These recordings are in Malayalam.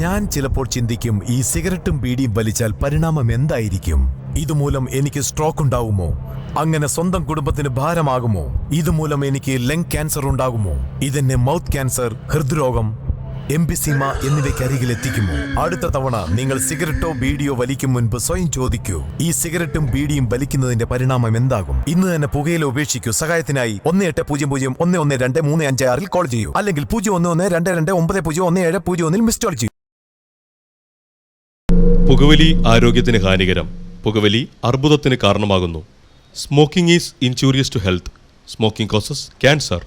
ഞാൻ ചിലപ്പോൾ ചിന്തിക്കും, ഈ സിഗരറ്റും ബീഡിയും വലിച്ചാൽ പരിണാമം എന്തായിരിക്കും? ഇതുമൂലം എനിക്ക് സ്ട്രോക്ക് ഉണ്ടാകുമോ? അങ്ങനെ സ്വന്തം കുടുംബത്തിന് ഭാരമാകുമോ? ഇതുമൂലം എനിക്ക് ലങ് ക്യാൻസർ ഉണ്ടാകുമോ? ഇതെന്നെ മൗത്ത് ക്യാൻസർ, ഹൃദ്രോഗം, എംഫിസീമ എന്നിവയ്ക്കരികിൽ എത്തിക്കുമോ? അടുത്ത തവണ നിങ്ങൾ സിഗരറ്റോ ബീഡിയോ വലിക്കും മുൻപ് സ്വയം ചോദിക്കൂ, ഈ സിഗരറ്റും ബീഡിയും വലിക്കുന്നതിന്റെ പരിണാമം എന്താകും? ഇന്ന് തന്നെ പുകയില ഉപേക്ഷിക്കൂ. സഹായത്തിനായി 1800-112356 കോൾ ചെയ്യൂ, അല്ലെങ്കിൽ 011229901701 മിസ് കോൾ ചെയ്യൂ. പുകവലി ആരോഗ്യത്തിന് ഹാനികരം. പുകവലി അർബുദത്തിന് കാരണമാകുന്നു. Smoking is injurious to health. Smoking causes cancer.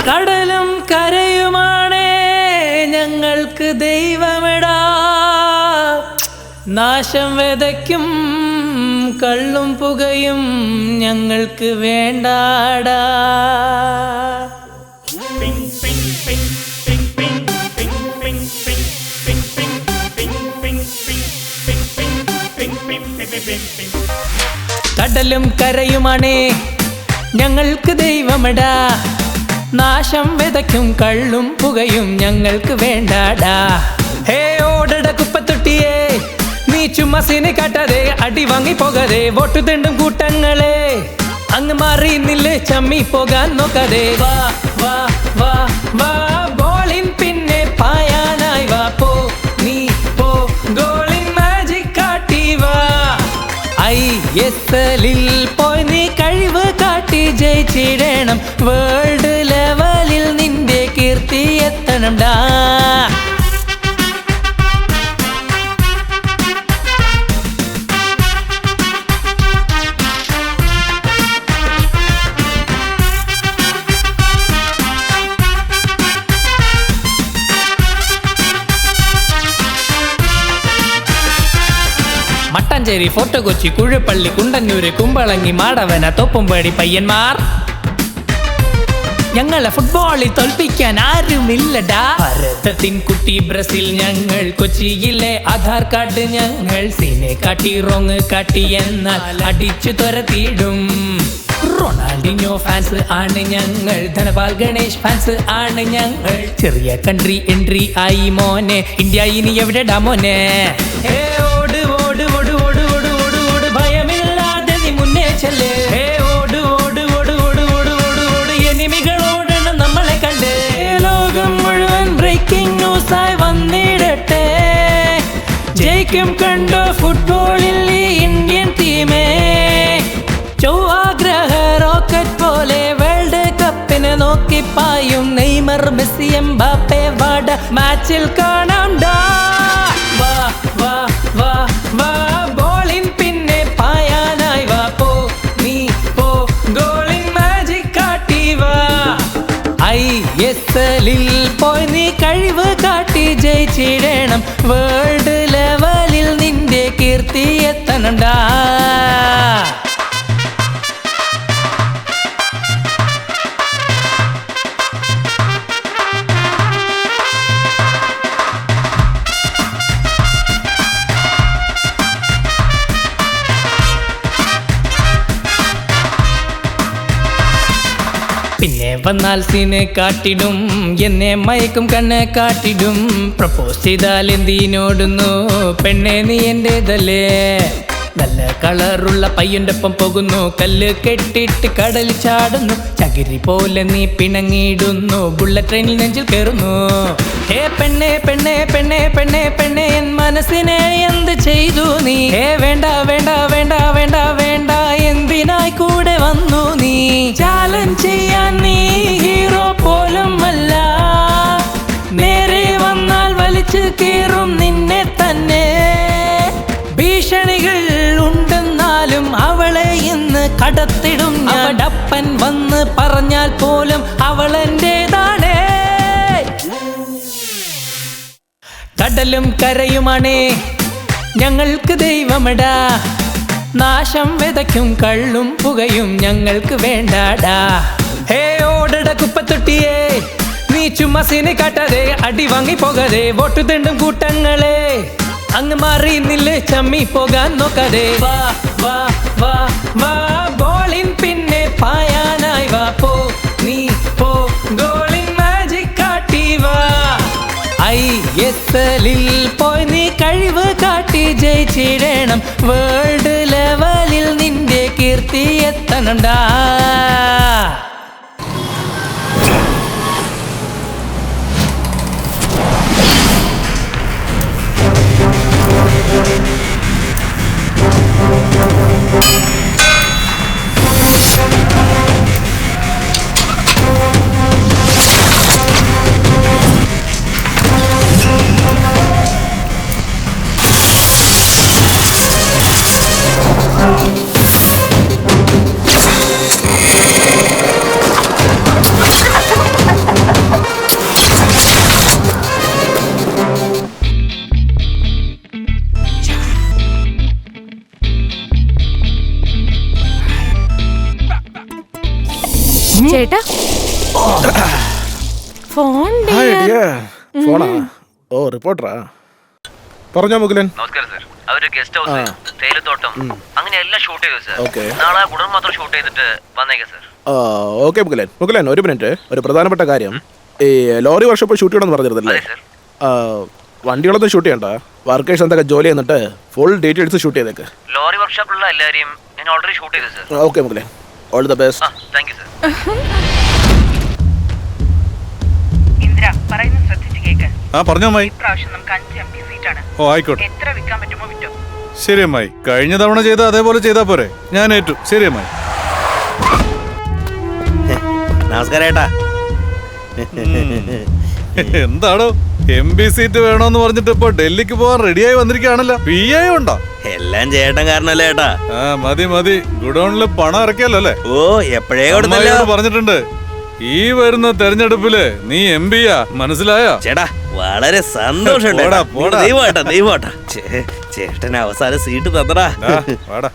കടലും കരയുമാണേ ഞങ്ങൾക്ക് ദൈവമെടാ, നാശം വിതയ്ക്കും കള്ളും പുകയും ഞങ്ങൾക്ക് വേണ്ടാടാ. കടലും കരയുമാണേ ഞങ്ങൾക്ക് ദൈവമെടാ, നാശം വിതയ്ക്കും കള്ളും പുകയും ഞങ്ങൾക്ക് വേണ്ടാടാ. ഹേ ഓടട കുപ്പത്തൊട്ടിയേ, നീ ചുമ്മാസിനെ കാട്ടാതെ അടി വാങ്ങി പോകാതെ, വോട്ട് തെണ്ടും കൂട്ടങ്ങളെ അങ്ങ് മാറി നില്ല്, ചമ്മി പോകാൻ നോക്കാതെ. വാ വാ വാ വാ ബോളിൻ പിന്നെ പായാനായി വാ, പോ നീ പോ ഗോളിൻ മാജിക് കാട്ടി വാ. ISL പോയി നീ കഴിവ് കാട്ടി ജയിച്ചിടണം, വേൾഡ് ലെവലിൽ നിന്റെ കീർത്തി എത്തണം ഡാ. മട്ടാഞ്ചേരി, ഫോർട്ട് കൊച്ചി, കുഴപ്പള്ളി, കുണ്ടന്നൂര്, കുമ്പളങ്ങി, മാടവന, തോപ്പുംപടി പയ്യന്മാർ, ഞങ്ങളെ ഫുട്ബോളിൽ തോൽപ്പിക്കാൻ ആരുമില്ലടാ. ഭാരതത്തിൻ കുട്ടി ബ്രസീൽ ഞങ്ങൾ, കൊച്ചിയിലെ ആധാർ കാർഡ് ഞങ്ങൾ, സീനെ കാട്ടി റോങ് കാട്ടി എന്നാൽ അടിച്ചു തുരത്തിയിടും. റൊണാൾഡിനോ ഫാൻസ് ആണ് ഞങ്ങൾ, ധനപാൽ ഗണേഷ് ഫാൻസ് ആണ് ഞങ്ങൾ. ചെറിയ കൺട്രി എൻട്രി ആയി മോനെ, ഇന്ത്യ ഇനി എവിടെടാ മോനെ? ഓട് ഓട് ഓട് ഓട് ഓട് ഓട് ഓട് ഭയമില്ലാതെ നീ മുന്നേ ചെല്ലേ. ഓട് ഓട് ഓട് ഓട് ഓട് ഓട് ഓട് എനിമികളോടാണ് നമ്മളെ കണ്ട്. ലോകം മുഴുവൻ ബ്രേക്കിംഗ് ന്യൂസായി വന്നിടട്ടെ, ജയിക്കും കണ്ടോ ഫുട്ബോളിൽ ഈ ഇന്ത്യൻ ടീമേ. ചൊവ്വാഗ്രഹ റോക്കറ്റ് പോലെ വേൾഡ് കപ്പിനെ നോക്കി പായും നെയ്മർ, മെസ്സി, എംബാപ്പെ വാട മാച്ചിൽ കാണാം ഡാ. വാ വാ വാ വാ ബോളിൻ പിന്നെ പായാനായി വാ, പോ നീ പോ ഗോളിൻ മാജിക് കാട്ടി വാ. ISL പോയി നീ കഴിവ് കാട്ടി ജയിച്ചിടണം, വേൾഡ് ലെവലിൽ നിന്റെ കീർത്തി എത്തണം ഡാ. പിന്നെ വന്നാൽ സീനെ കാട്ടിടും, എന്നെ മയക്കും കണ്ണ് കാട്ടിടും. പ്രപ്പോസ് ചെയ്താൽ എന്തിനോടുന്നു പെണ്ണെ നീ എന്റേതല്ലേ? നല്ല കളറുള്ള പയ്യന്റെ ഒപ്പം പോകുന്നു, കല്ല് കെട്ടിട്ട് കടലിൽ ചാടുന്നു. ചകിരി പോലെ നീ പിണങ്ങിയിടുന്നു, ബുള്ളറ്റ് ട്രെയിനിൽ നെഞ്ചിൽ കയറുന്നു. ഹേ പെണ്ണെ പെണ്ണെ പെണ്ണെ പെണ്ണെ പെണ്ണെ എൻ മനസ്സിനെ എന്ത് ചെയ്തു നീ? ഹേ വേണ്ട വേണ്ട വേണ്ട വേണ്ട വേണ്ട എന്തിനായി കൂടെ വന്നു നീ? ചാലഞ്ച് ചെയ്യാൻ നീ ഹീറോ പോലും അല്ല, നേരെ വന്നാൽ വലിച്ചു കീറും നിന്നെ തന്നെ. ഭീഷണികൾ ഉണ്ടെന്നാലും അവളെ ഇന്ന് കടത്തിടും. അവടപ്പൻ വന്ന് പറഞ്ഞാൽ പോലും അവളെന്റേതാണ്. കടലും കരയുമാണേ ഞങ്ങൾക്ക് ദൈവമടാ, നാശം വിതയ്ക്കും കള്ളും പുകയും ഞങ്ങൾക്ക് വേണ്ടാടാ. ഹേ ഓടട കുപ്പത്തൊട്ടിയേ, നീ ചുമ്മാ സീനെ കാട്ടാതെ അടി വാങ്ങി പോകാതെ. വോട്ട് തെണ്ടും കൂട്ടങ്ങളെ അങ്ങ് മാറി നില്ല്, ചമ്മി പോകാൻ നോക്കാതെ. വാ വാ വാ വാ ബോളിൻ പിന്നെ പായാനായി വാ, പോ നീ പോ ഗോളിൻ മാജിക് കാട്ടി വാ. ISL പോയി നീ കഴിവ് കാട്ടി ജയിച്ചിടണം, വേൾഡ് ലെവലിൽ നിന്റെ കീർത്തി എത്തണണ്ടാ. ചേട്ടാ ഫോൺ ഫോണാ? ഓ റിപ്പോർട്ടറാ, പറഞ്ഞോ മുകുലൻ. നമസ്കാരം സർ. അവര് ഗസ്റ്റ് ഹൗസ്, തേയിലത്തോട്ടം, അങ്ങനെ എല്ലാം ഷൂട്ട് ചെയ്തു സർ. ഓക്കെ, നാളെ ഉടൻ മാത്രം ഷൂട്ട് ചെയ്തിട്ട് വന്നേക്കാം സർ. ഓക്കെ മുകുലൻ. മുകുലൻ ഒരു മിനിറ്റ്, ഒരു പ്രധാനപ്പെട്ട കാര്യം. ഈ ലോറി വർക്ക്ഷോപ്പ് ഷൂട്ട് ചെയ്യണമെന്ന് പറഞ്ഞിരുന്നില്ലേ? അതെ സർ. വണ്ടികളൊന്നും ഷൂട്ട് ചെയ്യണ്ട, വർക്കേഴ്സ് എന്തൊക്കെ ജോലി ചെയ്യുന്നിട്ട് ഫുൾ ഡീറ്റെയിൽസ് ഷൂട്ട് ചെയ്തേക്ക്. ലോറി വർക്ക്ഷോപ്പിലുള്ള എല്ലാവരെയും ഞാൻ ഓൾറെഡി ഷൂട്ട് ചെയ്തു sir. Okay Mukulan, all the best. Thank you sir. Indra പറയുന്നത് ശ്രദ്ധിച്ച് കേക്ക്. പറഞ്ഞോ അമ്മായി. ഇപ്രാവശ്യം നമുക്ക് 5 MP സീറ്റാണ്. ഓ ആയിക്കോട്ടെ. എത്ര വിൽക്കാൻ പറ്റുമോ വിറ്റോ. ശരി അമ്മായി, കഴിഞ്ഞ തവണ ചെയ്ത അതേപോലെ ചെയ്താ പോരെ? ഞാൻ ഏറ്റു. ശരി അമ്മായി. നമസ്കാരം ഏട്ടാ. എന്താണോ MP സീറ്റ് വേണോന്ന് പറഞ്ഞിട്ട് ഇപ്പൊ ഡൽഹിക്ക് പോവാൻ റെഡിയായി വന്നിരിക്കുകയാണല്ലോ. PI ഉണ്ടോ? എല്ലാം ചേട്ടൻ കാരണല്ലേ ഏട്ടാ. മതി മതി, ഗുഡൌണില് പണം ഇറക്കിയല്ലോ അല്ലേ? ഓ എപ്പോഴേ പറഞ്ഞിട്ടുണ്ട്, ഈ വരുന്ന തെരഞ്ഞെടുപ്പില് നീ MP യാ, മനസ്സിലായോ? ചേട്ടാ വളരെ സന്തോഷം. ദൈവട്ടാ ചേട്ടൻ അവസാനം സീറ്റ് തന്നടാ. വാടാ.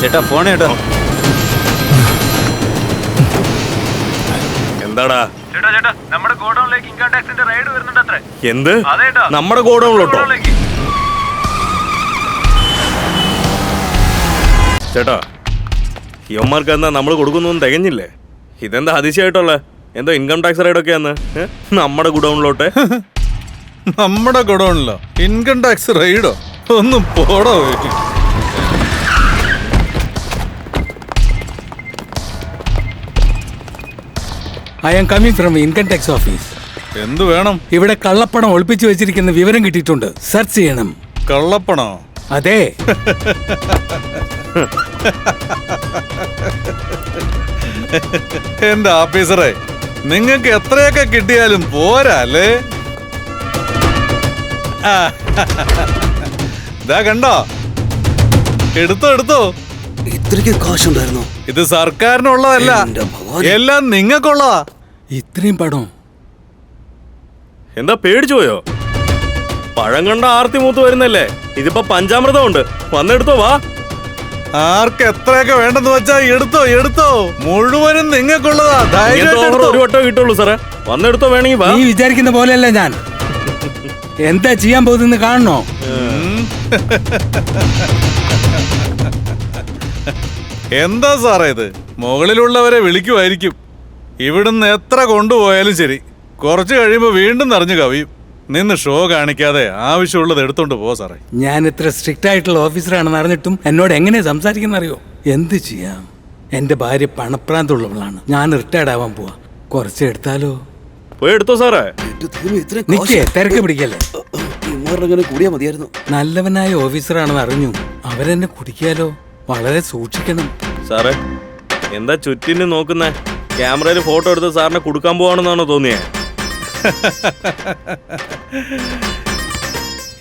ചേട്ടാ ഫോൺ കേട്ടോ. എന്താടാ ചേട്ടാ നമ്മുടെ ഗോഡൌണിലേക്ക് ഇൻകം ടാക്സിന്റെ റൈഡ് വരുന്നുണ്ടത്രേ. എന്ത്? അതേട്ടാ, നമ്മുടെ ഗോഡൌണിലോട്ടോ? ചേട്ടാ യവന്മാർക്ക് എന്താ നമ്മൾ കൊടുക്കുന്നൊന്നും തികഞ്ഞില്ലേ? ഇതെന്താ അതിശയായിട്ടുള്ള എന്തോ ഇൻകം ടാക്സ് റൈഡൊക്കെയാന്ന് നമ്മുടെ ഗുഡൌണിലോട്ട്? നമ്മുടെ ഗുഡൌണിലോ ഇൻകം ടാക്സ് റൈഡോ? ഒന്നും പോടോ. I am coming from income tax office. എന്തു വേണം? ഇവിടെ കള്ളപ്പണം ഒളിപ്പിച്ചു വെച്ചിരിക്കുന്ന വിവരം കിട്ടിയിട്ടുണ്ട്. സെർച്ച് ചെയ്യണം. കള്ളപ്പണോ? അതെ. എന്റെ ഓഫീസറെ, നിങ്ങൾക്ക് എത്രയൊക്കെ കിട്ടിയാലും പോരാ അല്ലേ? ഇതാ കണ്ടോ, എടുത്തോ എടുത്തോ. ഇത്രയ്ക്ക് കാശുണ്ടായിരുന്നു? ഇത് സർക്കാരിനുള്ളതല്ല, എല്ലാം നിങ്ങൾക്കുള്ളതാ. ഇത്രയും പണം? എന്താ പേടിച്ചു പോയോ? പഴം കണ്ട ആർത്തി മൂത്ത് വരുന്നല്ലേ? ഇതിപ്പോ പഞ്ചാമൃതം ഉണ്ട്, വന്നെടുത്തോ. വാ. ആർക്ക് എത്രയൊക്കെ വേണ്ടെന്ന് വെച്ചാ എടുത്തോ എടുത്തോ, മുഴുവനും നിങ്ങൾക്കുള്ളതാ. ഒരു വട്ടം കിട്ടുള്ളൂ സാറേ, വന്നെടുത്തോ. വേണമെങ്കിൽ വാ. നീ വിചാരിക്കുന്ന പോലെയല്ല ഞാൻ. എന്താ ചെയ്യാൻ പോകുന്ന കാണണോ? എന്താ സാറേ ഇത്? മുകളിലുള്ളവരെ വിളിക്കുമായിരിക്കും. ഇവിടുന്ന് എത്ര കൊണ്ടുപോയാലും ശരി, കുറച്ച് കഴിയുമ്പോൾ വീണ്ടും നിറഞ്ഞു കവിയും. നിന്ന് ഷോ കാണിക്കാതെ ആവശ്യമുള്ളത് എടുത്തോണ്ട് പോ സാറേ. ഞാൻ ഇത്ര സ്ട്രിക്റ്റ് ആയിട്ടുള്ള ഓഫീസറാണെന്ന് അറിഞ്ഞിട്ടും എന്നോട് എങ്ങനെ സംസാരിക്കുന്ന അറിയോ? എന്ത് ചെയ്യാം, എൻ്റെ ഭാര്യ പണപ്രാന്തുള്ളവളാണ്. ഞാൻ റിട്ടയർഡ് ആവാൻ പോവാ. കുറച്ച് എടുത്താലോ? പോയി എടുത്തോ സാറേ. നിക്കേ, തിരക്ക് പിടിക്കല്ലേ. കൂടിയാ മതിയായിരുന്നു. നല്ലവനായ ഓഫീസറാണെന്ന് അറിഞ്ഞു അവരെന്നെ കുടിക്കാലോ. വളരെ സൂക്ഷിക്കണം. സാറേ എന്താ ചുറ്റിന് നോക്കുന്നേ? ക്യാമറയിൽ ഫോട്ടോ എടുത്ത് സാറിനെ കൊടുക്കാൻ പോവാണെന്നാണോ തോന്നിയേ?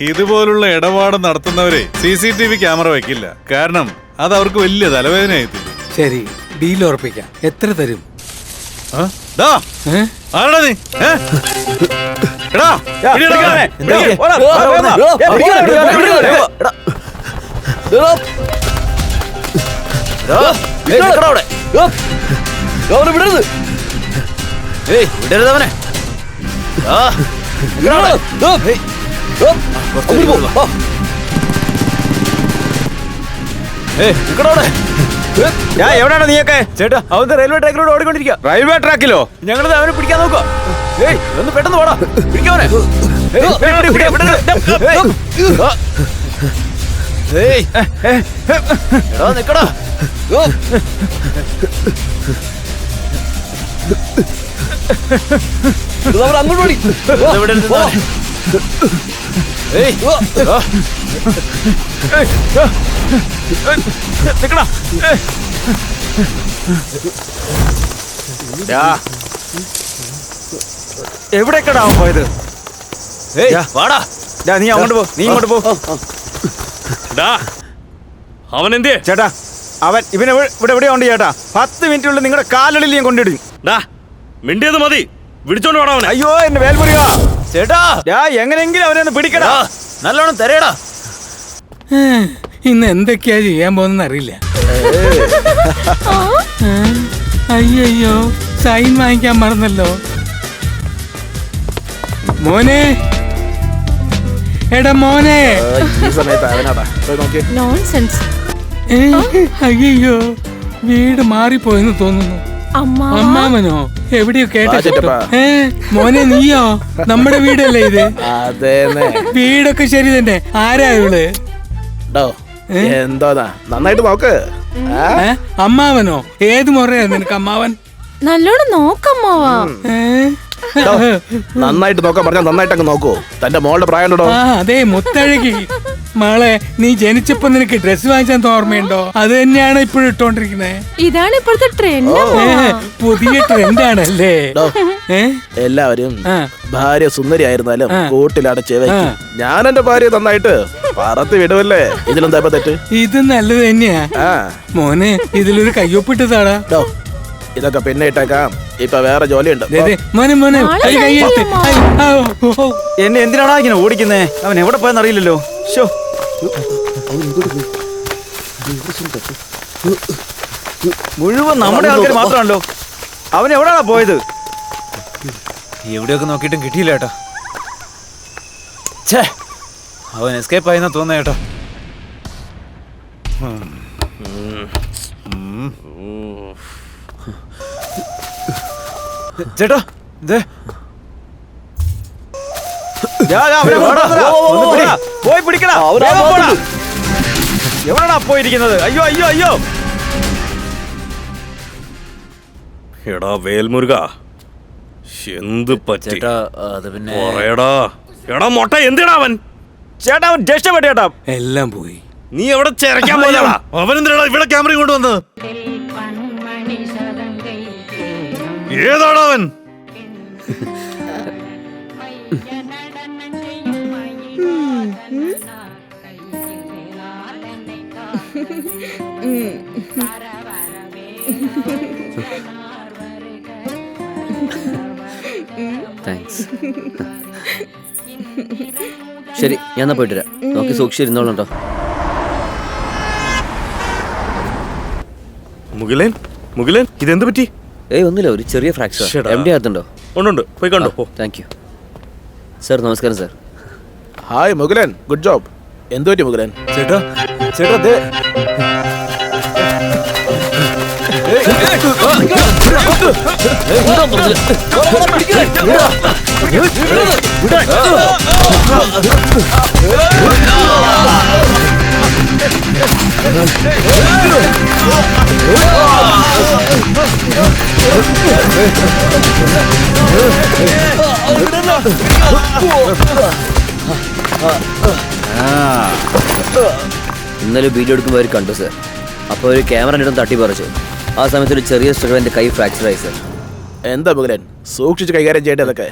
ഇതുപോലുള്ള ഇടപാട് നടത്തുന്നവരെ CCTV ക്യാമറ വെക്കില്ല. കാരണം അത് അവർക്ക് വലിയ തലവേദനയായി തീരും. ശരി, ഡീൽ ഉറപ്പിക്കാം. എത്ര തരും? ആരാടാ നീ? എടാ, വിടരുതവനെ. എവിടെയാണ് നീയൊക്കെ? ചേട്ടാ അവൻ റെയിൽവേ ട്രാക്കിലൂടെ ഓടിക്കൊണ്ടിരിക്കുക. റെയിൽവേ ട്രാക്കിലോ? ഞങ്ങൾ അവനെ പിടിക്കാൻ നോക്കുക. ഏയ് ഒന്ന് പെട്ടെന്ന് പോടാ, പിടിക്കവനെ. നിക്കടാ. അങ്ങോട്ട് ഓടി. നിക്കടാ. എവിടേക്കടാ അവൻ പോയത്? വാടാ, നീ അങ്ങോട്ട് പോ, നീ ഇങ്ങോട്ട് പോ. അവൻ എന്തിയെ? ചേട്ടാ അവൻ ഇവനെ ഇവിടെ എവിടെയാ ഉണ്ട് ചേട്ടാ. 10 മിനിറ്റുള്ളിൽ നിങ്ങളുടെ കാലടിയിൽ ഞാൻ കൊണ്ടിടും. മിണ്ടിയത് മതി, വിളിച്ചോണ്ട് വേണം അവനെ. അയ്യോ എന്റെ വേൽമുരുക. ചേട്ടാ എങ്ങനെയെങ്കിലും അവനെ ഒന്ന് പിടിക്കടാ, നല്ലോണം തരേടാ. ഇന്ന് എന്തൊക്കെയാ ചെയ്യാൻ പോകുന്ന അറിയില്ല. അയ്യോ, സൈൻ വാങ്ങിക്കാൻ മറന്നല്ലോ. മോനെ, എടാ മോനെ. ഈ സമയത്ത് അവനാടാ. പോയി നോക്കിയേ. അയ്യോ, വീട് മാറിപ്പോയെന്ന് തോന്നുന്നു. അമ്മാവനോ? എവിടെയോ കേട്ടോ. മോനെ നീയോ? നമ്മുടെ വീടല്ലേ ഇത്? അതേന്നെ. വീടൊക്കെ ശരി തന്നെ. ആരാ ഇവള്? എന്തോന്നാ, നന്നായിട്ട് നോക്ക്. അമ്മാവനോ? ഏത് മുറയാ നിനക്ക് അമ്മാവൻ? നല്ലോണം നോക്കമ്മാവാ. നന്നായിട്ട് നോക്കാൻ പറഞ്ഞാൽ നന്നായിട്ട് അങ്ങ് നോക്കൂ. തന്റെ മോളുടെ പ്രായം ഉണ്ടോ? അതെ, മുത്തഴകി. മോളെ, നീ ജനിച്ചപ്പോ നിനക്ക് ഡ്രസ് വാങ്ങിച്ചാൻ ഓർമ്മയുണ്ടോ? അത് തന്നെയാണ് ഇപ്പോഴും ഇട്ടോണ്ടിരിക്കുന്നത്. ഇതാണ് ഇപ്പോഴത്തെ ട്രെൻഡ്. പുതിയ ട്രെൻഡാണല്ലേ? എല്ലാവരും ഭാര്യ സുന്ദരി ആയിരുന്നാലും കൂട്ടിലടച്ച് വെക്കും. ഞാൻ എന്റെ ഭാര്യ നന്നായിട്ട് പറത്തി വിടുവല്ലേ. ഇതിലെന്താ തെറ്റ്? ഇത് നല്ലത് തന്നെയാ മോനെ. ഇതിലൊരു കയ്യൊപ്പിട്ടതാടാ. ഇതൊക്കെ പിന്നെ ഇട്ടേക്കാം. ഇപ്പൊ വേറെ ജോലിയുണ്ട്. എന്നെ എന്തിനാണോ ഇങ്ങനെ ഓടിക്കുന്നേ? അവൻ എവിടെ പോയെന്ന് അറിയില്ലല്ലോ. മുഴുവൻ നമ്മുടെ ആൾക്കാർ മാത്രമാണല്ലോ. അവൻ എവിടെയാണോ പോയത്? എവിടെയൊക്കെ നോക്കിയിട്ടും കിട്ടിയില്ല ചേട്ടാ. അവൻ എസ്കേപ്പ് ആയെന്നാ തോന്നുന്ന ചേട്ടാ. ചേട്ടാ പോയി പിടിക്കടാ. എവിടെയാ പോയിരിക്കുന്നത്? അയ്യോ അയ്യോ അയ്യോ. എടാ വേൽമുരുക, എന്ത് പറ്റി? എടാ മൊട്ട, എന്തിനാ അവൻ? ചേട്ടാ അവൻ രക്ഷപ്പെട്ടു ചേട്ടാ. എല്ലാം പോയി. നീ എവിടെ ചേർക്കാൻ പോയതാ? അവനെന്തിനാ ഇവിടെ ക്യാമറ കൊണ്ടുവന്നത്? ഏതാണോ അവൻ? ശരി, ഞാൻ പോയിട്ട് വരാം. നോക്കി സൂക്ഷിച്ചിരുന്നോളൂ. മുകിലൻ, ഇതെന്ത് പറ്റി? ഒന്നുമില്ല, ഒരു ചെറിയ ഫ്രാക്ചർ. എംഡി ആകത്തുണ്ടോ? ഉണ്ട്, പോയി കണ്ടോ. Thank you sir. നമസ്കാരം sir. Hi Mukulan, good job. എന്തു പറ്റി മുകുലൻ? ചേട്ടാ ഇന്നലെ വീഡിയോ എടുക്കുമ്പോൾ അവർ കണ്ടു സർ. അപ്പോൾ ഒരു ക്യാമറ ഇടം തട്ടി പറിച്ചു. ആ സമയത്ത് ഒരു ചെറിയ സ്ട്രഗിൾ എൻ്റെ കൈ ഫ്രാക്ചറായി സർ. എന്താ മുകുലൻ സൂക്ഷിച്ച് കൈകാര്യം ചെയ്യേണ്ടതൊക്കെ?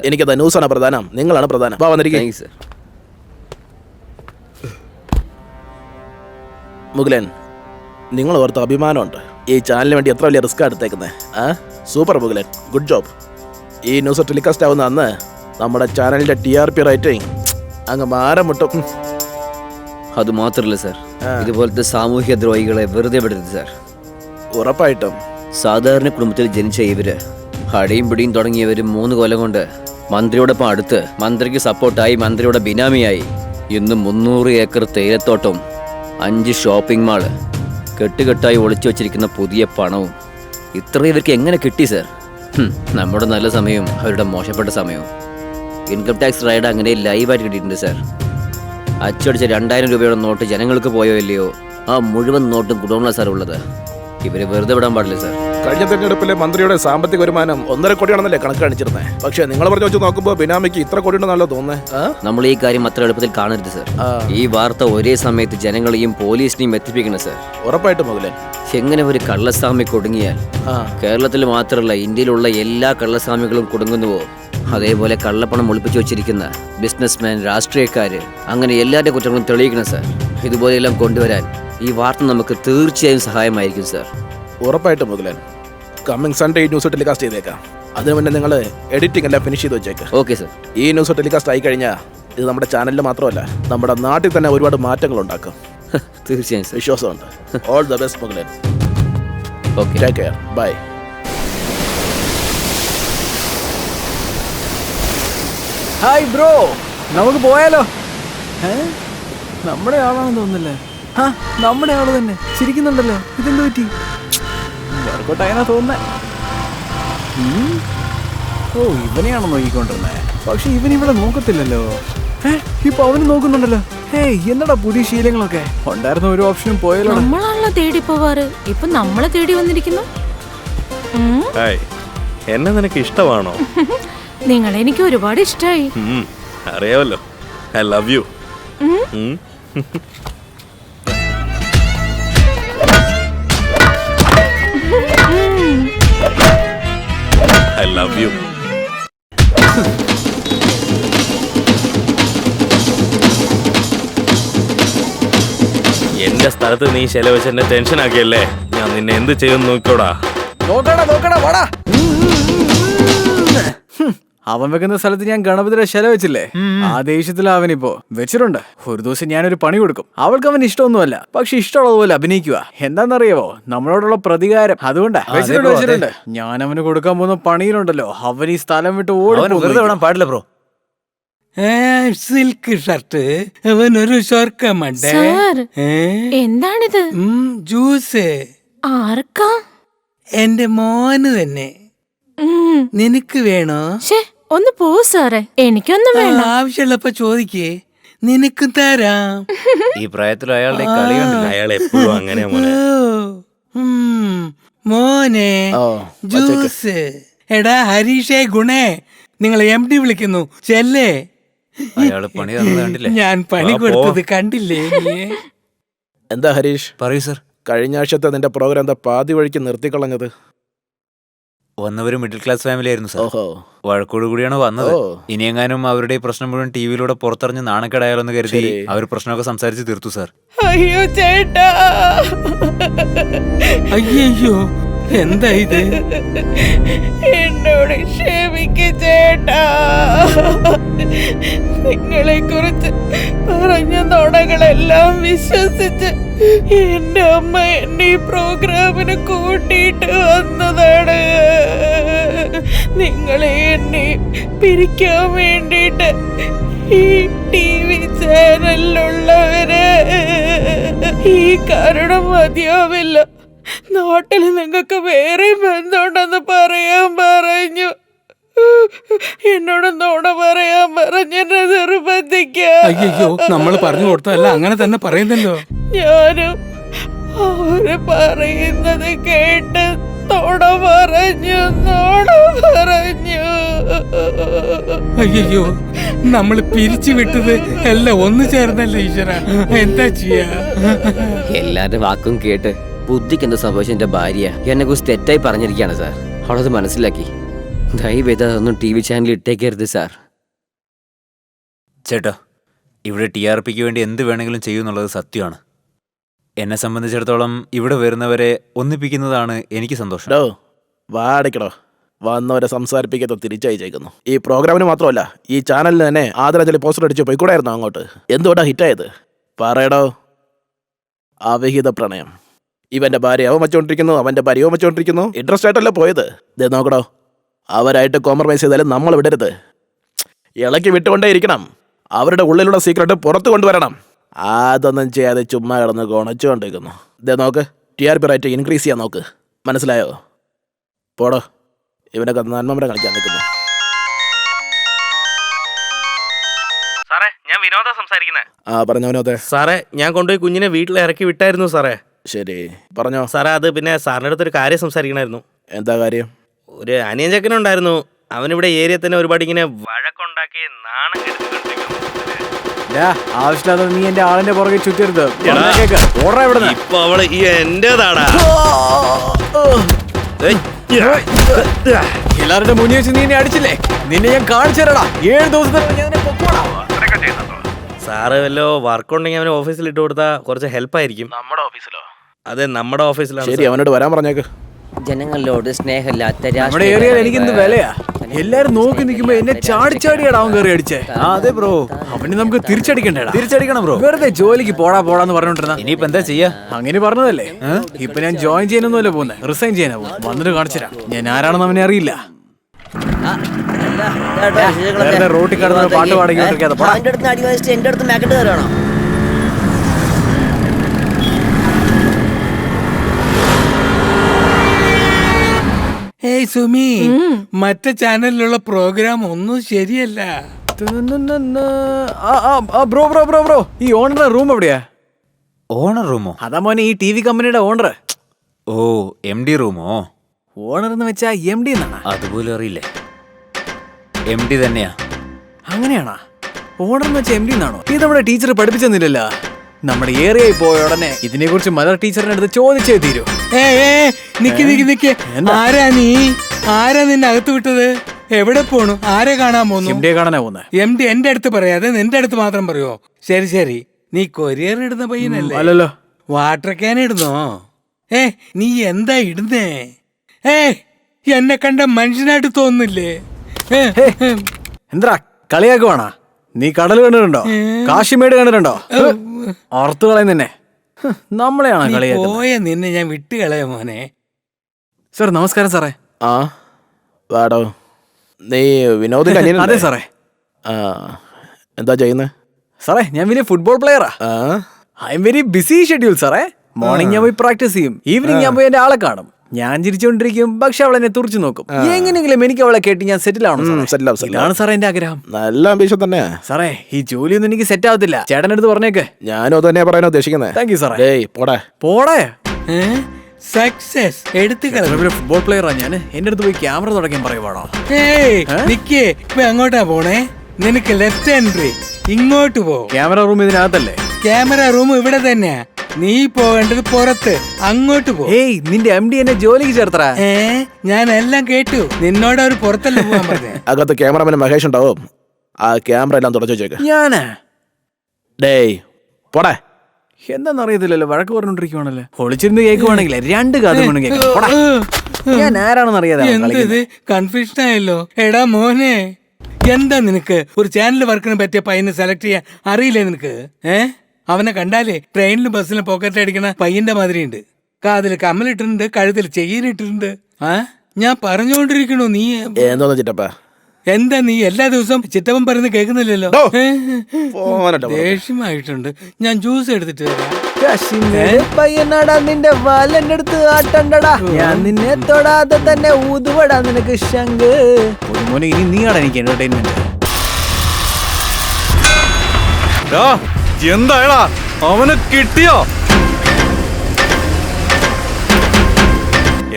എനിക്കത് ന്യൂസാണ് പ്രധാനം, നിങ്ങളാണ് പ്രധാനം. വന്നിരിക്കും സർ. മുകുലൻ, നിങ്ങൾ ഓർത്ത് അഭിമാനമുണ്ട്. ഈ ചാനലിന് വേണ്ടി എത്ര വലിയ റിസ്ക് എടുത്തേക്കുന്നത്. Super Mukulan, good job. ഈ ന്യൂസ് ടെലികാസ്റ്റ് ആവുന്ന അന്ന് നമ്മുടെ ചാനലിന്റെ TRP റേറ്റിംഗ് അങ്ങ് മാരം മുട്ടും. അത് മാത്രമല്ല സർ, ഇതുപോലത്തെ സാമൂഹ്യ ദ്രോഹികളെ വെറുതെ വിടരുത് സർ. ഉറപ്പായിട്ടും. സാധാരണ കുടുംബത്തിൽ ജനിച്ച ഇവര് അടിയും പിടിയും തുടങ്ങിയവര് 3 കൊല്ലം കൊണ്ട് മന്ത്രിയോടൊപ്പം അടുത്ത് മന്ത്രിക്ക് സപ്പോർട്ടായി മന്ത്രിയുടെ ബിനാമിയായി ഇന്ന് 300 ഏക്കർ തേയിലത്തോട്ടം, 5 ഷോപ്പിംഗ് മാള്, കെട്ടുകെട്ടായി ഒളിച്ചു വച്ചിരിക്കുന്ന പുതിയ പണവും ഇത്രയും ഇവർക്ക് എങ്ങനെ കിട്ടി സർ? നമ്മുടെ നല്ല സമയവും അവരുടെ മോശപ്പെട്ട സമയവും. ഇൻകം ടാക്സ് റൈഡ് അങ്ങനെ ലൈവായിട്ട് കിട്ടിയിട്ടുണ്ട് സർ. അച്ചടിച്ച 2000 രൂപയുടെ നോട്ട് ജനങ്ങൾക്ക് പോയോ ഇല്ലയോ, ആ മുഴുവൻ നോട്ടും കുടുംബങ്ങളാണ് സാർ ഉള്ളത്. ഇവര് വെറുതെ വിടാൻ പാടില്ല സാർ. കഴിഞ്ഞ തെരഞ്ഞെടുപ്പിലെ മന്ത്രിയുടെ സാമ്പത്തിക വരുമാനം 1.5 കോടിയാണെന്നല്ലേ കണക്ക് കാണിച്ചിരുന്നത്. പക്ഷെ നിങ്ങൾ പറഞ്ഞു വെച്ച് നോക്കുമ്പോൾ ബിനാമിക്ക് ഇത്ര കോടിയുണ്ടെന്നല്ലോ തോന്നുന്നത്. നമ്മൾ ഈ കാര്യം അത്ര എളുപ്പത്തിൽ കാണരുത് സർ. ഈ വാർത്ത ഒരേ സമയത്ത് ജനങ്ങളെയും പോലീസിനെയും എത്തിപ്പിക്കണം സർ. ഉറപ്പായിട്ടും മുതലേ. എങ്ങനെ ഒരു കള്ളസ്വാമി കുടുങ്ങിയാൽ കേരളത്തിൽ മാത്രമല്ല ഇന്ത്യയിലുള്ള എല്ലാ കള്ളസ്വാമികളും കുടുങ്ങുന്നുവോ, അതേപോലെ കള്ളപ്പണം ഒളിപ്പിച്ചു വെച്ചിരിക്കുന്ന ബിസിനസ്മാൻ, രാഷ്ട്രീയക്കാര്, അങ്ങനെ എല്ലാവരുടെ കുറ്റങ്ങളും തെളിയിക്കണം സർ. ഇതുപോലെയെല്ലാം കൊണ്ടുവരാൻ ഈ വാർത്ത നമുക്ക് തീർച്ചയായും സഹായമായിരിക്കും സർ. ഉറപ്പായിട്ടും മുതലൻ. കമ്മിങ് സൺഡേ ഈ ന്യൂസ് ടെലികാസ്റ്റ് ചെയ്തേക്കാം. അതിന് മുന്നേ നിങ്ങൾ എഡിറ്റിംഗ് എല്ലാം ഫിനിഷ് ചെയ്ത് വെച്ചേക്കാം. Okay sir. ഈ ന്യൂസ് ടെലികാസ്റ്റ് ആയി കഴിഞ്ഞാൽ ഇത് നമ്മുടെ ചാനലിൽ മാത്രമല്ല നമ്മുടെ നാട്ടിൽ തന്നെ ഒരുപാട് മാറ്റങ്ങൾ ഉണ്ടാക്കും. തീർച്ചയായും സർ. വിശ്വാസമുണ്ട്. ഓൾ ദ ബെസ്റ്റ് മുതലൻ. Okay, take care. Bye. Hi bro, നമുക്ക് പോയാലോ? നമ്മുടെ ആളാണെന്ന് തോന്നുന്നില്ലേ? നമ്മുടെ ആള് തന്നെ ചിരിക്കുന്നുണ്ടല്ലോ. ഇതെന്ത് പറ്റി? വർക്കൗട്ടായെന്നാ തോന്നുന്നേ. ഓ, ഇവനെയാണോ നോക്കിക്കൊണ്ടിരുന്നേ? പക്ഷെ ഇവനിവിടെ നോക്കത്തില്ലല്ലോ. ഇപ്പൊ അവന് നോക്കുന്നുണ്ടല്ലോ. എന്നടാ പുതിയ ശീലങ്ങളൊക്കെ ഉണ്ടായിരുന്ന ഒരു ഓപ്ഷനും പോയാലോ? നമ്മളാണല്ലോ തേടി പോവാറ്, ഇപ്പൊ നമ്മളെ തേടി വന്നിരിക്കുന്നു. എന്നെ നിനക്ക് ഇഷ്ടമാണോ? നിങ്ങളെ എനിക്ക് ഒരുപാട് ഇഷ്ടമായി. അറിയാമല്ലോ. I love you. I love you. എന്റെ സ്ഥലത്ത് നീ ചെലവച്ച് എന്നെ ടെൻഷൻ ആക്കിയല്ലേ. ഞാൻ നിന്നെ എന്ത് ചെയ്യുമെന്ന് നോക്കോടാ. നോക്കടാ വാടാ. അവൻ വെക്കുന്ന സ്ഥലത്ത് ഞാൻ ഗണപതിയുടെ ശല വെച്ചില്ലേ? ആ ദേഷ്യത്തില അവനിപ്പോ വെച്ചിട്ടുണ്ട്. ഒരു ദിവസം ഞാനൊരു പണി കൊടുക്കും. അവൾക്ക് അവൻ ഇഷ്ടമൊന്നുമല്ല, പക്ഷെ ഇഷ്ടമുള്ളതുപോലെ അഭിനയിക്കുക. എന്താണെന്നറിയാവോ? നമ്മളോടുള്ള പ്രതികാരം. അതുകൊണ്ടാ വെച്ചിട്ടുണ്ട്. ഞാൻ അവന് കൊടുക്കാൻ പോകുന്ന പണിയിലുണ്ടല്ലോ, അവൻ ഈ സ്ഥലം വിട്ട് ഓടി പാടില്ല ബ്രോ. സിൽക്ക് ഷർട്ട്, അവനൊരു സ്വർക്കമണ്ട. എന്താണിത്? ജ്യൂസ്. ആർക്കാ? എന്റെ മോന് തന്നെ. നിനക്ക് വേണോ? ഒന്ന് പോ സാറേ, എനിക്കൊന്നും വേണ്ട. ആവശ്യമുള്ളപ്പോ ചോദിക്കേ, നിനക്കും തരാം. ഈ പ്രായത്തിൽ അയാളുടെ കളി കണ്ടില്ല. അയാൾ എപ്പോഴും അങ്ങനെയാ മോനെ ജ്യൂസ്. എടാ ഹരീഷേ, ഗുണേ, നിങ്ങൾ MD വിളിക്കുന്നു, ചെല്ലേ. അയാള് പണി കണ്ടില്ലേ? ഞാൻ പണി കൊടുത്തത് കണ്ടില്ലേ? എന്താ ഹരീഷ്? പറയൂ സർ. കഴിഞ്ഞ ആഴ്ചത്തെ നിന്റെ പ്രോഗ്രാം എന്താ പാതി വഴിക്ക് നിർത്തിക്കളഞ്ഞത്? വന്നവര് മിഡിൽ ക്ലാസ് ഫാമിലി ആയിരുന്നു സർ. വഴക്കോട് കൂടിയാണ് വന്നത്. ഇനിയെങ്ങാനും അവരുടെ പ്രശ്നം മുഴുവൻ ടിവിയിലൂടെ പുറത്തറിഞ്ഞ് നാണക്കേടായാലോന്ന് കരുതി അവർ പ്രശ്നമൊക്കെ സംസാരിച്ച് തീർത്തു സർ. അയ്യോ ചേട്ടാ, അയ്യോ എന്താ ഇത്? എന്നോട് ക്ഷമിക്ക് ചേട്ടാ. നിങ്ങളെ കുറിച്ച് പറഞ്ഞ നുണകളെല്ലാം വിശ്വസിച്ച് എന്റെ അമ്മ എന്നെ ഈ പ്രോഗ്രാമിന് കൂട്ടിയിട്ട് വന്നതാണ്. നിങ്ങളെ എന്നെ പിരിക്കാൻ വേണ്ടിയിട്ട് ഈ TV ചാനലിലുള്ളവര് ഈ കാരണം മതിയാവില്ല. നാട്ടിൽ നിങ്ങൾക്ക് വേറെയും ബന്ധമുണ്ടെന്ന് പറയാൻ പറഞ്ഞു. എന്നോട് നോണ പറയാൻ പറഞ്ഞെന്നെ നിർബന്ധിക്കാം. അയ്യോ, നമ്മൾ പറഞ്ഞു കൊടുത്തതല്ല, അങ്ങനെ തന്നെ പറയുന്നല്ലോ. ഞാനും അവര് പറയുന്നത് കേട്ട് നോണ പറഞ്ഞു. അയ്യോ, നമ്മൾ പിരിച്ചു വിട്ടത് എല്ലാം ഒന്ന് ചേർന്നല്ലേ ഈശ്വര, എന്താ ചെയ്യാ? എല്ലാരുടെ വാക്കും കേട്ട് ബുദ്ധിക്ക് എന്താ സംഭവിച്ച എന്റെ ഭാര്യ എന്നെ കുറിച്ച് തെറ്റായി പറഞ്ഞിരിക്കുകയാണ് സാർ. അവളത് മനസ്സിലാക്കി. ദയവേത് അതൊന്നും TV ചാനലിൽ ഇട്ടേക്കരുത് സാർ. ചേട്ടാ, ഇവിടെ TRPക്ക് വേണ്ടി എന്ത് വേണമെങ്കിലും ചെയ്യുമെന്നുള്ളത് സത്യമാണ്. എന്നെ സംബന്ധിച്ചിടത്തോളം ഇവിടെ വരുന്നവരെ ഒന്നിപ്പിക്കുന്നതാണ് എനിക്ക് സന്തോഷം. വാടക്കടോ, വന്നവരെ സംസാരിപ്പിക്കാത്ത തിരിച്ചയച്ചേക്കുന്നു. ഈ പ്രോഗ്രാമിന് മാത്രമല്ല, ഈ ചാനലിന് തന്നെ ആദരാഞ്ജലി പോസ്റ്റർ അടിച്ച് പോയിക്കൂടായിരുന്നു അങ്ങോട്ട്. എന്തുകൊണ്ടാ ഹിറ്റായത് പറയടോ? അവിഹിത പ്രണയം. ഇവന്റെ ഭാര്യ അവൻ വെച്ചോണ്ടിരിക്കുന്നു, അവന്റെ ഭാര്യ അവൻ വെച്ചോണ്ടിരിക്കുന്നു. ഇൻട്രസ്റ്റ് ആയിട്ടല്ല പോയത്. ഇതേ നോക്കടോ, അവരായിട്ട് കോംപ്രമൈസ് ചെയ്താലും നമ്മൾ വിടരുത്. ഇളക്കി വിട്ടുകൊണ്ടേ ഇരിക്കണം. അവരുടെ ഉള്ളിലുള്ള സീക്രട്ട് പുറത്തു കൊണ്ടുവരണം. അതൊന്നും ചെയ്യാതെ ചുമ്മാ കിടന്ന് കൊണച്ചുകൊണ്ടിരിക്കുന്നു. ഇതേ നോക്ക്, TRP റേറ്റ് ഇൻക്രീസ് ചെയ്യാൻ നോക്ക്. മനസ്സിലായോ? പോടോ, ഇവനൊക്കെ നന്മ കളിക്കാൻ നിൽക്കുന്നു. സാറേ, ഞാൻ വിനോദ സംസാരിക്കുന്നത്. പറഞ്ഞോ വിനോദേ. സാറേ, ഞാൻ കൊണ്ടുപോയി കുഞ്ഞിനെ വീട്ടിൽ ഇറക്കി വിട്ടായിരുന്നു സാറേ. ശരി, പറഞ്ഞോ സാറേ. അത് പിന്നെ സാറിൻ്റെ അടുത്തൊരു കാര്യം സംസാരിക്കണമായിരുന്നു. എന്താ കാര്യം? ഒരു അനിയൻ ചെക്കനുണ്ടായിരുന്നു. അവനിവിടെ ഏരിയ തന്നെ ഒരുപാട് ഇങ്ങനെ വഴക്കുണ്ടാക്കി നാണം കെടുത്തിട്ടുണ്ട്. ആവശ്യമില്ലാതെ നീ എന്റെ ആളിന്റെ പുറകെ ചുറ്റരുത്. ഇപ്പൊ അവള് ഈ എന്റേതാടാ. എല്ലാവരുടെ മുന്നിൽ വെച്ച് നീ എന്നെ അടിച്ചില്ലേ? നിന്നെ ഞാൻ കാണിച്ചു തരടാ. 7 ദിവസത്തെ സാറ് വല്ലോ വർക്ക് ഉണ്ടെങ്കിൽ അവന് ഓഫീസിൽ ഇട്ട് കൊടുത്താൽ കുറച്ച് ഹെൽപ്പ് ആയിരിക്കും. നമ്മുടെ ഓഫീസിലോ? അതെ, നമ്മുടെ ഓഫീസിലാണ്. ശരി, അവനോട് വരാൻ പറഞ്ഞേക്ക്. ജനങ്ങളോട് സ്നേഹമില്ലാത്ത നമ്മുടെ ഏരിയയിൽ എനിക്കെന്ത് വിലയാ? എല്ലാരും നോക്കി നിൽക്കുമ്പോ എന്നെ ചാടിച്ചാടിയാടാ അവൻ കയറി അടിച്ചേ. അതെ ബ്രോ, അവന് നമുക്ക് തിരിച്ചടിക്കണ്ടേടാ. തിരിച്ചടിക്കണം ബ്രോ. വെറുതെ ജോലിക്ക് പോടാന്ന് പറഞ്ഞോണ്ടിരുന്ന ഇനിയിപ്പോ എന്താ ചെയ്യാ? അങ്ങനെ പറഞ്ഞതല്ലേ. ഇപ്പൊ ഞാൻ ജോയിൻ ചെയ്യാനൊന്നുമല്ല പോകുന്നത്, റിസൈൻ ചെയ്യാനാ പോകുന്നത്. വന്നിട്ട് കാണിച്ചുതരാം ഞാൻ ആരാണെന്ന് അവനെ അറിയില്ല. റോട്ടിൽ കിടന്ന് പാട്ട് പാടിക്കൊണ്ടിരിക്കാതെ എന്റെ അടുത്ത് മാക്കറ്റ് കയറണോ? ഏയ് സുമി, മറ്റേ ചാനലിലുള്ള പ്രോഗ്രാം ഒന്നും ശരിയല്ല. ബ്രോ, ഈ ഓണറുടെ റൂം എവിടെയാ? ഓണർ റൂമോ? അതാ മോനെ ഈ TV കമ്പനിയുടെ ഓണർ. ഓ, MD റൂമോ? ഓണർ എന്ന് വെച്ചാ MD എന്നാണ്. അതുപോലും അറിയില്ലേ? MD തന്നെയാ. അങ്ങനെയാണോ? ഓണർ എന്ന് വെച്ചാൽ MD എന്നാണോ? ഇത് നമ്മുടെ ടീച്ചർ പഠിപ്പിച്ചെന്നില്ലല്ലോ. നമ്മുടെ ഏരിയയിൽ പോയ ഉടനെ ഇതിനെ കുറിച്ച് മദർ ടീച്ചറിന്റെ അടുത്ത് ചോദിച്ചേ തീരൂ. നിക്ക്, ആരാ നിന്നെ അകത്ത് വിട്ടത്? എവിടെ പോണു? ആരെ കാണാൻ പോന്നു? MD കാണാനാ പോകുന്നത്. MD എന്റെ അടുത്ത് പറയാതെ നിന്റെ അടുത്ത് മാത്രം പറയുമോ? ശരി, നീ കൊറിയർ ഇടുന്ന പയ്യനല്ലേ? അല്ലല്ലോ. വാട്ടർ ക്യാൻ ഇടുന്നോ? നീ എന്താ ഇടുന്നേ? എന്നെ കണ്ട മനുഷ്യനായിട്ട് തോന്നുന്നില്ലേ? എന്താ കളിയാക്കുവാണാ? നീ കടൽ കണ്ടിട്ടുണ്ടോ? കാശിമേട് കണ്ടിട്ടുണ്ടോ? ഓർത്തു കളയും നിന്നെ. നമ്മളെയാണോ കളിയാക്കുന്നത്? പോയ നിന്നെ ഞാൻ വിട്ടുകളയാ മോനെ. സാർ നമസ്കാരം സാറേ. വാടോ, നീ വിനോദിന്റെ അനിയനല്ലേ? അതെ സാറേ. എന്താ ചെയ്യുന്നത്? സാറേ, ഞാൻ വലിയ ഫുട്ബോൾ പ്ലെയറാ. I am very busy schedule സാറേ. മോർണിംഗ് ഞാൻ പോയി പ്രാക്ടീസ് ചെയ്യും, ഈവനിങ് ഞാൻ പോയി എന്റെ ആളെ കാണും. ഞാൻ ചിരിച്ചുകൊണ്ടിരിക്കും, പക്ഷെ അവൾ എന്നെ തുറച്ചു നോക്കും. എങ്ങനെയെങ്കിലും എനിക്ക് അവളെ കേട്ടി ഞാൻ സെറ്റിൽ ആവണം. ഇതാണ് സാറേ എന്റെ ആഗ്രഹം. നല്ല അംബീഷൻ തന്നെയാ സാറേ. ഈ ജോലിയൊന്നും എനിക്ക് സെറ്റ് ആവത്തില്ല. ചേട്ടൻ്റെ അടുത്ത് പറഞ്ഞേക്ക്. ഞാനും അത് തന്നെയാ പറയാൻ ഉദ്ദേശിക്കുന്നത്. താങ്ക് യു സാറേ. പോടേ. സക്സസ് ഫുട്ബോൾ പ്ലെയറാ ഞാൻ. എന്റെ അടുത്ത് പോയി ക്യാമറ തുടക്കാൻ പറയുവാണോ? നിക്കേ, അങ്ങോട്ടാ പോണേ. നിനക്ക് ലെഫ്റ്റ് എൻട്രി, ഇങ്ങോട്ട് പോ. ക്യാമറ റൂം ഇതിനകത്തല്ലേ? ക്യാമറ റൂം ഇവിടെ തന്നെയാ. നീ പോകേണ്ടത് പുറത്ത്, അങ്ങോട്ട് പോ. നിന്റെ MD എന്നെ ജോലിക്ക് ചേർത്തറ. ഞാൻ എല്ലാം കേട്ടു. നിന്നോട് അവർ പുറത്തല്ലേ പോകാൻ പറഞ്ഞേ? അകത്ത് ക്യാമറമാൻ മഹേഷ് ഉണ്ടാവും. ആ ക്യാമറ എല്ലാം തുടച്ചു വെച്ചേക്ക്. ഞാനാ? പോടേ. എന്താന്നറിയത്തില്ലല്ലോ, വഴക്ക് പറഞ്ഞോണ്ടിരിക്കുവാണല്ലോ. ഒളിച്ചിരുന്ന് കേൾക്കുവാണെങ്കിൽ 2 കാതും കേൾക്കാം. ഞാൻ ആരാണെന്ന് അറിയാതെ കൺഫ്യൂഷൻ ആയല്ലോ. എടാ മോനെ, എന്താ നിനക്ക് ഒരു ചാനൽ വർക്കിന് പറ്റിയ പയ്യനെ സെലക്ട് ചെയ്യാൻ അറിയില്ലേ നിനക്ക്? അവനെ കണ്ടാലേ ട്രെയിനിലും ബസ്സിലും പോക്കറ്റ് അടിക്കണ പയ്യന്റെ മാതിരിയുണ്ട്. കാതിൽ കമ്മലിട്ടിട്ടുണ്ട്, കഴുത്തിൽ ചെയിനിട്ടിട്ടുണ്ട്. ഞാൻ പറഞ്ഞുകൊണ്ടിരിക്കണു. നീ എന്താ നീ എല്ലാ ദിവസവും ചിറ്റപ്പൻ പറയുന്നത് കേൾക്കുന്നില്ലല്ലോ? ദേഷ്യമായിട്ടുണ്ട്. ഞാൻ ജ്യൂസ് എടുത്തിട്ട് വരാം. പയ്യനാടാ നിന്റെ വാലെന്റെ അടുത്ത് ആട്ടണ്ടടാ. ഞാൻ നിന്നെ തൊടാതെ തന്നെ ഊതുവടാ നിനക്ക് ശങ്ക്. മോനെ ഇനി നീയാണ് എനിക്ക് എന്റർടൈൻമെന്റ്. എന്തായടാ അവന് കിട്ടിയോ?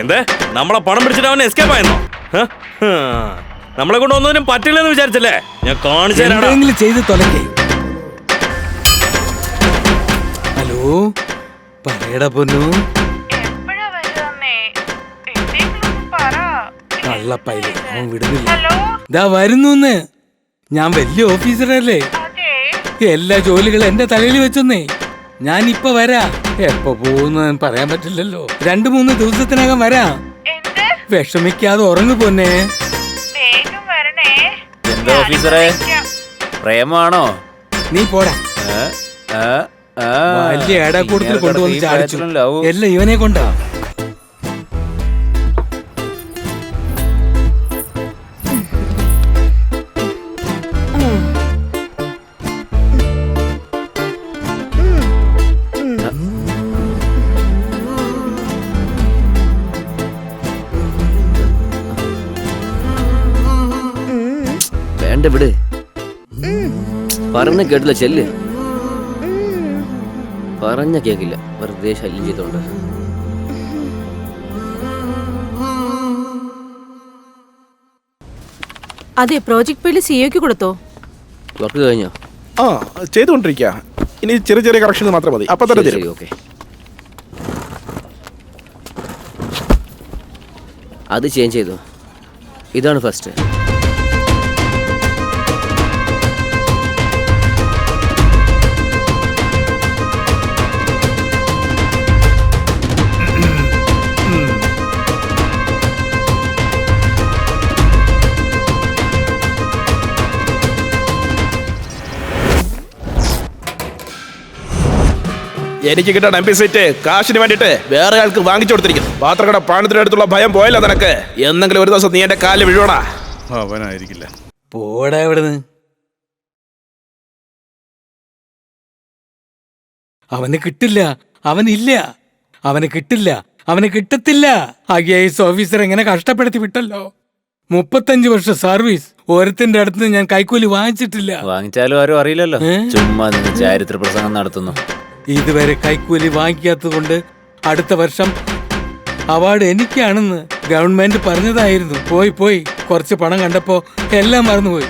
എന്തേ നമ്മളെ പണം പിടിച്ചിട്ട് അവൻ എസ്കേപ്പ് ആയിരുന്നോ? നമ്മളെ കൊണ്ട് ഒന്നിനും പറ്റില്ലെന്ന് വിചാരിച്ചല്ലേ? ഞാൻ കാണിച്ചു എന്തെങ്കിലും ചെയ്ത് തൊലക്കേ. ഹലോ പറയടാ പൊന്നു. കള്ളപ്പൈല് അവൻ വിടുന്നില്ല. ദാ വരുന്നു. ഞാൻ വലിയ ഓഫീസറല്ലേ. എല്ലാ ജോലികളും എന്റെ തലയിൽ വെച്ചെന്നേ. ഞാൻ ഇപ്പൊ വരാം. എപ്പോ പോകുന്ന പറയാൻ പറ്റില്ലല്ലോ. 2-3 ദിവസത്തിനകം വരാം. വിഷമിക്കാതെ ഉറങ്ങു പോന്നേ. എന്താ ഓഫീസറെ, പ്രേമാണോ? നീ പോടാ. വലിയ ഏടാക്കൂടത്തിൽ കൊണ്ടുവന്ന് ചാടിച്ചു. എല്ലാം ഇവനെ കൊണ്ടാ. വേണ്ട വിട്, പറഞ്ഞ കേട്ടില്ല. ചെല്ല്. പറഞ്ഞ കേക്കില്ല, വെറുതെ ശല്യം ചെയ്തോണ്ട്. അതെ, പ്രോജക്ട് ഫയൽ സിഒക്ക് കൊടുത്തോ? വർക്ക് കഴിഞ്ഞോ? ആ ചെയ്തുകൊണ്ടിരിക്കുക. ഇനി ചെറിയ ചെറിയ കറക്ഷൻ മാത്രം മതി. അപ്പൊ തന്നെ തരും. ഓക്കെ, അത് ചേഞ്ച് ചെയ്തു. ഇതാണ് ഫസ്റ്റ്. എനിക്ക് കിട്ടാൻ MP സീറ്റ് കാശിന് വേണ്ടിട്ട് വേറെ ആൾക്ക് വാങ്ങിച്ചു കൊടുത്തിരിക്കുന്നു. പാത്രക്കട പ്രാണത്തിന്റെ അടുത്തുള്ള ഭയം പോയല്ലോ നിനക്ക്. എന്നെങ്കിലും ഒരു ദിവസം നീ എന്റെ കാലിൽ വീഴോടാ. അവനായിരിക്കില്ല. പോടാ ഇവിടുന്ന്. അവന് കിട്ടില്ല. അവനില്ല. അവന് കിട്ടില്ല. അവന് കിട്ടത്തില്ല. IAS ഓഫീസർ എങ്ങനെ കഷ്ടപ്പെടുത്തി വിട്ടല്ലോ. 35 വർഷം സർവീസ്. ഓരത്തിന്റെ അടുത്ത് ഞാൻ കൈക്കൂലി വാങ്ങിച്ചിട്ടില്ല. വാങ്ങിച്ചാലും ആരും അറിയില്ലല്ലോ. ചുമ്മാ നിന്ന് ചാരിത്ര പ്രസംഗം നടത്തുന്നു. ഇതുവരെ കൈക്കൂലി വാങ്ങിക്കാത്തത് കൊണ്ട് അടുത്ത വർഷം അവാർഡ് എനിക്കാണെന്ന് ഗവൺമെന്റ് പറഞ്ഞതായിരുന്നു. പോയി കുറച്ച് പണം കണ്ടപ്പോ എല്ലാം മറന്നുപോയി.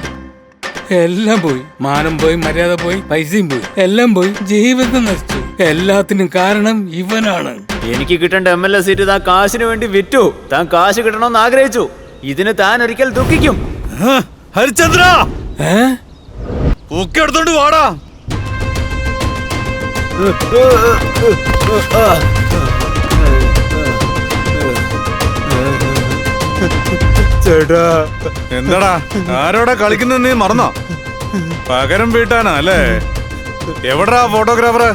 എല്ലാം പോയി. മാനം പോയി, മര്യാദ പോയി, പൈസയും പോയി, എല്ലാം പോയി. ജീവിതം നശിച്ചു. എല്ലാത്തിനും കാരണം ഇവനാണ്. എനിക്ക് കിട്ടേണ്ട MLA സീറ്റ് താൻ കാശിന് വേണ്ടി വിറ്റു. താൻ കാശ് കിട്ടണമെന്ന് ആഗ്രഹിച്ചു. ഇതിന് താൻ ഒരിക്കൽ ദുഃഖിക്കും. ഹരിചന്ദ്ര ഒക്കെ എടുത്തോണ്ട് വാടാ. ചേട്ടാ എന്താടാ ആരോടാ കളിക്കുന്നത്? നീ മറന്നോ? പകരം വീട്ടാനാ അല്ലേ? എവിടാ ഫോട്ടോഗ്രാഫറ്?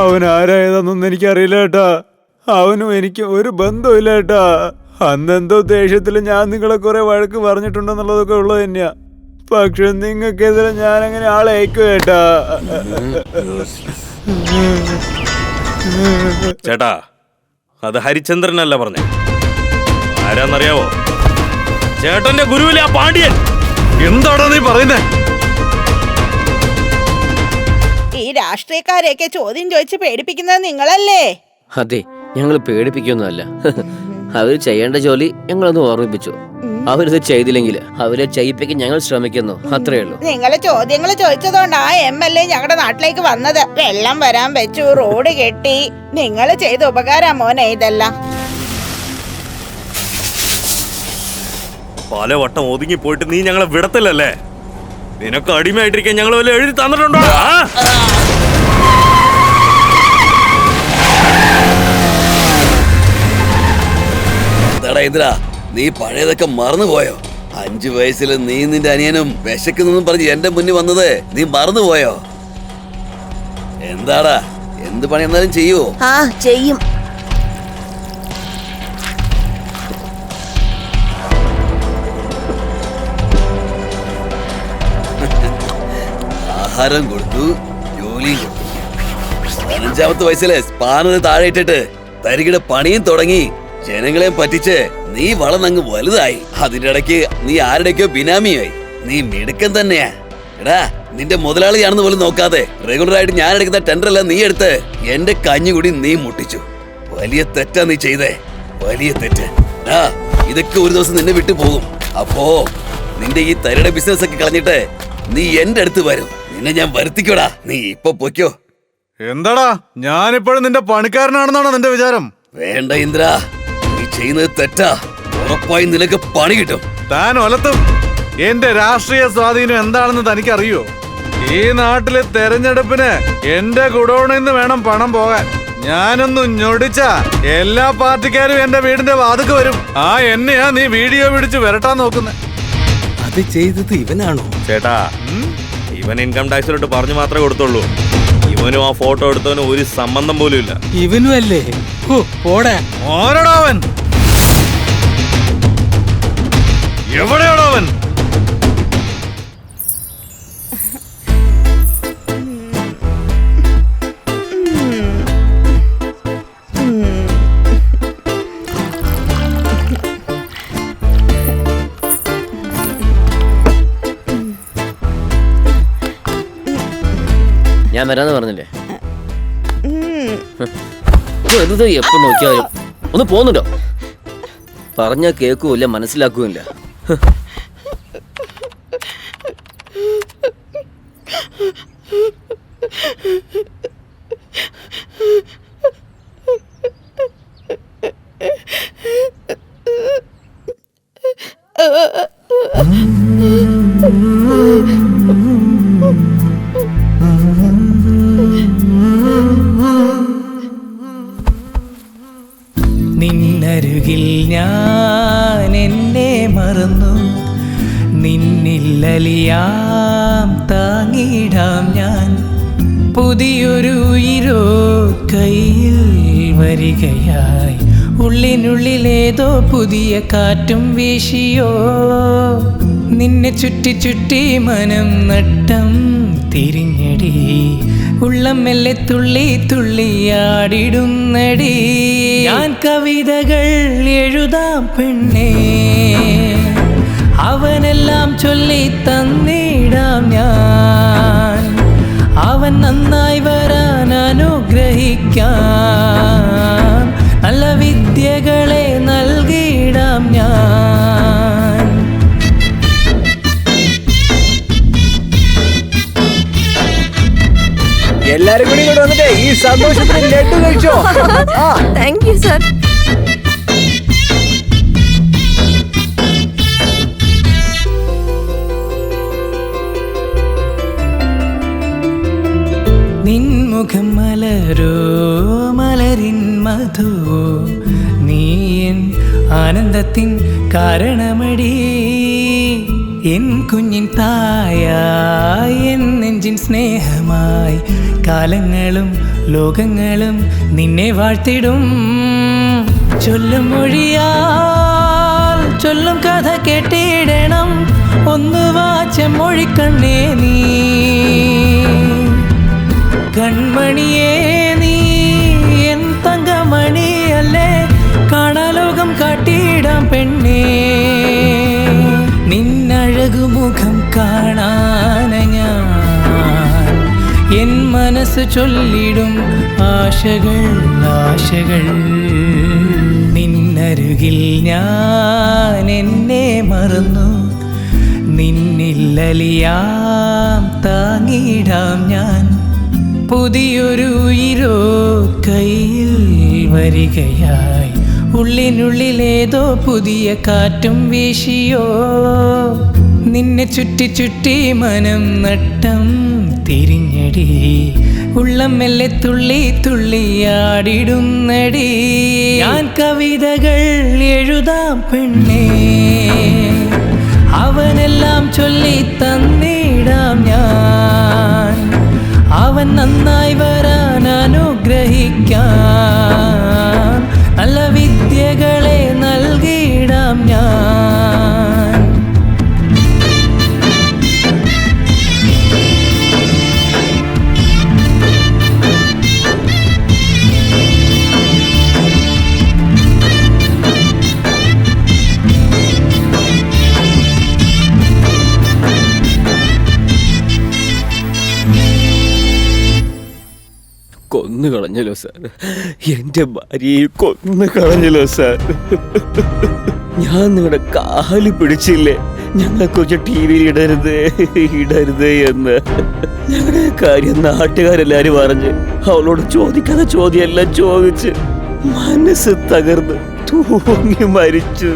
അവൻ ആരായതൊന്നും എനിക്കറിയില്ല ഏട്ടാ. അവനും എനിക്ക് ഒരു ബന്ധമില്ല ഏട്ടാ. അന്നെന്തോ ദേഷ്യത്തിൽ ഞാൻ നിങ്ങളെ കുറെ വഴക്ക് പറഞ്ഞിട്ടുണ്ടെന്നുള്ളതൊക്കെ ഉള്ളത് തന്നെയാ. പക്ഷെ നിങ്ങൾക്കെതിരെ ഞാൻ അങ്ങനെ ആളെ അയക്കും ഏട്ടാ. ചേട്ടാ, അത് ഹരിചന്ദ്രനല്ല പറഞ്ഞേ. ആരാന്നറിയാവോ? ചേട്ടന്റെ ഗുരുവിലെ ആ പാണ്ഡ്യൻ. എന്താടാ നീ പറയുന്നേ? ഈ രാഷ്ട്രീയക്കാരെയൊക്കെ ചോദ്യം ചോദിച്ച് പേടിപ്പിക്കുന്നത് നിങ്ങളല്ലേ? അതെ, ഞങ്ങൾ പേടിപ്പിക്കൊന്നുമല്ല. അവര് ചെയ്യേണ്ട ജോലി ഞങ്ങളൊന്ന് ഓർമ്മിപ്പിച്ചു. അവരിത് ചെയ്തില്ലെങ്കിൽ അവരെ ചെയ്യിപ്പിക്കാൻ ഞങ്ങൾ ശ്രമിക്കുന്നു, അത്രേ ഉള്ളൂ. നിങ്ങള് ചോദ്യങ്ങൾ ചോദിച്ചതുകൊണ്ട് ആ MLA ഞങ്ങളുടെ നാട്ടിലേക്ക് വന്നത്. വെള്ളം വരാൻ വെച്ചു, റോഡ് കെട്ടി. നിങ്ങൾ ചെയ്ത ഉപകാരം മോനെ ഇതെല്ലാം. പലവട്ടം ഒതുങ്ങി പോയിട്ട് നീ ഞങ്ങളെ വിടത്തില്ലല്ലേ? നിനക്ക് അടിമയായിട്ടിരിക്കാൻ ഞങ്ങൾ വല്ല എഴുതി തന്നിട്ടുണ്ടോ? ഇന്ദ്ര, നീ പഴയതൊക്കെ മറന്നുപോയോ? 5 വയസ്സിൽ നീ നിന്റെ അനിയനും വിശക്കുന്നെന്നും പറഞ്ഞ് എന്റെ മുന്നിൽ വന്നത് നീ മറന്നുപോയോ? എന്താടാ, എന്ത് പണി എന്നാലും ചെയ്യുവോ? ആ ചെയ്യും. ആഹാരം കൊടുത്തു, ജോലിയും കൊടുത്തു. 15-ാമത്തെ വയസ്സിലെ സ്പാനർ താഴെ ഇട്ടിട്ട് തരികിട പണിയും തുടങ്ങി ജനങ്ങളെയും പറ്റിച്ച് നീ വളർന്നങ്ങ് വലുതായി. അതിന്റെ ഇടയ്ക്ക് നീ ആരുടെയൊക്കെയോ ബിനാമിയായി. നീ മിടുക്കൻ തന്നെയാ. എടാ, നിന്റെ മുതലാളിയാണെന്ന് പോലും നോക്കാതെ റെഗുലർ ആയിട്ട് ഞാൻ എടുക്കുന്ന ടെൻഡറെല്ലാം നീ എടുത്ത് എന്റെ കഞ്ഞുകൂടി നീ മുട്ടിച്ചു. വലിയ തെറ്റാ നീ ചെയ്തേ, വലിയ തെറ്റ്. ഇതൊക്കെ ഒരു ദിവസം നിന്നെ വിട്ടു പോകും. അപ്പോ നിന്റെ ഈ തരിയുടെ ബിസിനസ് ഒക്കെ കളഞ്ഞിട്ട് നീ എന്റെ അടുത്ത് വരും. നിന്നെ ഞാൻ വരുത്തിക്കോടാ. നീ ഇപ്പൊ പൊയ്ക്കോ. എന്താടാ, ഞാനിപ്പോഴും നിന്റെ പണിക്കാരനാണെന്നാണോ നിന്റെ വിചാരം? വേണ്ട ഇന്ദ്ര, നീ ചെയ്യുന്നത് തെറ്റാ. ഉറപ്പായി നിനക്ക് പണി കിട്ടും. താൻ ഒലത്തും. എന്റെ രാഷ്ട്രീയ സ്വാധീനം എന്താണെന്ന് തനിക്കറിയോ? ഈ നാട്ടിലെ തെരഞ്ഞെടുപ്പിന് എന്റെ ഗുഡൌണിൽ നിന്ന് വേണം പണം പോകാൻ. ഞാനൊന്ന് ഞൊടിച്ച എല്ലാ പാർട്ടിക്കാരും എന്റെ വീടിന്റെ വാതിക്ക് വരും. എന്നെയാ നീ വീഡിയോ പിടിച്ച് വരട്ടാൻ നോക്കുന്നത്. അത് ചെയ്തത് ഇവനാണോ? ചേട്ടാ, ഇവൻ ഇൻകം ടാക്സിലോട്ട് പറഞ്ഞു മാത്രമേ കൊടുത്തുള്ളൂ. ഇവനും ആ ഫോട്ടോ എടുത്തവനും ഒരു സംബന്ധം പോലും ഇല്ല. ഇവനും അല്ലേ? ആരാടാ അവൻ? എവിടെയാണോ അവൻ? ഞാൻ വരാന്ന് പറഞ്ഞില്ലേ? വെറുതെ എപ്പോ നോക്കിയാലും ഒന്ന് പോന്നുണ്ടോ? പറഞ്ഞ കേൾക്കൂല്ല, മനസ്സിലാക്കൂല്ല. നിന്നരുകിൽ ഞാൻ എന്നെ മറന്നു, നിന്നില്ലലിയാം താങ്ങിടാം ഞാൻ. പുതിയൊരു ഉയിരോ കയ്യിൽ വരികയായി, ഉള്ളിനുള്ളിലേതോ പുതിയ കാറ്റും വീശിയോ. നിന്നെ ചുറ്റി ചുറ്റി മനം നട്ടം തിരിഞ്ഞടി, ഉള്ളം മെല്ലെ തുള്ളി തുള്ളിയാടിടുന്നടി. ഞാൻ കവിതകൾ എഴുതാം പെണ്ണേ, അവനെല്ലാം ചൊല്ലി തന്നിടാം ഞാൻ. അവൻ നന്നായി വരാൻ അനുഗ്രഹിക്കാം, നല്ല വിദ്യകളെ നൽകിടാം ഞാൻ. എല്ലാരും കൂടി ഇങ്ങോട്ട് വന്നിട്ട് ഈ സന്തോഷത്തിന് ലഡ്ഡു കഴിച്ചോ. Thank you sir. നിൻമുഖം മലരോ മലരിൻ മധു, നീൻ ആനന്ദത്തിൻ കാരണമടി. എൻ കുഞ്ഞിൻ തായായി, എൻ നെഞ്ചിൻ സ്നേഹമായി, കാലങ്ങളും ലോകങ്ങളും നിന്നെ വാഴ്ത്തിടും. ചൊല്ലും മൊഴിയാൽ ചൊല്ലും കഥ കേട്ടിടണം, ഒന്ന് വാച്ചമൊഴിക്കണ്ണേ നീ. കൺമണിയേ നീ എൻ തങ്കമണിയല്ലേ, കാണാലോകം കാട്ടിടാം പെണ്ണേ. നിന്നഴകുമുഖം കാണാന ഞാൻ എൻ മനസ്സ് ചൊല്ലിടും ആശകൾ ആശകൾ. നിന്നരുകിൽ ഞാൻ എന്നെ മറന്നു, നിന്നില്ലലിയാം താങ്ങിടാം ഞാൻ. പുതിയൊരു ഉയിരോ കയ്യിൽ വരികയായി, ഉള്ളിനുള്ളിലേതോ പുതിയ കാറ്റും വീശിയോ. നിന്നെ ചുറ്റി ചുറ്റി മനം നട്ടം തിരിഞ്ഞടി, ഉള്ളം മെല്ലെ തുള്ളി തുള്ളിയാടിടുന്നടി. ഞാൻ കവിതകൾ എഴുതാം പെണ്ണേ, അവനെല്ലാം ചൊല്ലി തന്നിടാം ഞാൻ. അവൻ നന്നായി വരാൻ അനുഗ്രഹിക്കാം, നല്ല വിദ്യകളെ നൽകിടാം ഞാൻ. കൊന്നു കളഞ്ഞല്ലോ സാർ. എന്റെ ഭാര്യയെ കൊന്നു കളഞ്ഞല്ലോ സാർ. ഞാൻ നിങ്ങളുടെ കാല് പിടിച്ചില്ലേ, ഞങ്ങളെക്കുറിച്ച് ടി വിയിൽ ഇടരുത് എന്ന്. ഞങ്ങളുടെ കാര്യം നാട്ടുകാരെല്ലാരും പറഞ്ഞ് അവളോട് ചോദിക്കാതെ ചോദ്യമെല്ലാം ചോദിച്ച് മനസ്സ് തകർന്ന് തൂങ്ങി മരിച്ചു.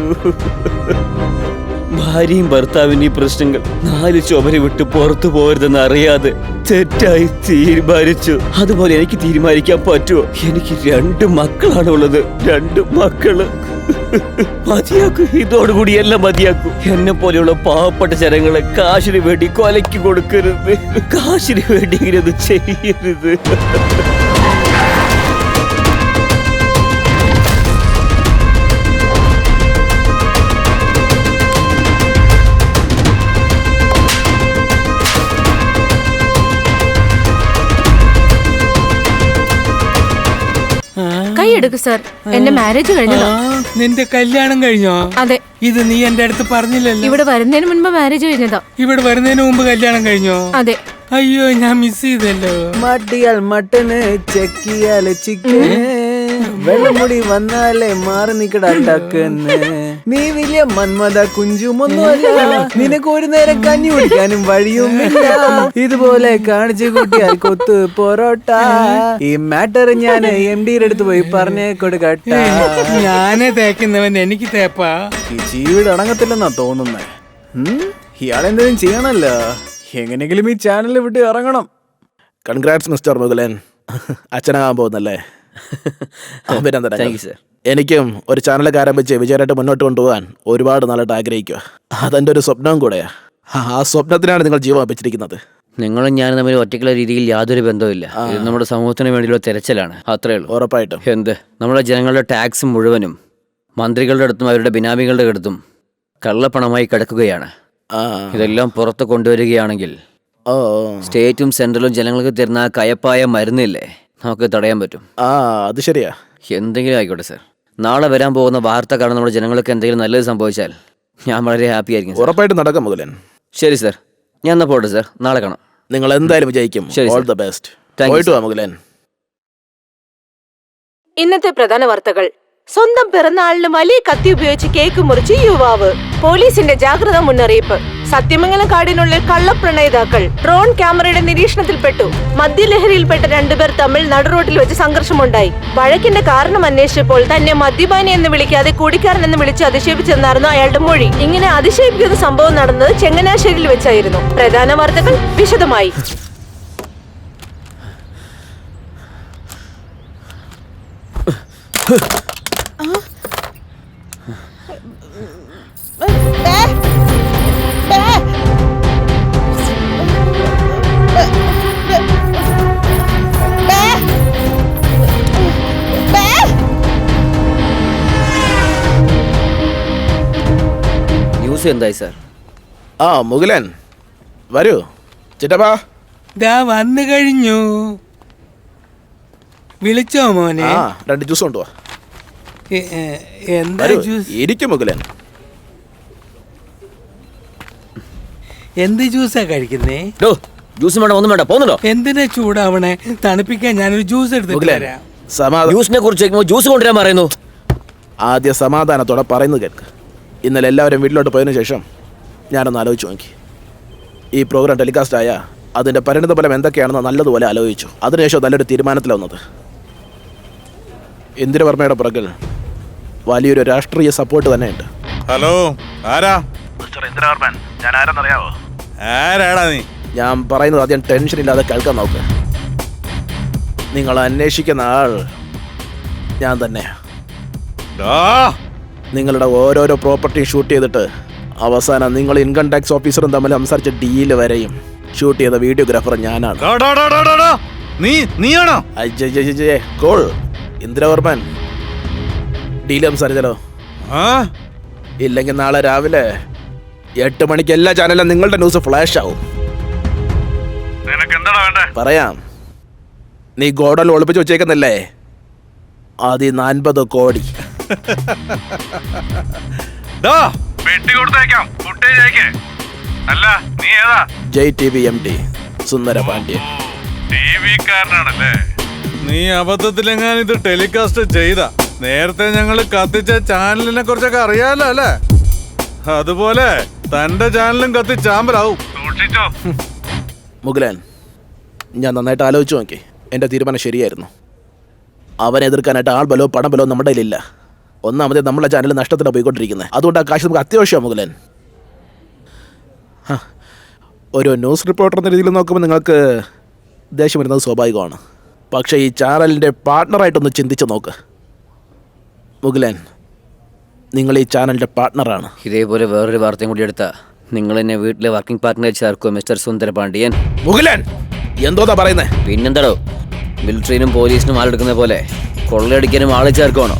ഭാര്യയും ഭർത്താവിന്റെ പ്രശ്നങ്ങൾ 4 ചുമര് വിട്ട് പുറത്തു പോകരുതെന്ന് അറിയാതെ തെറ്റായി തീരുമാനിച്ചു. അതുപോലെ എനിക്ക് തീരുമാനിക്കാൻ പറ്റുമോ? എനിക്ക് 2 മക്കളാണ് ഉള്ളത്. 2 മക്കള്. മതിയാക്കും, ഇതോടുകൂടി എല്ലാം മതിയാക്കും. എന്നെ പോലെയുള്ള പാവപ്പെട്ട ജനങ്ങളെ കാശിന് വേണ്ടി കൊലയ്ക്ക് കൊടുക്കരുത്. കാശിന് വേണ്ടി ഇങ്ങനെ ഒന്നും ചെയ്യരുത്. കൈ എടുക്കു സാർ, എന്റെ മാരേജ് കഴിഞ്ഞതാ. നിന്റെ കല്യാണം കഴിഞ്ഞോ? അതെ. ഇത് നീ എന്റെ അടുത്ത് പറഞ്ഞില്ലല്ലോ. ഇവിടെ വരുന്നതിന് മുൻപ് മാരേജ് കഴിഞ്ഞതാ. ഇവിടെ വരുന്നതിന് മുമ്പ് കല്യാണം കഴിഞ്ഞോ? അതെ. അയ്യോ, ഞാൻ മിസ് ചെയ്തല്ലോ. മട്ടിയാൽ മട്ടന്, ചെക്കിയാല് ചിക്കന്, വെള്ളമുടി വന്നാലേ മാറി നിക്കട ടക്കന്ന്. നീ വലിയ മന്മത കുഞ്ചുമൊന്നുമല്ല, നിനക്ക് ഒരു നേരം കഞ്ഞി കുടിക്കാനും വഴിയുമില്ല. ഇതുപോലെ കാണിച്ചു കൂട്ടിയാൽ കൊത്ത് പൊറോട്ട. ഈ മാറ്റർ ഞാൻ MD അടുത്ത് പോയി പറഞ്ഞേ കൊടുക്കട്ട. ഞാനേ തേക്കുന്നവൻ, എനിക്ക് തേപ്പാ. ഈ ജീവിയുടെ അടങ്ങത്തില്ലെന്നാ തോന്നുന്നേ. ഇയാളെന്തെങ്കിലും ചെയ്യണല്ലോ. എങ്ങനെയെങ്കിലും ഈ ചാനൽ വിട്ട് ഇറങ്ങണം. കൺഗ്രാറ്റ്സ് മിസ്റ്റർ മുകുലൻ, അച്ഛനാകാൻ പോകുന്നല്ലേ? എനിക്കും ഒരു ചാനലൊക്കെ ആരംഭിച്ച് വിജയമായിട്ട് മുന്നോട്ട് കൊണ്ടുപോകാൻ ഒരുപാട് നാളായിട്ട് ആഗ്രഹിക്കുക. അതെന്റെ ഒരു സ്വപ്നവും കൂടെയാ. ആ സ്വപ്നത്തിനാണ് നിങ്ങൾ ജീവൻ അർപ്പിച്ചിരിക്കുന്നത്. നിങ്ങളും ഞാനും തമ്മിൽ ഒറ്റയ്ക്കുള്ള രീതിയിൽ യാതൊരു ബന്ധവുമില്ല. ഇത് നമ്മുടെ സമൂഹത്തിന് വേണ്ടിയുള്ള തെരച്ചിലാണ്, അത്രേ ഉള്ളൂ. ഉറപ്പായിട്ടും. എന്ത്, നമ്മുടെ ജനങ്ങളുടെ ടാക്സ് മുഴുവനും മന്ത്രികളുടെ അടുത്തും അവരുടെ ബിനാമികളുടെ അടുത്തും കള്ളപ്പണമായി കിടക്കുകയാണ്. ഇതെല്ലാം പുറത്ത് കൊണ്ടുവരികയാണെങ്കിൽ സ്റ്റേറ്റും സെൻട്രലും ജനങ്ങൾക്ക് തരുന്ന കയപ്പായ മരുന്നില്ലേ, നമുക്ക് തടയാൻ പറ്റും. അത് ശരിയാ. എന്തെങ്കിലും ആയിക്കോട്ടെ സാർ. നാളെ വരാൻ പോകുന്ന വാർത്ത കാരണം നമ്മുടെ ജനങ്ങൾക്ക് എന്തെങ്കിലും നല്ലത് സംഭവിച്ചാൽ ഞാൻ വളരെ ഹാപ്പി ആയിരിക്കും. ഉറപ്പായിട്ടും നടക്കാം മുകുലൻ. ശരി സാർ, ഞാൻ എന്നാ പോട്ടെ സാർ. നാളെ കാണാം. നിങ്ങൾ എന്തായാലും വിജയിക്കും. All the best. പോയിട്ട് വാ മുകുലൻ. ഇന്നത്തെ പ്രധാന വാർത്തകൾ. സ്വന്തം പിറന്നാളിന് വലിയ കത്തി ഉപയോഗിച്ച് കേക്ക് മുറിച്ച് യുവാവ്. പോലീസിന്റെ ജാഗ്രതാ മുന്നറിയിപ്പ്. സത്യമംഗലം കാടിനുള്ളിൽ കള്ളപ്രണയിതാക്കൾ. ഡ്രോൺ ക്യാമറയുടെ നിരീക്ഷണത്തിൽപ്പെട്ടു. മദ്യലഹരിയിൽപ്പെട്ട 2 പേർ തമ്മിൽ നടുറോട്ടിൽ വെച്ച് സംഘർഷമുണ്ടായി. വഴക്കിന്റെ കാരണം അന്വേഷിച്ചപ്പോൾ തന്നെ മദ്യപാനി എന്ന് വിളിക്കാതെ കുടിക്കാരൻ എന്ന് വിളിച്ച് അധിക്ഷേപിച്ചെന്നായിരുന്നു അയാളുടെ മൊഴി. ഇങ്ങനെ അതിശയിപ്പിക്കുന്ന സംഭവം നടന്നത് ചെങ്ങനാശ്ശേരിയിൽ വെച്ചായിരുന്നു. പ്രധാന വാർത്തകൾ വിശദമായി. ന്യൂസ് എന്തായി സാർ? മുകുലൻ വരൂ ചിറ്റപ്പാ. വന്നു കഴിഞ്ഞു. വിളിച്ചോ മോനെ? 2 ജ്യൂസ് കൊണ്ടുവാ. എന്താ ജ്യൂസ്? ഇരിക്കും മുകുലൻ. എന്ത് ജ്യൂസാ കഴിക്കുന്നേ? ജ്യൂസ് വേണ്ട, ഒന്നും വേണ്ട, പോകുന്നുണ്ടോ? എന്തിനാ ചൂടാവണേ? തണുപ്പിക്കാൻ ഞാനൊരു ജ്യൂസ് എടുത്തിട്ട് തരാം. ജ്യൂസിനെ കുറിച്ച് ജ്യൂസ് കൊണ്ടുവരാൻ പറയുന്നു. ആദ്യം സമാധാനത്തോടെ പറയുന്നത് കേൾക്ക്. ഇന്നലെ എല്ലാവരും വീട്ടിലോട്ട് പോയതിനു ശേഷം ഞാനൊന്ന് ആലോചിച്ചു നോക്കി. ഈ പ്രോഗ്രാം ടെലികാസ്റ്റ് ആയ അതിൻ്റെ പരിണിത ഫലം എന്തൊക്കെയാണെന്ന് നല്ലതുപോലെ ആലോചിച്ചു. അതിനുശേഷം നല്ലൊരു തീരുമാനത്തിലാണ് വന്നത്. ഇന്ദിരവർമ്മയുടെ പുറകിൽ വലിയൊരു രാഷ്ട്രീയ സപ്പോർട്ട് തന്നെയുണ്ട്. ഹലോ, ആരാ? മിസ്റ്റർ ഇന്ദിരവർമ്മൻ, ഞാൻ ആരാന്നറിയാവോ? ആരാടാ നീ? ഞാൻ പറയുന്നത് ആദ്യം ടെൻഷൻ ഇല്ലാതെ കേൾക്കാൻ നോക്ക്. നിങ്ങൾ അന്വേഷിക്കുന്ന ആൾ ഞാൻ തന്നെയാ. നിങ്ങളുടെ ഓരോരോ പ്രോപ്പർട്ടി ഷൂട്ട് ചെയ്തിട്ട് അവസാനം നിങ്ങൾ ഇൻകം ടാക്സ് ഓഫീസറും തമ്മിൽ സംസാരിച്ച ഡീല് വരെയും ഷൂട്ട് ചെയ്ത വീഡിയോഗ്രാഫർ ഞാനാണ്. നീയാണോ? കോൾ ഇന്ദിരവർമ്മൻ, ഡീല് സംസാരിച്ചാലോ? ഇല്ലെങ്കിൽ നാളെ രാവിലെ 8 മണിക്ക് എല്ലാ ചാനലും നിങ്ങളുടെ ന്യൂസ് ഫ്ലാഷ് ആവും. പറയാം. നീ ഗോഡൽ ഒളിപ്പിച്ച് വെച്ചേക്കുന്നില്ലേ, അത് 40 കോടി. അല്ല, ജയ് TV MD സുന്ദര പാണ്ഡ്യൻ. ടിവിക്കാരനാണല്ലേ? നീ അബദ്ധത്തിലെങ്ങാനും ഇത് ടെലികാസ്റ്റ് ചെയ്ത നേരത്തെ ഞങ്ങൾ കത്തിച്ച ചാനലിനെ കുറിച്ചൊക്കെ അറിയാലോ അല്ലേ? അതുപോലെ തന്റെ ചാനലും കത്തി ചാമ്പലാവും. മുഗലൻ, ഞാൻ നന്നായിട്ട് ആലോചിച്ചു നോക്കി. എൻ്റെ തീരുമാനം ശരിയായിരുന്നു. അവനെ എതിർക്കാനായിട്ട് ആൾബലോ പണബലോ നമ്മുടെ കയ്യിലില്ല. ഒന്നാമതേ നമ്മളെ ചാനൽ നഷ്ടത്തിലാണ് പോയിക്കൊണ്ടിരിക്കുന്നത്. അതുകൊണ്ട് ആ കാശ് നമുക്ക് അത്യാവശ്യമാണ് മുഗലൻ. ഒരു ന്യൂസ് റിപ്പോർട്ടർ എന്ന രീതിയിൽ നോക്കുമ്പോൾ നിങ്ങൾക്ക് ദേഷ്യം വരുന്നത് സ്വാഭാവികമാണ്. പക്ഷേ ഈ ചാനലിൻ്റെ പാർട്ട്ണറായിട്ടൊന്ന് ചിന്തിച്ച് നോക്ക് മുഗലൻ. നിങ്ങൾ ഈ ചാനലിൻ്റെ പാർട്ട്ണറാണ്. ഇതേപോലെ വേറൊരു വാർത്തയും കൂടി എടുത്താ നിങ്ങൾ എന്നെ വീട്ടിലെ വർക്കിംഗ് പാർട്ട്ണർ ചേർക്കോ മിസ്റ്റർ സുന്ദര പാണ്ഡ്യൻ? മുഗലൻ, എന്തോന്നാ പറയുന്നേ? പിന്നെന്താടോ, മിലിറ്ററിനും പോലീസിനും ആളെടുക്കുന്ന പോലെ കൊള്ളയടിക്കാനും ആളെ ചേർക്കണോ?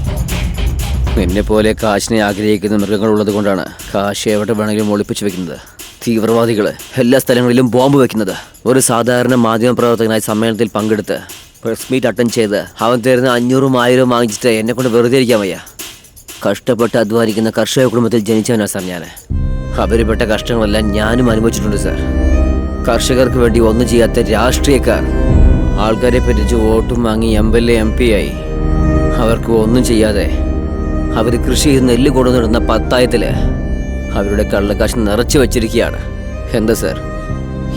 എന്നെ പോലെ കാശിനെ ആഗ്രഹിക്കുന്ന മൃഗങ്ങളുള്ളത് കൊണ്ടാണ് കാശ് എവിടെ വേണമെങ്കിലും ഒളിപ്പിച്ചു വെക്കുന്നത്. തീവ്രവാദികൾ എല്ലാ സ്ഥലങ്ങളിലും ബോംബ് വെക്കുന്നത്. ഒരു സാധാരണ മാധ്യമപ്രവർത്തകനായി സമ്മേളനത്തിൽ പങ്കെടുത്ത് പ്രസ് മീറ്റ് അറ്റൻഡ് ചെയ്ത് അവൻ തരുന്ന 500,000 വാങ്ങിച്ചിട്ട് എന്നെ കൊണ്ട് വെറുതെ ഇരിക്കാൻ വയ്യ. കഷ്ടപ്പെട്ട് അധ്വാനിക്കുന്ന കർഷക കുടുംബത്തിൽ ജനിച്ചവനാണ് സാർ ഞാൻ. അവരുപെട്ട കഷ്ടങ്ങളെല്ലാം ഞാനും അനുഭവിച്ചിട്ടുണ്ട് സാർ. കർഷകർക്ക് വേണ്ടി ഒന്നും ചെയ്യാത്ത രാഷ്ട്രീയക്കാർ ആൾക്കാരെ പറ്റിച്ച് വോട്ടും വാങ്ങി MLA MP ആയി. അവർക്ക് ഒന്നും ചെയ്യാതെ അവർ കൃഷി ചെയ്ത് നെല്ല് കൊണ്ടുവന്നിടുന്ന പത്തായത്തില് അവരുടെ കള്ളക്കാശ് നിറച്ചു വച്ചിരിക്കുകയാണ്. എന്താ സാർ,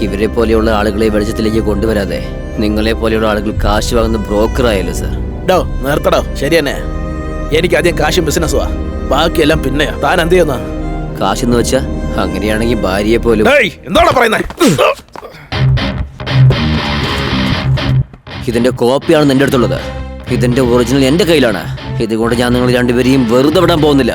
ഇവരെ പോലെയുള്ള ആളുകളെ വെളിച്ചത്തിലേക്ക് കൊണ്ടുവരാതെ നിങ്ങളെ പോലെയുള്ള ആളുകൾ കാശ് വാങ്ങുന്ന ബ്രോക്കറായല്ലോ സാർ. നിർത്തടോ, ശരി തന്നെ. എനിക്ക് ആദ്യം കാശും ബിസിനസ്സുവാ, ബാക്കിയെല്ലാം പിന്നെ. താൻ എന്ത് ചെയ്യുന്ന കാശെന്ന് വെച്ചാ? അങ്ങനെയാണെങ്കിൽ ഭാര്യയെ പോലും. എന്താണോ പറയുന്നത്? ഇതിന്റെ കോപ്പിയാണ് എന്റെ അടുത്തുള്ളത്. ഇതിന്റെ ഒറിജിനൽ എന്റെ കയ്യിലാണ്. ഇതുകൊണ്ട് ഞാൻ നിങ്ങൾ രണ്ടുപേരെയും വെറുതെ വിടാൻ പോകുന്നില്ല.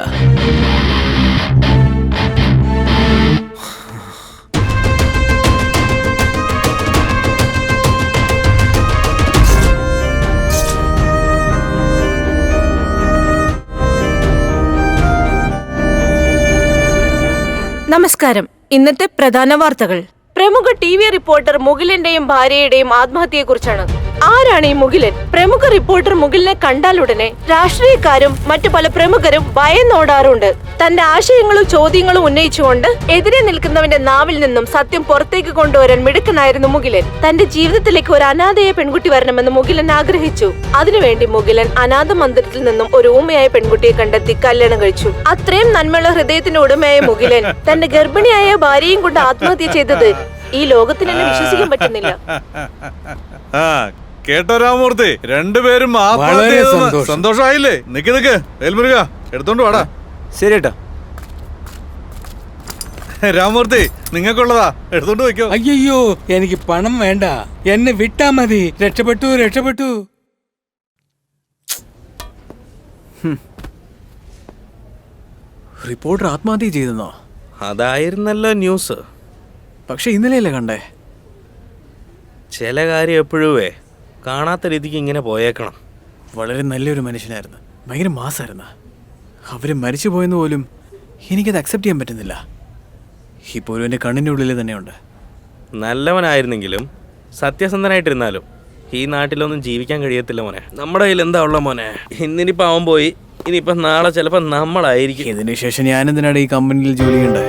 നമസ്കാരം. ഇന്നത്തെ പ്രധാന വാർത്തകൾ. പ്രമുഖ TV റിപ്പോർട്ടർ മുകിലന്റെയും ഭാര്യയുടെയും ആത്മഹത്യയെക്കുറിച്ചാണ്. ആരാണ് ഈ മുകിലൻ? പ്രമുഖ റിപ്പോർട്ടർ മുകിലിനെ കണ്ടാലുടനെ രാഷ്ട്രീയക്കാരും മറ്റു പല പ്രമുഖരും ഭയന്നോടാറുണ്ട്. തന്റെ ആശയങ്ങളും ചോദ്യങ്ങളും ഉന്നയിച്ചുകൊണ്ട് എതിരെ നിൽക്കുന്നവന്റെ നാവിൽ നിന്നും സത്യം പുറത്തേക്ക് കൊണ്ടുവരാൻ മിടുക്കനായിരുന്നു മുകിലൻ. തന്റെ ജീവിതത്തിലേക്ക് ഒരു അനാഥയായ പെൺകുട്ടി വരണമെന്ന് മുകിലൻ ആഗ്രഹിച്ചു. അതിനുവേണ്ടി മുകിലൻ അനാഥ മന്ദിരത്തിൽ നിന്നും ഒരു ഊമയായ പെൺകുട്ടിയെ കണ്ടെത്തി കല്യാണം കഴിച്ചു. അത്രയും നന്മയുള്ള ഹൃദയത്തിന്റെ ഉടമയായ മുകിലൻ തന്റെ ഗർഭിണിയായ ഭാര്യയും കൊണ്ട് ആത്മഹത്യ ചെയ്തത് ഈ ലോകത്തിന് എന്നെ വിശ്വസിക്കാൻ പറ്റുന്നില്ല. കേട്ടോ രാമൂർത്തി, രണ്ടുപേരും സന്തോഷമായില്ലേ? നിക്ക് വേൽമുരുക, എടുത്തോണ്ട് വാടാ. ശരിയേട്ടാ. രാമൂർത്തി, നിങ്ങൾക്കുള്ളതാ, എടുത്തോണ്ട് വയ്ക്കോ. അയ്യോ, എനിക്ക് പണം വേണ്ട, എന്നെ വിട്ടാ മതി. രക്ഷപ്പെട്ടു. റിപ്പോർട്ടർ ആത്മഹത്യ ചെയ്തെന്നോ? അതായിരുന്നല്ലോ ന്യൂസ്. പക്ഷെ ഇന്നലെയല്ലേ കണ്ടേ? ചില കാര്യം എപ്പോഴുവേ കാണാത്ത രീതിക്ക് ഇങ്ങനെ പോയേക്കണം. വളരെ നല്ലൊരു മനുഷ്യനായിരുന്നു, ഭയങ്കര മാസായിരുന്നു. അവര് മരിച്ചു പോയെന്ന് പോലും എനിക്കത് അക്സെപ്റ്റ് ചെയ്യാൻ പറ്റുന്നില്ല. ഇപ്പോഴും എൻ്റെ കണ്ണിൻ്റെ ഉള്ളിൽ തന്നെയുണ്ട്. നല്ലവനായിരുന്നെങ്കിലും സത്യസന്ധനായിട്ടിരുന്നാലും ഈ നാട്ടിലൊന്നും ജീവിക്കാൻ കഴിയത്തില്ല മോനെ. നമ്മുടെ കയ്യിൽ എന്താ ഉള്ള മോനെ? ഇന്നിനിപ്പോൾ അവൻ പോയി, ഇനിയിപ്പം നാളെ ചിലപ്പോൾ നമ്മളായിരിക്കും. ഇതിന് ശേഷം ഞാനെന്തിനാണ് ഈ കമ്പനിയിൽ ജോലി ചെയ്യണ്ടേ?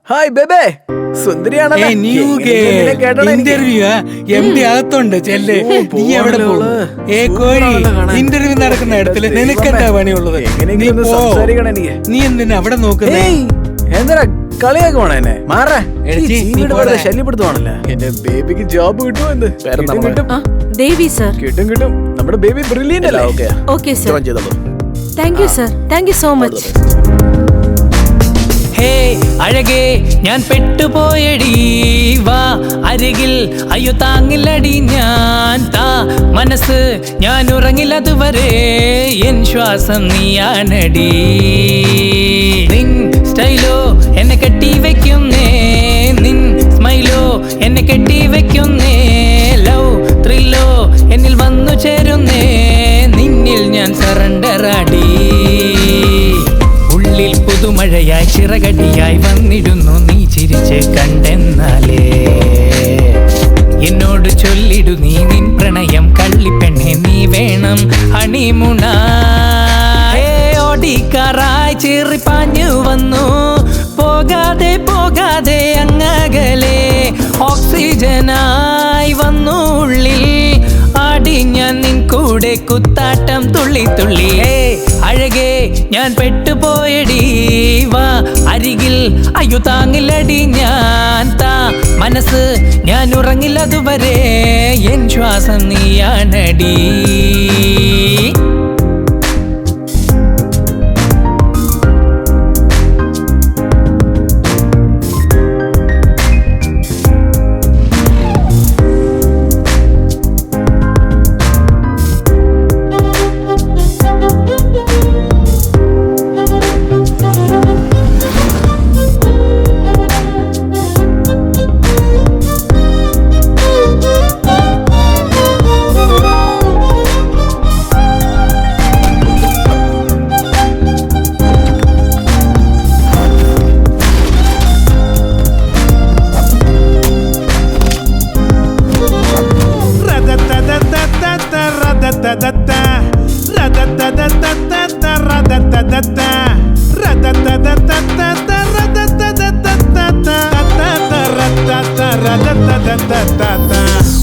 ഹായ് ബേബേ, സുന്ദരിയാണല്ലോ. MD അകത്തുണ്ട്, ചെല്ല്. നീ എവിടെ പോകും? കോഴി, ഇന്റർവ്യൂ നടക്കുന്ന ഇടത്തില് നിനക്കെന്താ പണിയുള്ളത്? നീ എന്തിനാ അവിടെ നോക്കുന്നേ? എന്താ കളിയാക്കുവാണോ എന്നെ? മാറാ, ശല്യപ്പെടുത്തുവാണല്ലോ. എന്റെ ബേബിക്ക് ജോബ് കിട്ടുമെന്ന്. ദേവി സർ. കിട്ടും. നമ്മുടെ ബേബി ബ്രില്യന്റ് അല്ലേ? Okay sir. Thank you sir. Thank you so much. ഹേ അഴകേ, ഞാൻ പെട്ടുപോയടി, വാ അരികിൽ, അയ്യോ താങ്ങില്ലടി ഞാൻ. മനസ്സ് ഞാൻ ഉറങ്ങില്ലതുവരെ, എൻ ശ്വാസം നീയാണടി. നിൻ സ്റ്റൈലോ എന്നെ കെട്ടി വെക്കുന്നേ, നിൻ സ്മൈലോ എന്നെ കെട്ടി വെക്കുന്നേ. ലവ് ത്രില്ലോ എന്നിൽ വന്നു ചേരുന്നേ, നിന്നിൽ ഞാൻ സറണ്ടറാടി. ഉള്ളിൽ പുതുമഴയായി ചിറകടിയായി വന്നിടുന്നു നീ ചിരിച്ച് കണ്ടെന്നാലേ എന്നോട് ചൊല്ലിടു നീ നിൻ പ്രണയം കള്ളിപ്പെണ്ണെ നീ വേണം ഹണിമുണ ഓടിക്കാറായി ചിറിപ്പാഞ്ഞു വന്നു പോകാതെ പോകാതെ അങ്ങകലെ ഓക്സിജനായി വന്നു ഉള്ളിൽ ആടി ഞാൻ നിൻ കൂടെ കുത്താട്ടം തുള്ളി തുള്ളി അഴകേ ഞാൻ പെട്ടുപോയടി വാ അരികിൽ അയ്യോ താങ്ങില്ലടി ഞാൻ താ മനസ്സ് ഞാൻ ഉറങ്ങില്ലതുവരെ എൻ ശ്വാസം നീയാണടി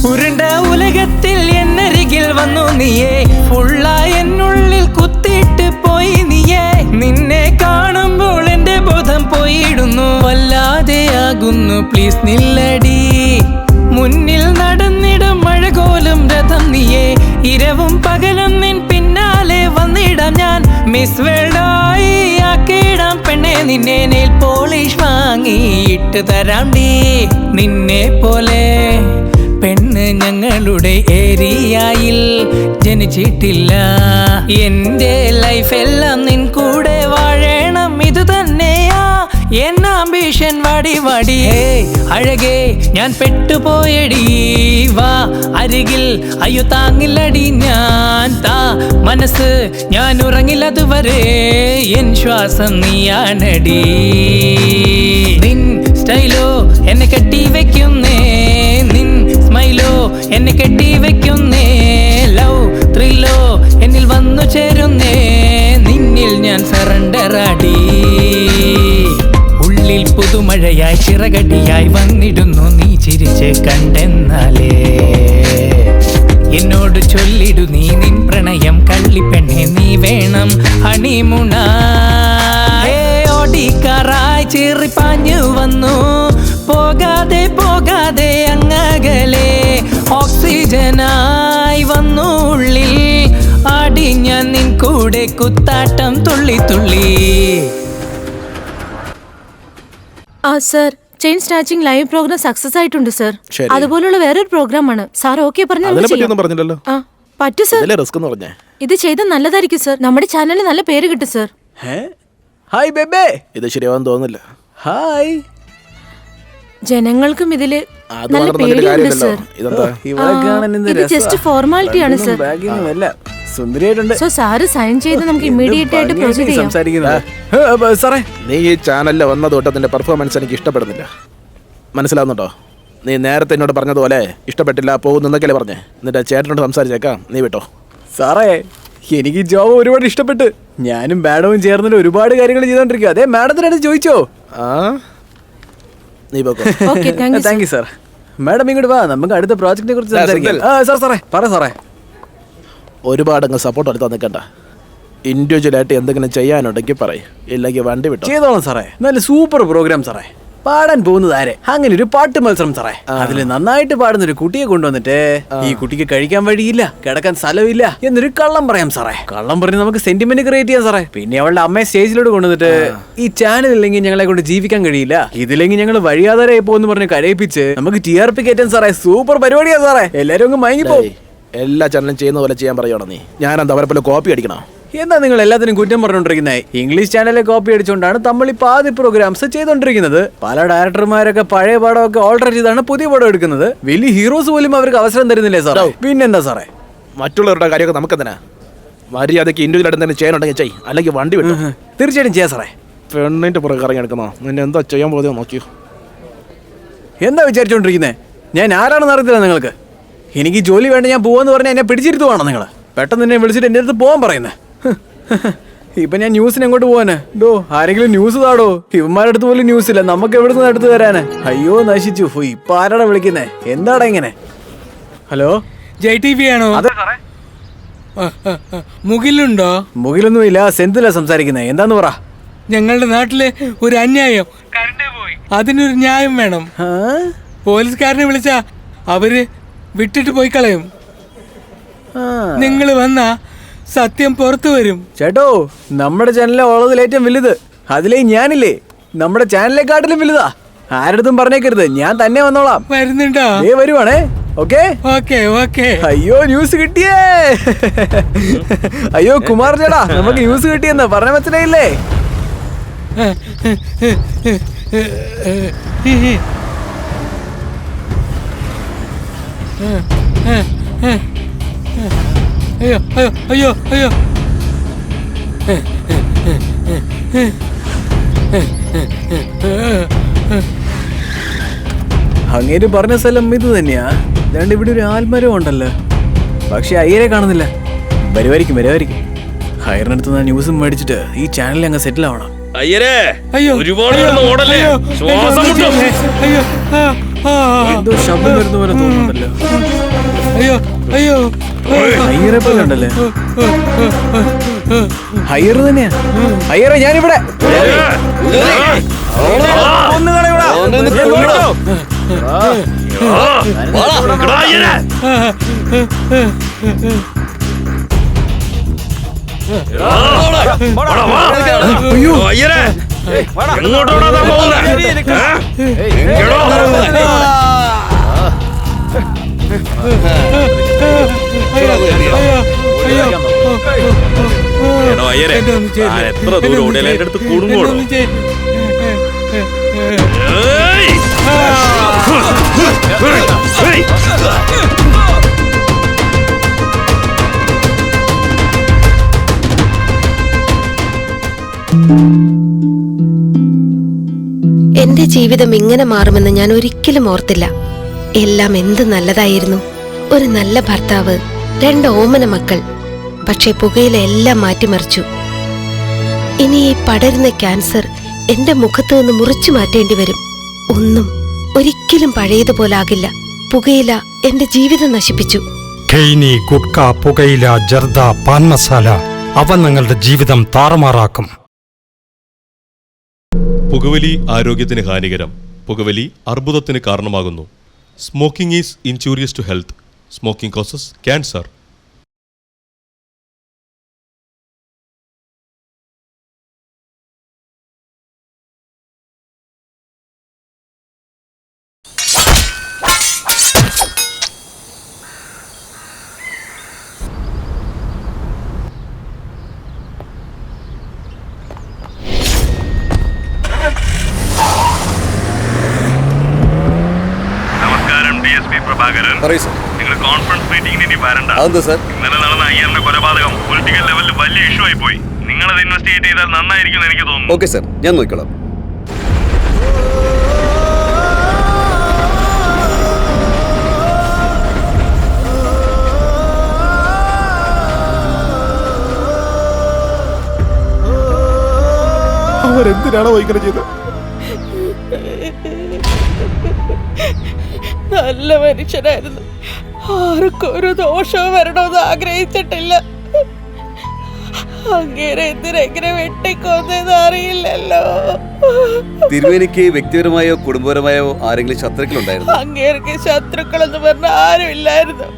ഉരുണ്ട ഉലകത്തിൽ എന്നരികിൽ വന്നു നീയേ ഫുള്ള എന്നുള്ളിൽ കുത്തിയിട്ട് പോയി നീയേ നിന്നെ കാണുമ്പോൾ എന്റെ ബോധം പോയിടുന്നു വല്ലാതെയാകുന്നു പ്ലീസ് നില്ലടി മുന്നിൽ നടന്നിടും മഴകോലും രഥം നീയേ ഇരവും പകലും നിൻ പിന്നാലെ വന്നിടാം ഞാൻ മിസ് വേൾഡായി ആക്കിടാം പെണ്ണെ നിന്നെ നെയിൽ പോളിഷ് വാങ്ങിയിട്ട് തരാം ഡീ നിന്നെ പോലെ പെണ്ണ് ഞങ്ങളുടെ ഏരിയയിൽ ജനിച്ചിട്ടില്ല എന്റെ ലൈഫ് എല്ലാം നിൻ കൂടെ വാഴണം ഇത് തന്നെയാ എൻ ആംബിഷൻ വാടി വാടി അഴകേ ഞാൻ പെട്ടുപോയടി വാ അരികിൽ അയ്യോ താങ്ങില്ലടി ഞാൻ താ മനസ്സ് ഞാൻ ഉറങ്ങില്ലതുവരെ എൻ ശ്വാസം നീയാണടി നിൻ സ്റ്റൈലോ എന്നെ കെട്ടി വെക്കുന്നേ നിൻ സ്മൈലോ എന്നെ കെട്ടി വെക്കുന്നേ ലവ് ത്രില്ലോ എന്നിൽ വന്നു ചേരുന്നേ നിന്നിൽ ഞാൻ സറണ്ടറാടി ഉള്ളിൽ പുതുമഴയായി ചിറകടിയായി വന്നിടുന്നു നീ ചിരിച്ച് കണ്ടെന്നാലേ എന്നോട് ചൊല്ലിടു നീ നിൻ പ്രണയം കള്ളിപ്പെണ്ണെ നീ വേണം ഹണിമുണ ഓടിക്കാറായി ചിറിപ്പാഞ്ഞു വന്നു പോകാതെ പോകാതെ അങ്ങകലെ ഓക്സിജനായി വന്നു ഉള്ളിൽ ആടി ഞാൻ നിൻ കൂടെ കുത്താട്ടം തുള്ളി തുള്ളി sir chain snatching live programme success ആയിട്ടുണ്ട് സർ ശരി. അതുപോലുള്ള വേറൊരു പ്രോഗ്രാം ആണ് സാർ ഓക്കെ അതിനെ പറ്റിയൊന്നും പറഞ്ഞില്ലല്ലോ പറ്റൂ സർ അതല്ലേ റിസ്ക് എന്ന് പറഞ്ഞേ ഇത് ചെയ്താൽ നല്ലതായിരിക്കും സർ നമ്മുടെ ചാനലിന് നല്ല പേര് കിട്ടും സർ ഹായ് ബേബേ ഇത് ശരിയാവാൻ തോന്നുന്നില്ല ഹായ് ജനങ്ങൾക്കും ഇതില് അത് നല്ല മാത്രം പറഞ്ഞിട്ട് പേടിയുണ്ട് കാര്യമില്ലല്ലോ. സർ ഇതെന്താ? ഇവിടെ കാണാൻ എന്ത് ഇത് രസാ. ജസ്റ്റ് ഫോർമാലിറ്റി ആണ് സർ ബാഗിങ്ങുമല്ല സുന്ദരിയായിട്ടുണ്ട് സോ സാറ് സൈൻ ചെയ്ത് നമുക്ക് ഇമ്മീഡിയറ്റ് ആയിട്ട് പ്രൊസീഡ് ചെയ്യാം സംസാരിക്കുന്നത് സാറേ നീ ഈ ചാനലിൽ വന്ന തൊട്ട് നിന്റെ പെർഫോമൻസ് എനിക്ക് ഇഷ്ടപ്പെടുന്നില്ല മനസ്സിലാവുന്നുണ്ടോ നീ നേരത്തെ എന്നോട് പറഞ്ഞതുപോലെ ഇഷ്ടപ്പെട്ടില്ല പോകുന്നൊക്കെയല്ലേ പറഞ്ഞേ എന്നിട്ട് ചേട്ടനോട് സംസാരിച്ചേക്കാം നീ വിട്ടോ സാറേ എനിക്ക് ഈ ജോബ് ഒരുപാട് ഇഷ്ടപ്പെട്ട് ഞാനും മാഡവും ചേർന്നിട്ട് ഒരുപാട് കാര്യങ്ങൾ ചെയ്തോണ്ടിരിക്കുക അതെ മാഡത്തിനടുത്ത് ചോദിച്ചോ നീ താങ്ക് യു സാർ മാഡം ഇങ്ങോട്ട് വാ നമുക്ക് അടുത്ത പ്രോജക്റ്റിനെ കുറിച്ച് സംസാരിക്കാം സാർ സാറേ പറ സാറേ ഒരുപാട് അങ്ങ് സപ്പോർട്ട് എടുത്താൽ നിൽക്കണ്ട ഇൻഡിവിജ്വലായിട്ട് എന്തെങ്കിലും ചെയ്യാനുണ്ടെങ്കിൽ പറയും ഇല്ലെങ്കിൽ വണ്ടി വിട്ടോ ചെയ്തോളാം സാറേ നല്ല സൂപ്പർ പ്രോഗ്രാം സാറേ പാടാൻ പോകുന്നത് ആരെ അങ്ങനെ ഒരു പാട്ട് മത്സരം സാറേ അതിൽ നന്നായിട്ട് പാടുന്ന ഒരു കുട്ടിയെ കൊണ്ടുവന്നിട്ട് ഈ കുട്ടിക്ക് കഴിക്കാൻ വഴിയില്ല കിടക്കാൻ സ്ഥലമില്ല എന്നൊരു കള്ളം പറയാം സാറേ കള്ളം പറഞ്ഞ് നമുക്ക് സെന്റിമെന്റ് ക്രിയേറ്റ് ചെയ്യാം സാറേ പിന്നെ അവളുടെ അമ്മയെ സ്റ്റേജിലോട്ട് കൊണ്ടുവന്നിട്ട് ഈ ചാനൽ ഇല്ലെങ്കിൽ ഞങ്ങളെ കൊണ്ട് ജീവിക്കാൻ കഴിയില്ല ഇതില്ലെങ്കിൽ ഞങ്ങൾ വഴിയാധാരായി പോകുന്നു പറഞ്ഞ് കരയിപ്പിച്ച് നമുക്ക് TRP കയറ്റാൻ സാറേ സൂപ്പർ പരിപാടിയാ സാറേ എല്ലാരും അങ്ങ് മയങ്ങിപ്പോ എല്ലാ ചാനലും ചെയ്യുന്ന പോലെ ചെയ്യാൻ പറയണം നീ ഞാനെന്താ അവരെ പോലെ കോപ്പി അടിക്കണം എന്താ നിങ്ങൾ എല്ലാത്തിനും കുറ്റം പറഞ്ഞോണ്ടിരിക്കുന്നത് ഇംഗ്ലീഷ് ചാനലിലെ കോപ്പി അടിച്ചുകൊണ്ടാണ് നമ്മൾ ഈ പാതി പ്രോഗ്രാംസ് ചെയ്തോണ്ടിരിക്കുന്നത് പല ഡയറക്ടർമാരൊക്കെ പഴയ പടമൊക്കെ ഓൾട്ടർ ചെയ്താണ് പുതിയ പടം എടുക്കുന്നത് വലിയ ഹീറോസ് പോലും അവർക്ക് അവസരം തരുന്നില്ലേ സാറേ പിന്നെന്താ സാറേ മറ്റുള്ളവരുടെ കാര്യമൊക്കെ നമുക്കെന്തിനാ മര്യാദയ്ക്ക് ഇൻഡിവിജ്വൽ ആയിട്ട് തന്നെ ചെയ്യാനുണ്ടെങ്കിൽ ചെയ് അല്ലെങ്കിൽ വണ്ടി വിട്ടു തീർച്ചയായിട്ടും ചെയ്യാം സാറേ പെണ്ണിന്റെ പുറകെ ഇറങ്ങി എടുക്കുന്നോ? നിന്നെ എന്താ ചെയ്യാൻ പോതെയോ നോക്കിയോ. എന്താ വിചാരിച്ചോണ്ടിരിക്കുന്നേ? ഞാൻ ആരാണെന്ന് അറിയത്തില്ല നിങ്ങൾക്ക്. എനിക്ക് ജോലി വേണ്ട, ഞാൻ പോവാന്ന് പറഞ്ഞാൽ എന്നെ പിടിച്ചിരുത്തുവാണോ നിങ്ങൾ? പെട്ടെന്ന് എന്നെ വിളിച്ചിട്ട് എൻ്റെ അടുത്ത് പോകാൻ പറയുന്നേ. ഇപ്പൊ ഞാൻ ന്യൂസിന് എങ്ങോട്ട് പോവാന്? ഡോ ആരെങ്കിലും ന്യൂസ് താടോ. ഇവന്മാരുടെ അടുത്ത് പോലും ന്യൂസ് ഇല്ല, നമുക്ക് എവിടെ നിന്ന് എടുത്തു തരാന്? അയ്യോ നശിച്ചു. ഇപ്പൊ ആരാടാ വിളിക്കുന്നേ? എന്താടാ ഇങ്ങനെ? ഹലോ, ജയ് ടി വി ആണോ? അതെ സാറേ. മുകിലുണ്ടോ? മുകിലൊന്നും ഇല്ല, സെന്തിലാ സംസാരിക്കുന്നേ. എന്താന്ന് പറ. ഞങ്ങളുടെ നാട്ടില് ഒരു അന്യായം, കറണ്ട് പോയി, അതിനൊരു ന്യായം വേണം. പോലീസുകാരനെ വിളിച്ചാ അവര് വിട്ടിട്ട് പോയി കളയും. നിങ്ങൾ വന്നാ സത്യം പുറത്തു വരും. ചേട്ടോ, നമ്മുടെ ചാനലിലെ ഉള്ളതിൽ ഏറ്റവും വലുത്. അതിലേ ഞാനില്ലേ, നമ്മുടെ ചാനലിനെക്കാട്ടിലും വലുതാ. ആരടുത്തും പറഞ്ഞേക്കരുത്, ഞാൻ തന്നെ വന്നോളാം. വരുന്നുണ്ടോ? വരുവാണേ. Okay okay okay. അയ്യോ ന്യൂസ് കിട്ടിയേ. അയ്യോ കുമാർ ചേട്ടാ, നമുക്ക് ന്യൂസ് കിട്ടിയെന്ന് പറഞ്ഞ മനസ്സിലായില്ലേ? അയ്യോ അയ്യോ അയ്യോ അയ്യോ. അങ്ങേര് പറഞ്ഞ സ്ഥലം ഇത് തന്നെയാ. അല്ലാണ്ട് ഇവിടെ ഒരു ആൽമരം ഉണ്ടല്ലോ, പക്ഷെ അയ്യരെ കാണുന്നില്ല. വരുമായിരിക്കും. ഹയറിനടുത്ത് നിന്ന് ന്യൂസും മേടിച്ചിട്ട് ഈ ചാനലിൽ അങ്ങ് സെറ്റിൽ ആവണം. എന്തോ ശബ്ദം വരുന്ന പോലെ തോന്നുന്നുണ്ടല്ലോ. ഹയ്യറെ പോലെ ഉണ്ടല്ലേ? ഹയ്യർ തന്നെയാ. ഹയ്യറെ ഞാനിവിടെ. എത്ര ദൂരം ഓടിയാലും എന്റെ അടുത്ത് കുടുങ്ങോളൂ. എന്റെ ജീവിതം ഇങ്ങനെ മാറുമെന്ന് ഞാൻ ഒരിക്കലും ഓർത്തില്ല. എല്ലാം എന്ത് നല്ലതായിരുന്നു. ഒരു നല്ല ഭർത്താവ്, 2 ഓമന മക്കൾ. പക്ഷെ പുകയില എല്ലാം മാറ്റിമറിച്ചു. ഇനി ഈ പടരുന്ന ക്യാൻസർ എന്റെ മുഖത്ത് നിന്ന് മുറിച്ചു മാറ്റേണ്ടി വരും. ഒന്നും ഒരിക്കലും പഴയതുപോലാകില്ല. പുകയില എന്റെ ജീവിതം നശിപ്പിച്ചു. ഖൈനി, ഗുഡ്ക, പുകയില, ജർദ, പാൻ മസാല, അവ നിങ്ങളുടെ ജീവിതം താറുമാറാക്കും. പുകവലി ആരോഗ്യത്തിന് ഹാനികരം. പുകവലി അർബുദത്തിന് കാരണമാകുന്നു. Smoking is injurious to health. Smoking causes cancer. നിങ്ങൾ കോൺഫറൻസ് മീറ്റിംഗിന് ഇനി വരണ്ട. ഇന്നലെ നടന്ന അയ്യറിന്റെ കൊലപാതകം പൊളിറ്റിക്കൽ ലെവലിൽ വലിയ ഇഷ്യൂ ആയി പോയി. നിങ്ങളത് ഇൻവെസ്റ്റിഗേറ്റ് ചെയ്താൽ നന്നായിരിക്കും എന്ന് എനിക്ക് തോന്നുന്നു. ഓക്കെ സർ, ഞാൻ നോക്കിക്കോളാം. അവരെന്തിനാണോ ഇങ്ങനെ ചെയ്തത്? നല്ല മനുഷ്യനായിരുന്നു. ആർക്കും ഒരു ദോഷവും വരണമെന്ന് ആഗ്രഹിച്ചിട്ടില്ല. അങ്ങേരെ എന്തിനെങ്ങനെ വെട്ടിക്കൊന്നെന്ന് അറിയില്ലല്ലോ. തിരുവേനിക്ക് വ്യക്തിപരമായോ കുടുംബപരമായോ ആരെങ്കിലും ശത്രുക്കളുണ്ടായിരുന്നു? അങ്ങേർക്ക് ശത്രുക്കളെന്ന് പറഞ്ഞ ആരും ഇല്ലായിരുന്നു.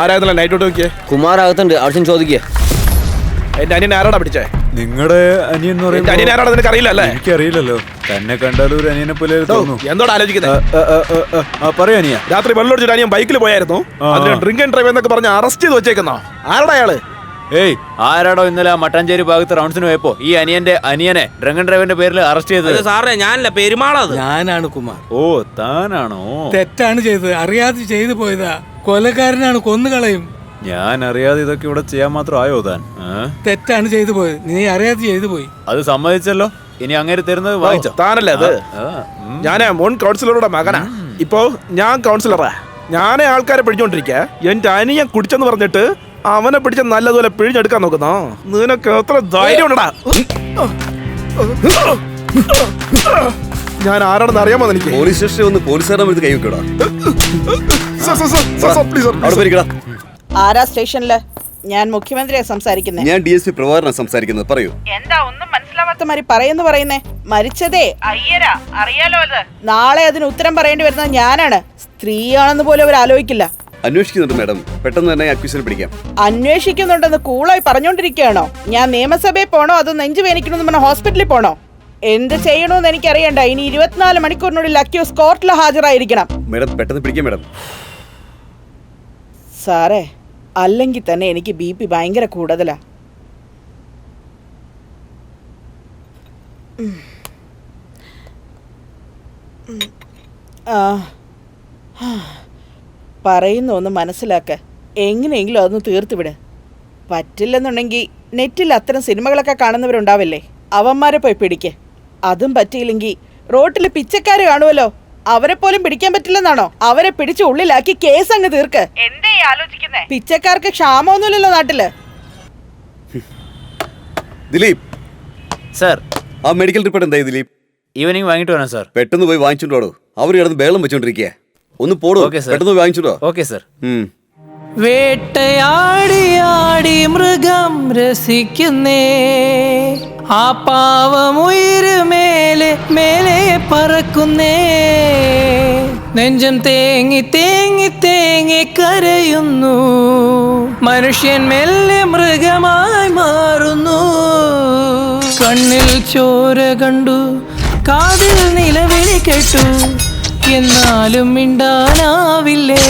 ആരായിരുന്നല്ലോ നൈറ്റ് ഔട്ട് നോക്കിയേ? കുമാർ അകത്തുണ്ട്, ആവശ്യം ചോദിക്കേ. എന്റെ അനിയൻ ആരാടാ പിടിച്ചേ? നിങ്ങളുടെ അനിയൻ എന്ന് പറയുമ്പോൾ അനിയൻ ആരാടാ നിനക്ക് അറിയില്ലല്ലേ? എനിക്കറിയില്ലല്ലോ. തന്നെ കണ്ടാലും ഒരു അനിയനെ പോലെ തോന്നുന്നു. എന്തോടാ ആലോചിക്കുന്നത്? പറയാ അനിയ. രാത്രി വെള്ളമൊടിച്ചിട്ട് അനിയൻ ബൈക്കിൽ പോയായിരുന്നു. അതിന് ഡ്രിങ്ക് ആൻഡ് ഡ്രൈവ് എന്നൊക്കെ പറഞ്ഞ് അറസ്റ്റ് ചെയ്ത് വെച്ചേക്കുന്നോ? ആരുടെ അയാള്? ഏയ്, ആരാടോ ഇന്നലെ ആ മട്ടാഞ്ചേരി ഭാഗത്ത് റൗണ്ട്സിന് പോയപ്പോ ഈ അനിയനെ ഡ്രങ്ക് ആൻഡ് ഡ്രൈവിന്റെ പേരിൽ അറസ്റ്റ് ചെയ്തത്? സാറേ ഞാനല്ല, പെരുമാളത്. ഞാനാണ് കുമാർ. ഓ, താനാണോ? തെറ്റാണ് ചെയ്തത്, അറിയാതെ ചെയ്തു പോയതാ. കൊലക്കാരനാണ്, കൊന്നുകളയും. ഞാൻ അറിയാതെ ഇതൊക്കെ ഇവിടെ ചെയ്യാൻ മാത്രം ആയോ താൻ? തെറ്റാണ് ചെയ്തു പോയത്, നീ അറിയാതെ ചെയ്തു പോയി. അത് സമ്മതിച്ചല്ലോ. ഇനി അങ്ങനെ തരുന്നത് വാങ്ങിച്ചോ? താനല്ലേ അത്? ഞാനേ മുൻ കൗൺസിലറുടെ മകനാ. ഇപ്പോ ഞാൻ കൗൺസിലറാ. ഞാനേ ആൾക്കാരെ പിടിച്ചോണ്ടിരിക്ക. എന്റെ അനിയൻ കുടിച്ചെന്ന് പറഞ്ഞിട്ട് അവനെ പിടിച്ച നല്ലതുപോലെ പിഴിഞ്ഞെടുക്കാൻ നോക്കുന്നോ? നിനക്ക് എത്ര ധൈര്യം ഉണ്ടടാ? ഞാൻ ആരാണെന്ന് അറിയാമോ എനിക്ക്? പോലീസ് സ്റ്റേഷനിൽ വന്ന് പോലീസുകാരുടെ അടുത്ത് കൈവെക്കടാ. ആരാ സ്റ്റേഷനില്? ഞാൻ മുഖ്യമന്ത്രിയെ സംസാരിക്കുന്നേ. ഞാൻ DSP പ്രഭാകരനാണ് സംസാരിക്കുന്നത്. പറയൂ. എന്താ ഒന്നും മനസ്സിലാവാത്ത മാതിരി പറയുന്നേ? മരിച്ചതേ അയ്യരാ, അറിയാലോ അത്. നാളെ അതിന് ഉത്തരം പറയേണ്ടി വരുന്നത് ഞാനാണ്. സ്ത്രീയാണെന്ന് പോലും അവർ ആലോചിക്കില്ല. അന്വേഷിക്കുന്നുണ്ട് മാഡം, പെട്ടെന്ന് തന്നെ അക്യൂസിനെ പിടിക്കാം. അന്വേഷിക്കുന്നുണ്ടെന്ന് കൂളായി പറഞ്ഞോണ്ടിരിക്കുകയാണോ? ഞാൻ നിയമസഭയിൽ പോണോ അതോ നെഞ്ചു വേനിക്കണമെന്ന് പറഞ്ഞ ഹോസ്പിറ്റലിൽ പോണോ? എന്ത് ചെയ്യണമെന്ന് എനിക്കറിയണ്ട. ഇനി 24 മണിക്കൂറിനുള്ളിൽ അക്യൂസ് കോർട്ടിൽ ഹാജരായിരിക്കണം. മാഡം പെട്ടെന്ന് പിടിക്കാം മാഡം. സാറേ, അല്ലെങ്കിൽ തന്നെ എനിക്ക് BP ഭയങ്കര കൂടുതലാ. പറയുന്ന ഒന്ന് മനസ്സിലാക്ക. എങ്ങനെയെങ്കിലും അതൊന്ന് തീർത്തുവിട്. പറ്റില്ലെന്നുണ്ടെങ്കിൽ നെറ്റിൽ അത്തരം സിനിമകളൊക്കെ കാണുന്നവരുണ്ടാവില്ലേ, അവന്മാരെ പോയി പിടിക്ക്. അതും പറ്റിയില്ലെങ്കിൽ റോട്ടിൽ പിച്ചക്കാര് കാണുമല്ലോ, അവരെ പോലും പിടിക്കാൻ പറ്റില്ലെന്നാണോ? അവരെ പിടിച്ച് ഉള്ളിലാക്കി കേസ് അങ്ങ് തീർക്ക്. എന്തേ ആലോചിക്കുന്നേ? പിച്ചക്കാർക്ക് ക്ഷാമമൊന്നുമില്ലല്ലോ നാട്ടില്. ദിലീപ് സാർ, ആ മെഡിക്കൽ റിപ്പോർട്ട് എന്തായി ദിലീപ്? ഈവനിങ് വാങ്ങിട്ട് വേണം സാർ. പെട്ടെന്ന് പോയി വാങ്ങിച്ചോണ്ടോ. അവർ കിടന്ന് ബേളം വെച്ചോണ്ടിരിക്കുക. ഒന്ന് പോടോ, പെട്ടെന്ന് വാങ്ങിച്ചോണ്ടോ. Okay sir. വേട്ടയാടി മൃഗം രസിക്കുന്നേ, ആ പാവമുയിര് മേലെ മേലെ പറക്കുന്നേ, നെഞ്ചം തേങ്ങി തേങ്ങി തേങ്ങി കരയുന്നു, മനുഷ്യൻ മെല്ലെ മൃഗമായി മാറുന്നു. കണ്ണിൽ ചോര കണ്ടു, കാതിൽ നിലവിളി കേട്ടു, എന്നാലും മിണ്ടാനാവില്ലേ.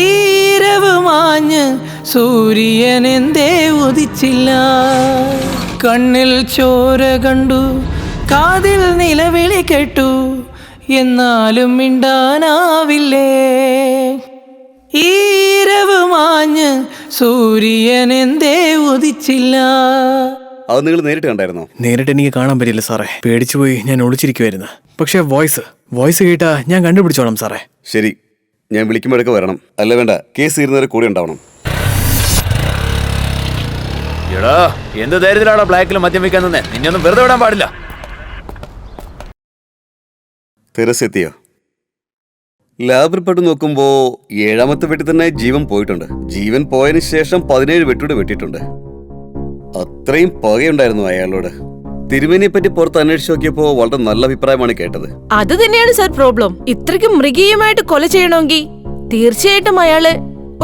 ഈരവ് മാഞ്ഞ് സൂര്യൻ എന്തേ ഉദിച്ചില്ല. കണ്ണിൽ ചോര കണ്ടു, കാതിൽ നിലവിളി കേട്ടു, എന്നാലും മിണ്ടാനാവില്ലേ. ഈരവ് മാഞ്ഞ് സൂര്യൻ എന്തേ ഉദിച്ചില്ല. അത് നിങ്ങൾ നേരിട്ട് കണ്ടായിരുന്നോ? നേരിട്ട് എനിക്ക് കാണാൻ പറ്റില്ല സാറേ, പേടിച്ചു പോയി. ഞാൻ ഒളിച്ചിരിക്കുവായിരുന്നു. പക്ഷെ വോയിസ് കേട്ടാ ഞാൻ കണ്ടുപിടിച്ചോളാം സാറേ. ശരി, ഞാൻ വിളിക്കുമ്പോഴൊക്കെ വരണം. അല്ല വേണ്ട, കേസ് തീരുന്നവരെ കൂടെ ഉണ്ടാവണം. എടാ, എന്ത് ധൈര്യത്തിലാണോ ബ്ലാക്കിൽ മദ്യം വെക്കാൻ തന്നെ? നിന്നൊന്നും വെറുതെ വിടാൻ പാടില്ല. തെരസ് എത്തിയോ? ലാബ് റിപ്പോർട്ട് നോക്കുമ്പോ 7ാമത്തെ വെട്ടി തന്നെ ജീവൻ പോയിട്ടുണ്ട്. ജീവൻ പോയതിനു ശേഷം 17 വെട്ടിയുടെ വെട്ടിയിട്ടുണ്ട്. അത്രയും പകയുണ്ടായിരുന്നു അയാളോട്. തിരുമേനിയെ പറ്റി പുറത്ത് അന്വേഷിച്ച് നോക്കിയപ്പോ വളരെ നല്ല അഭിപ്രായമാണ് കേട്ടത്. അത് തന്നെയാണ് സാർ പ്രോബ്ലം. ഇത്രയ്ക്ക് മൃഗീയമായിട്ട് കൊല ചെയ്യണമെങ്കിൽ തീർച്ചയായിട്ടും അയാള്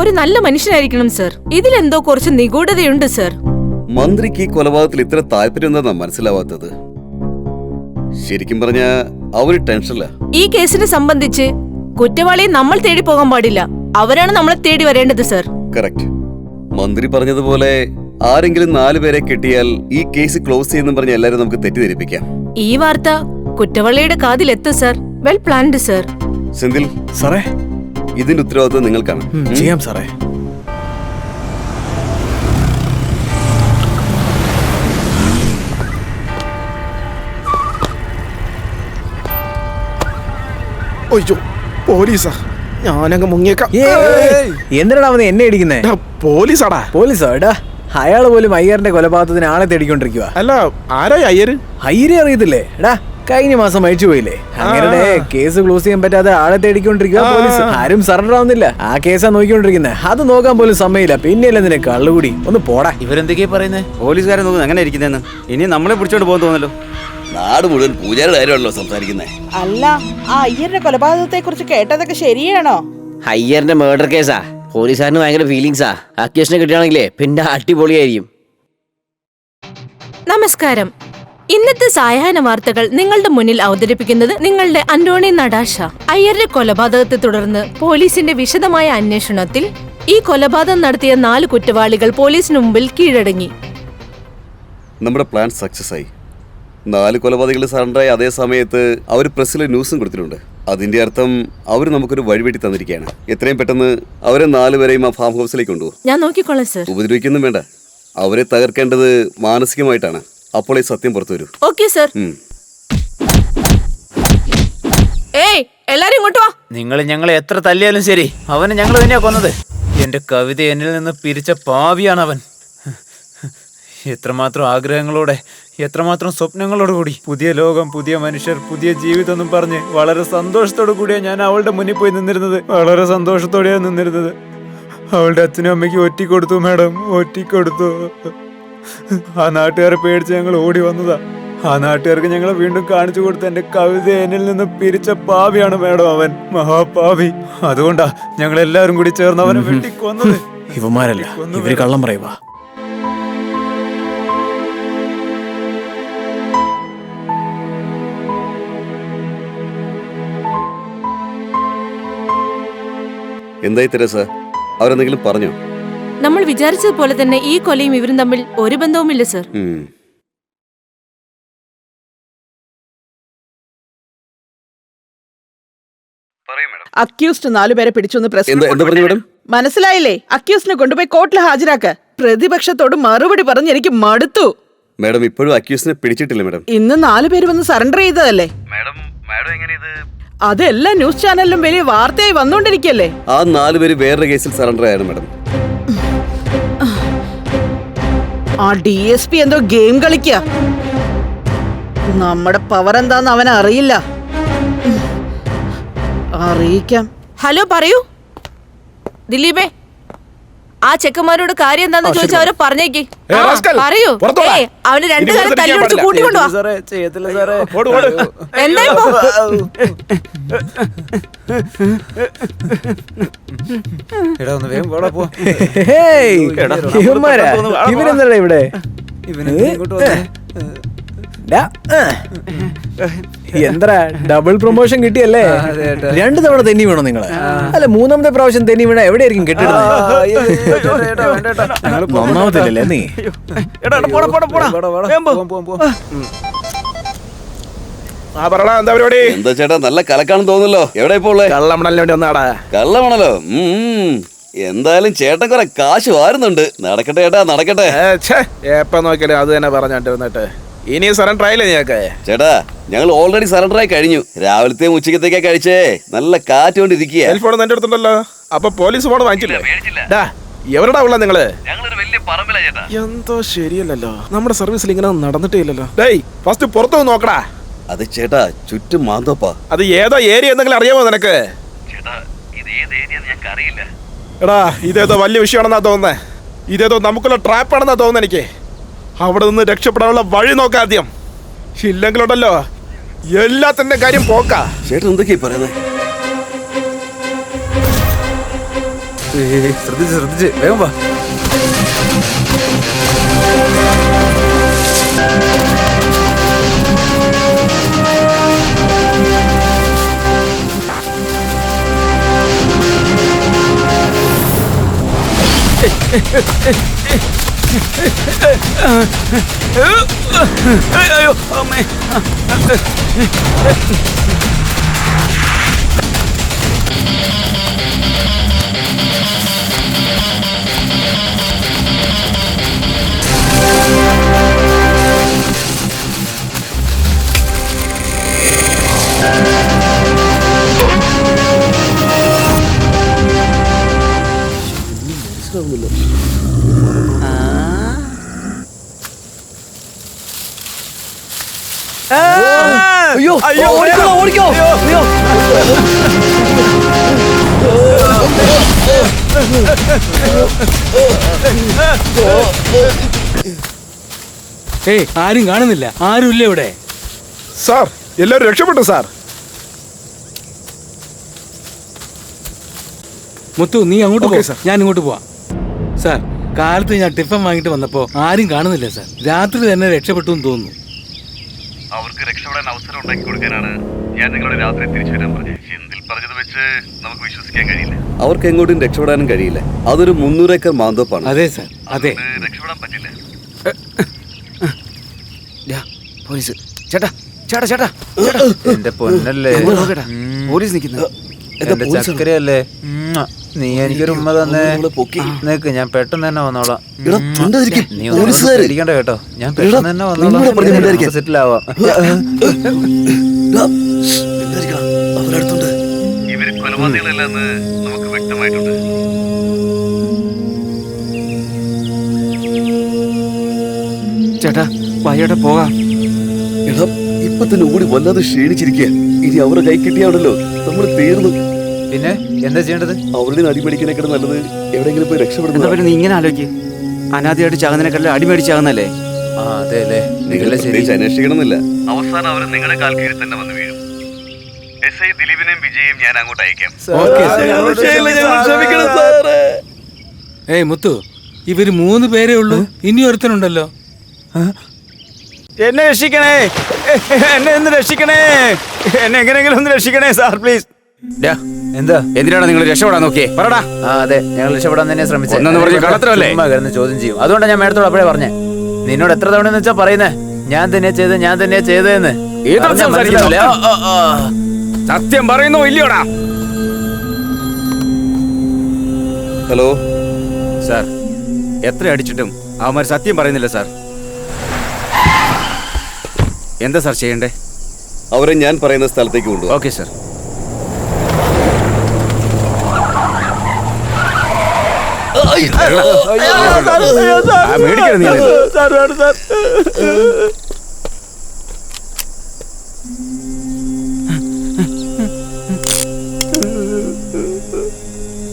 ഒരു നല്ല മനുഷ്യനായിരിക്കണം സാർ. ഇതിലെന്തോ കുറച്ച് നിഗൂഢതയുണ്ട് സാർ. മന്ത്രിക്ക് ഈ കൊലപാതകത്തിൽ ഇത്ര താല്പര്യം എന്താ മനസ്സിലാവാത്തത്? ശരിക്കും പറഞ്ഞ അവര് ടെൻഷനില്ല. ഈ കേസിനെ സംബന്ധിച്ച് കുറ്റവാളിയെ നമ്മൾ തേടി പോകാൻ പാടില്ല, അവരാണ് നമ്മളെ തേടി വരേണ്ടത് സാർ. കറക്റ്റ്. മന്ത്രി പറഞ്ഞതുപോലെ ആരെങ്കിലും 4 പേരെ കിട്ടിയാൽ ഈ കേസ് ക്ലോസ് ചെയ്യുന്നു പറഞ്ഞ എല്ലാരും നമുക്ക് തെറ്റിദ്ധരിപ്പിക്കാം. ഈ വാർത്ത കുറ്റവാളിയുടെ കാതിലെത്തും sir. Well planned sir. Senthil സാറേ, ഇതിന്റെ ഉത്തരവാദിത്വം നിങ്ങൾക്കാണ്. ചെയ്യാം സാറേ. ഒയ്യോ, പോലീസാ. ഞാനങ്ങ് മുങ്ങിയേക്കാം. എന്തിനാണ് അവന് എന്നെ ഇടിക്കുന്നേ? പോലീസാടാ. പോലീസോ? എടാ, അയാള് പോലും അയ്യറിന്റെ കൊലപാതകത്തിന് ആളെ തേടിക്കൊണ്ടിരിക്കുക. അല്ല, ആരായി അയ്യര്? അയ്യരെ അറിയത്തില്ലേ? എടാ, കഴിഞ്ഞ മാസം മരിച്ചു പോയില്ലേ? അങ്ങനെ കേസ് ക്ലോസ് ചെയ്യാൻ പറ്റാതെ ആളെ തേടിക്കൊണ്ടിരിക്കുക പോലീസ്. ആരും സറണ്ടർ ആവുന്നില്ല. ആ കേസാ നോക്കിക്കൊണ്ടിരിക്കുന്നത്. അത് നോക്കാൻ പോലും സമയമില്ല. പിന്നെയല്ലേ നിന്നെ കള്ളുകൂടി. ഒന്ന് പോടാ. ഇവരെന്തൊക്കെയാ പറയുന്നേ? പോലീസുകാരെ നോക്കുന്നത് അങ്ങനെ ഇരിക്കുന്നതെന്ന്. ഇനി നമ്മളെ പിടിച്ചോണ്ട് പോകാൻ തോന്നല്ലോ. നാട് മുഴുവൻ പൂജാരുടെ കാര്യമാണല്ലോ സംസാരിക്കുന്നത്. അല്ല, ആ അയ്യരുടെ കൊലപാതകത്തെ കുറിച്ച് കേട്ടതൊക്കെ ശരിയാണോ? അയ്യറിന്റെ മർഡർ കേസാ. പോലീസുകാരന് ഭയങ്കര ഫീലിങ്സാ. അക്യൂഷനെ കിട്ടുകയാണെങ്കിലേ പിന്നെ അടിപൊളിയായിരിക്കും. നമസ്കാരം. ഇന്നത്തെ സായാഹ്ന വാർത്തകൾ നിങ്ങളുടെ മുന്നിൽ അവതരിപ്പിക്കുന്നത് നിങ്ങളുടെ അന്റോണി നടാഷ. അയ്യരുടെ കൊലപാതകത്തെ തുടർന്ന് പോലീസിന്റെ വിശദമായ അന്വേഷണത്തിൽ ഈ കൊലപാതകം നടത്തിയ 4 കുറ്റവാളികൾ പോലീസിന് മുമ്പിൽ കീഴടങ്ങി. നമ്മുടെ പ്ലാൻ സക്സസ് ആയി. 4 കൊലപാതകൾ സറണ്ടറായി. അതേ സമയത്ത് അവർ പ്രസ്സിൽ ന്യൂസും കൊടുത്തിട്ടുണ്ട്. അതിന്റെ അർത്ഥം അവർ നമുക്കൊരു വഴിവെട്ടി തന്നിരിക്കുകയാണ്. എത്രയും പെട്ടെന്ന് അവരെ 4 പേരെയും ആ ഫാം ഹൗസിലേക്ക് കൊണ്ടുപോകും. ഞാൻ നോക്കിക്കോളാം സർ. ഉപദ്രവിക്കൊന്നും വേണ്ട. അവരെ തകർക്കേണ്ടത് മാനസികമായിട്ടാണ്. അപ്പോൾ ഈ സത്യം പുറത്തു വരൂ. Okay sir. ഏയ് എല്ലാരും ഇങ്ങോട്ട് വാ. നിങ്ങൾ ഞങ്ങളെ എത്ര തല്ലിയാലും ശരി, അവനെ ഞങ്ങൾ തന്നെയാ കൊന്നത്. എന്റെ കവിത എന്നിൽ നിന്ന് പിരിച്ച പാവിയാണ് അവൻ. എത്രമാത്രം ആഗ്രഹങ്ങളോടെ, എത്രമാത്രം സ്വപ്നങ്ങളോട് കൂടി, പുതിയ ലോകം, പുതിയ മനുഷ്യർ, പുതിയ ജീവിതം എന്നും പറഞ്ഞ് വളരെ സന്തോഷത്തോടു കൂടിയാണ് ഞാൻ അവളുടെ മുന്നിൽ പോയി നിന്നിരുന്നത്. വളരെ സന്തോഷത്തോടെയാണ് നിന്നിരുന്നത്. അവളുടെ അച്ഛനും അമ്മയ്ക്ക് ഒറ്റിക്കൊടുത്തു മാഡം, ഒറ്റിക്കൊടുത്തു. ആ നാട്ടുകാരെ പേടിച്ച് ഞങ്ങൾ ഓടി വന്നതാ. ആ നാട്ടുകാർക്ക് ഞങ്ങളെ വീണ്ടും കാണിച്ചു കൊടുത്ത എന്റെ കവിത എന്നിൽ നിന്ന് പിരിച്ച പാവിയാണ് മാഡം അവൻ, മഹാപാവി. അതുകൊണ്ടാ ഞങ്ങൾ എല്ലാവരും കൂടി ചേർന്ന് അവനെ വെട്ടിക്കൊന്നത്. ഇവന്മാരല്ല, ഇവര് കള്ളം പറയുവാ. എന്തായി തെരേസ, അവരെന്തെങ്കിലും പറഞ്ഞോ? നമ്മൾ വിചാരിച്ചതുപോലെ തന്നെ ഈ കൊലയും ഇവരും തമ്മിൽ ഒരു ബന്ധവുമില്ല സർ. അക്യൂസ്ഡ് 4 പേരെ പിടിച്ചൊന്ന് പ്രസ്. മനസ്സിലായില്ലേ? അക്യൂസ്ഡിനെ കൊണ്ടുപോയി കോർട്ടിൽ ഹാജരാക്ക. പ്രതിപക്ഷത്തോട് മറുപടി പറഞ്ഞ് എനിക്ക് മടുത്തു. മാഡം ഇപ്പോഴും അക്യൂസിനെ പിടിച്ചിട്ടില്ല മാഡം. ഇന്ന് 4 പേര് വന്ന് സറണ്ടർ ചെയ്തതല്ലേ? അതെല്ലാം ന്യൂസ് ചാനലിലും വലിയ വാർത്തയായി വന്നോണ്ടിരിക്കല്ലേ? ആ 4 പേര് വേറൊരു കേസിൽ സറണ്ടർ ആയിരുന്നു മാഡം. ആ DSP എന്തോ ഗെയിം കളിക്ക. നമ്മുടെ പവർ എന്താന്ന് അവൻ അറിയില്ല. അറിയിക്കാം. ഹലോ പറയൂ ദിലീപേ, ആ ചെക്കന്മാരോട് കാര്യം എന്താന്ന് ചോദിച്ചാൽ അവരെ പറഞ്ഞേക്ക്. പറയൂ. അവന് 2 കാലം തല്ലിടിച്ച് കൂട്ടിക്കൊണ്ടു എന്താ ഇവരെന്താ ഇവിടെ? എന്താ ഡബിൾ പ്രൊമോഷൻ കിട്ടിയല്ലേ? 2 തവണ തെന്നി വീണോ നിങ്ങള്? അല്ല 3ാമത്തെ പ്രാവശ്യം തെന്നി വീണ എവിടെയായിരിക്കും കെട്ടിടുന്നത്? ഒന്നാമത്തില്ലല്ലേ നീ? എന്താ ചേട്ടാ, നല്ല കലക്കാണെന്ന് തോന്നുന്നല്ലോ. എവിടെ ഇപ്പോ കള്ളമണലിന് വേണ്ടി വന്നാടാ. കള്ളമണലോ? എന്തായാലും ചേട്ടൻ കുറെ കാശ് വാരുന്നുണ്ട്. നടക്കട്ടെ ചേട്ടാ, നടക്കട്ടെ. എപ്പ നോക്കിയാലും അത് തന്നെ പറഞ്ഞോണ്ടിരുന്നിട്ട് ഇനി സറണ്ടർ ആയില്ലേ ഞങ്ങൾക്ക്? ചേട്ടാ ഞങ്ങൾ ഓൾറെഡി സറണ്ടർ ആയി കഴിഞ്ഞു. രാവിലത്തെയും ഉച്ചക്കത്തേക്കാ കഴിച്ചേ. നല്ല കാറ്റ് കൊണ്ടിരിക്കുക. ഫോൺ എന്റെ അടുത്തുണ്ടല്ലോ. അപ്പൊ പോലീസ് ഫോൺ വാങ്ങിച്ചില്ലേ? എവരുടെ ഉള്ള നിങ്ങള്? എന്തോ ശരിയല്ലല്ലോ. നമ്മുടെ സർവീസിൽ ഇങ്ങനെ നടന്നിട്ടേ ഇല്ലല്ലോ. ഡേയ് ഫസ്റ്റ് പുറത്തു നോക്കടാ. അത് ചേട്ടാ ചുറ്റും മാന്തോപ്പാ. അത് ഏതോ ഏരിയ എന്തെങ്കിലും അറിയാമോ നിനക്ക്? എടാ ഇതേതോ വലിയ വിഷയമാണെന്നാ തോന്നുന്നേ. ഇതേതോ നമുക്കുള്ള ട്രാപ്പാണെന്നാ തോന്നുന്നു എനിക്ക്. അവിടെ നിന്ന് രക്ഷപ്പെടാനുള്ള വഴി നോക്കാം ആദ്യം. ഇല്ലെങ്കിലുണ്ടല്ലോ എല്ലാത്തിന്റെ കാര്യം പോക്കാ. ചേട്ടൻ എന്തൊക്കെയാ പറയുന്നത്? ശ്രദ്ധിച്ച് വേഗം വാ. അയ്യോ അമ്മേ. അയ്യോ ഓടിക്കോ ഓടിക്കോ. അയ്യോ ഏയ് ആരും കാണുന്നില്ല. ആരും ഇല്ല ഇവിടെ. സാർ എല്ലാവരും രക്ഷപ്പെട്ടു സാർ. മുത്തു നീ അങ്ങോട്ട് പോ, ഞാൻ ഇങ്ങോട്ട് പോവാം. സാർ കാലത്ത് ഞാൻ ടിഫൻ വാങ്ങിട്ട് വന്നപ്പോ ആരും കാണുന്നില്ല സാർ. രാത്രി തന്നെ രക്ഷപ്പെട്ടു എന്ന് തോന്നുന്നു. അവർക്ക് രക്ഷപ്പെടാൻ അവസരം ഉണ്ടാക്കി കൊടുക്കാനാണ് ഞാൻ നിങ്ങളോട് രാത്രി തിരിച്ചു വരാൻ പറഞ്ഞത്. എന്തിൽ പറഞ്ഞത് വെച്ച് നമുക്ക് വിശ്വസിക്കാൻ കഴിയില്ല. അവർക്ക് എങ്ങോട്ടും രക്ഷപ്പെടാനും കഴിയില്ല. അതൊരു 300 ഏക്കർ മാന്തോപ്പാണ്. അതെ സാർ, അതെ. രക്ഷപ്പെടാൻ പറ്റില്ല. പോലീസ് ചേട്ടാ ചേട്ടാ ചേട്ടാ എന്റെ പൊന്നല്ലേ പോലീസ് നിൽക്കുന്നു. എന്റെ ചക്കരയല്ലേ, നീ എനിക്കൊരു ഉമ്മ തന്നെ. നിക്ക്, ഞാൻ പെട്ടെന്ന് തന്നെ വന്നോളാം. നീ ഇരിക്കണ്ട കേട്ടോ, ഞാൻ പെട്ടെന്ന് തന്നെ വന്നോളാം. സെറ്റിൽ ആവാം. ഇവര് കൊലപാതകളല്ലെന്ന് നമുക്ക് വ്യക്തമായിട്ടുണ്ട്. ചേട്ടാ വയ്യോടെ പോകാം. എടാ, ഇപ്പൊ തന്നെ ഓടി വല്ലാതെ ക്ഷീണിച്ചിരിക്കുക. ഇനി അവരെ കൈ കിട്ടിയാണല്ലോ നമ്മൾ തീർന്നു. പിന്നെ എന്താ ചെയ്യേണ്ടത്? അവരുടെ അടിമേടിക്കാനേക്കാൾ നല്ലത് എവിടെയെങ്കിലും പോയി രക്ഷപ്പെടുന്നത്. നീ ഇങ്ങനെ ആലോചിക്ക്, അനാഥയായിട്ട് ചാകുന്നതിനെക്കാളും അടിമേടിച്ചാകുന്നല്ലേ. ആ അതെ അല്ലേ, അന്വേഷിക്കണമെന്നില്ല. അവസാനം അവർ നിങ്ങളുടെ കാൽക്കീഴിൽ തന്നെ വന്ന് വീഴും. SI ദിലീപിനെയും വിജയും ഞാൻ അങ്ങോട്ട് അയക്കാം. ഏയ് മുത്തു, ഇവര് 3 പേരേ ഉള്ളൂ, ഇനി ഒരുത്തനുണ്ടല്ലോ. എന്നെ രക്ഷിക്കണേ, എന്നെ ഒന്ന് രക്ഷിക്കണേ, എന്നെ എങ്ങനെയെങ്കിലും ഒന്ന് രക്ഷിക്കണേ സാർ പ്ലീസ്. എന്താ, എന്തിനാണ് നിങ്ങൾ രക്ഷപ്പെടാൻ നോക്കിയേ? പറടാ. ആ അതെ, ഞങ്ങൾ രക്ഷപ്പെടാൻ തന്നെ ശ്രമിച്ചത്. ചോദ്യം ചെയ്യും. അതുകൊണ്ടാണ് ഞാൻ മേഡത്തോട് അപ്പോഴേ പറഞ്ഞേ. നിന്നോട് എത്ര തവണ വെച്ചാ പറയുന്നേ, ഞാൻ തന്നെയാ ചെയ്തതെന്ന്. സത്യം പറയുന്നോ ഇല്ലയോടാ? ഹലോ സാർ, എത്ര അടിച്ചിട്ടും അവന്മാർ സത്യം പറയുന്നില്ല സാർ. എന്താ സാർ ചെയ്യണ്ടേ? അവരെ ഞാൻ പറയുന്ന സ്ഥലത്തേക്ക് കൊണ്ടുപോകും. Okay sir.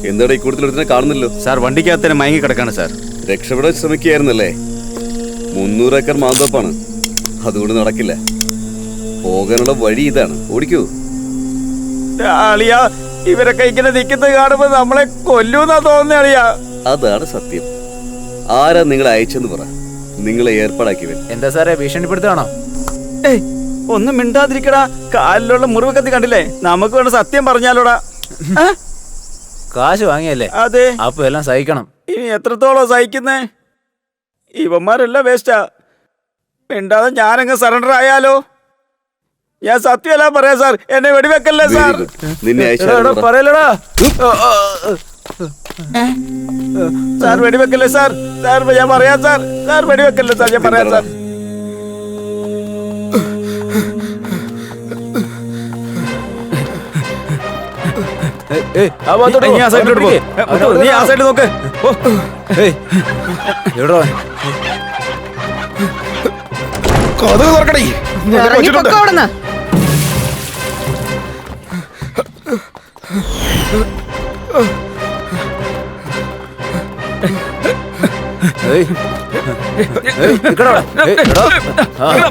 എന്താടാ ഈ കൂടുതൽ കാണുന്നല്ലോ സാർ? വണ്ടിക്കകത്ത് മയങ്ങി കിടക്കാണ് സാർ. രക്ഷപ്പെടാൻ ശ്രമിക്കുകയായിരുന്നല്ലേ? 300 ഏക്കർ മാന്തോപ്പാണ്, അതുകൊണ്ട് നടക്കില്ല. പോകാനുള്ള വഴി ഇതാണ്, ഓടിക്കൂ. ഇവരൊക്കെ ഇങ്ങനെ നിൽക്കുന്നത് കാണുമ്പോ നമ്മളെ കൊല്ലൂന്നാ തോന്നുന്നേ അളിയാ. അതാണ് സത്യം. ആരാ നിങ്ങളെ അയച്ചെന്ന് പറ, നിങ്ങളെ ഏർപ്പാടാക്കിയവൻ. എന്താ സാറേ, ഭീഷണിപ്പെടുത്താണോ? ഒന്നും മിണ്ടാതിരിക്കടാ, കാലിലുള്ള മുറിവ് കത്തി കണ്ടില്ലേ? നമുക്ക് വേണ്ട സത്യം പറഞ്ഞാലോടാ. കാശ് വാങ്ങിയല്ലേ? അതെ. അപ്പൊ എല്ലാം സഹിക്കണം. ഇനി എത്രത്തോളം സഹിക്കുന്നേ? ഇവന്മാരെല്ലാം വേസ്റ്റാ. മിണ്ടാതെ ഞാനങ്ങ് സറണ്ടർ ആയാലോ? ഞാൻ സത്യമല്ല പറയാ സാർ, എന്നെ വെടിവെക്കല്ലേ സാർ. പറയലടാ സാർ, വെടിവെക്കല്ലേ സാർ. സാർ ഞാൻ പറയാം സാർ. സാർ വെടിവെക്കല്ലേ സാർ, ഞാൻ പറയാം സാർ. നീ ആ സൈഡിലോട്ട് പോ. നീ ആ സൈഡിൽ നോക്ക്. എവിടോ കഥ തുറക്കണേ.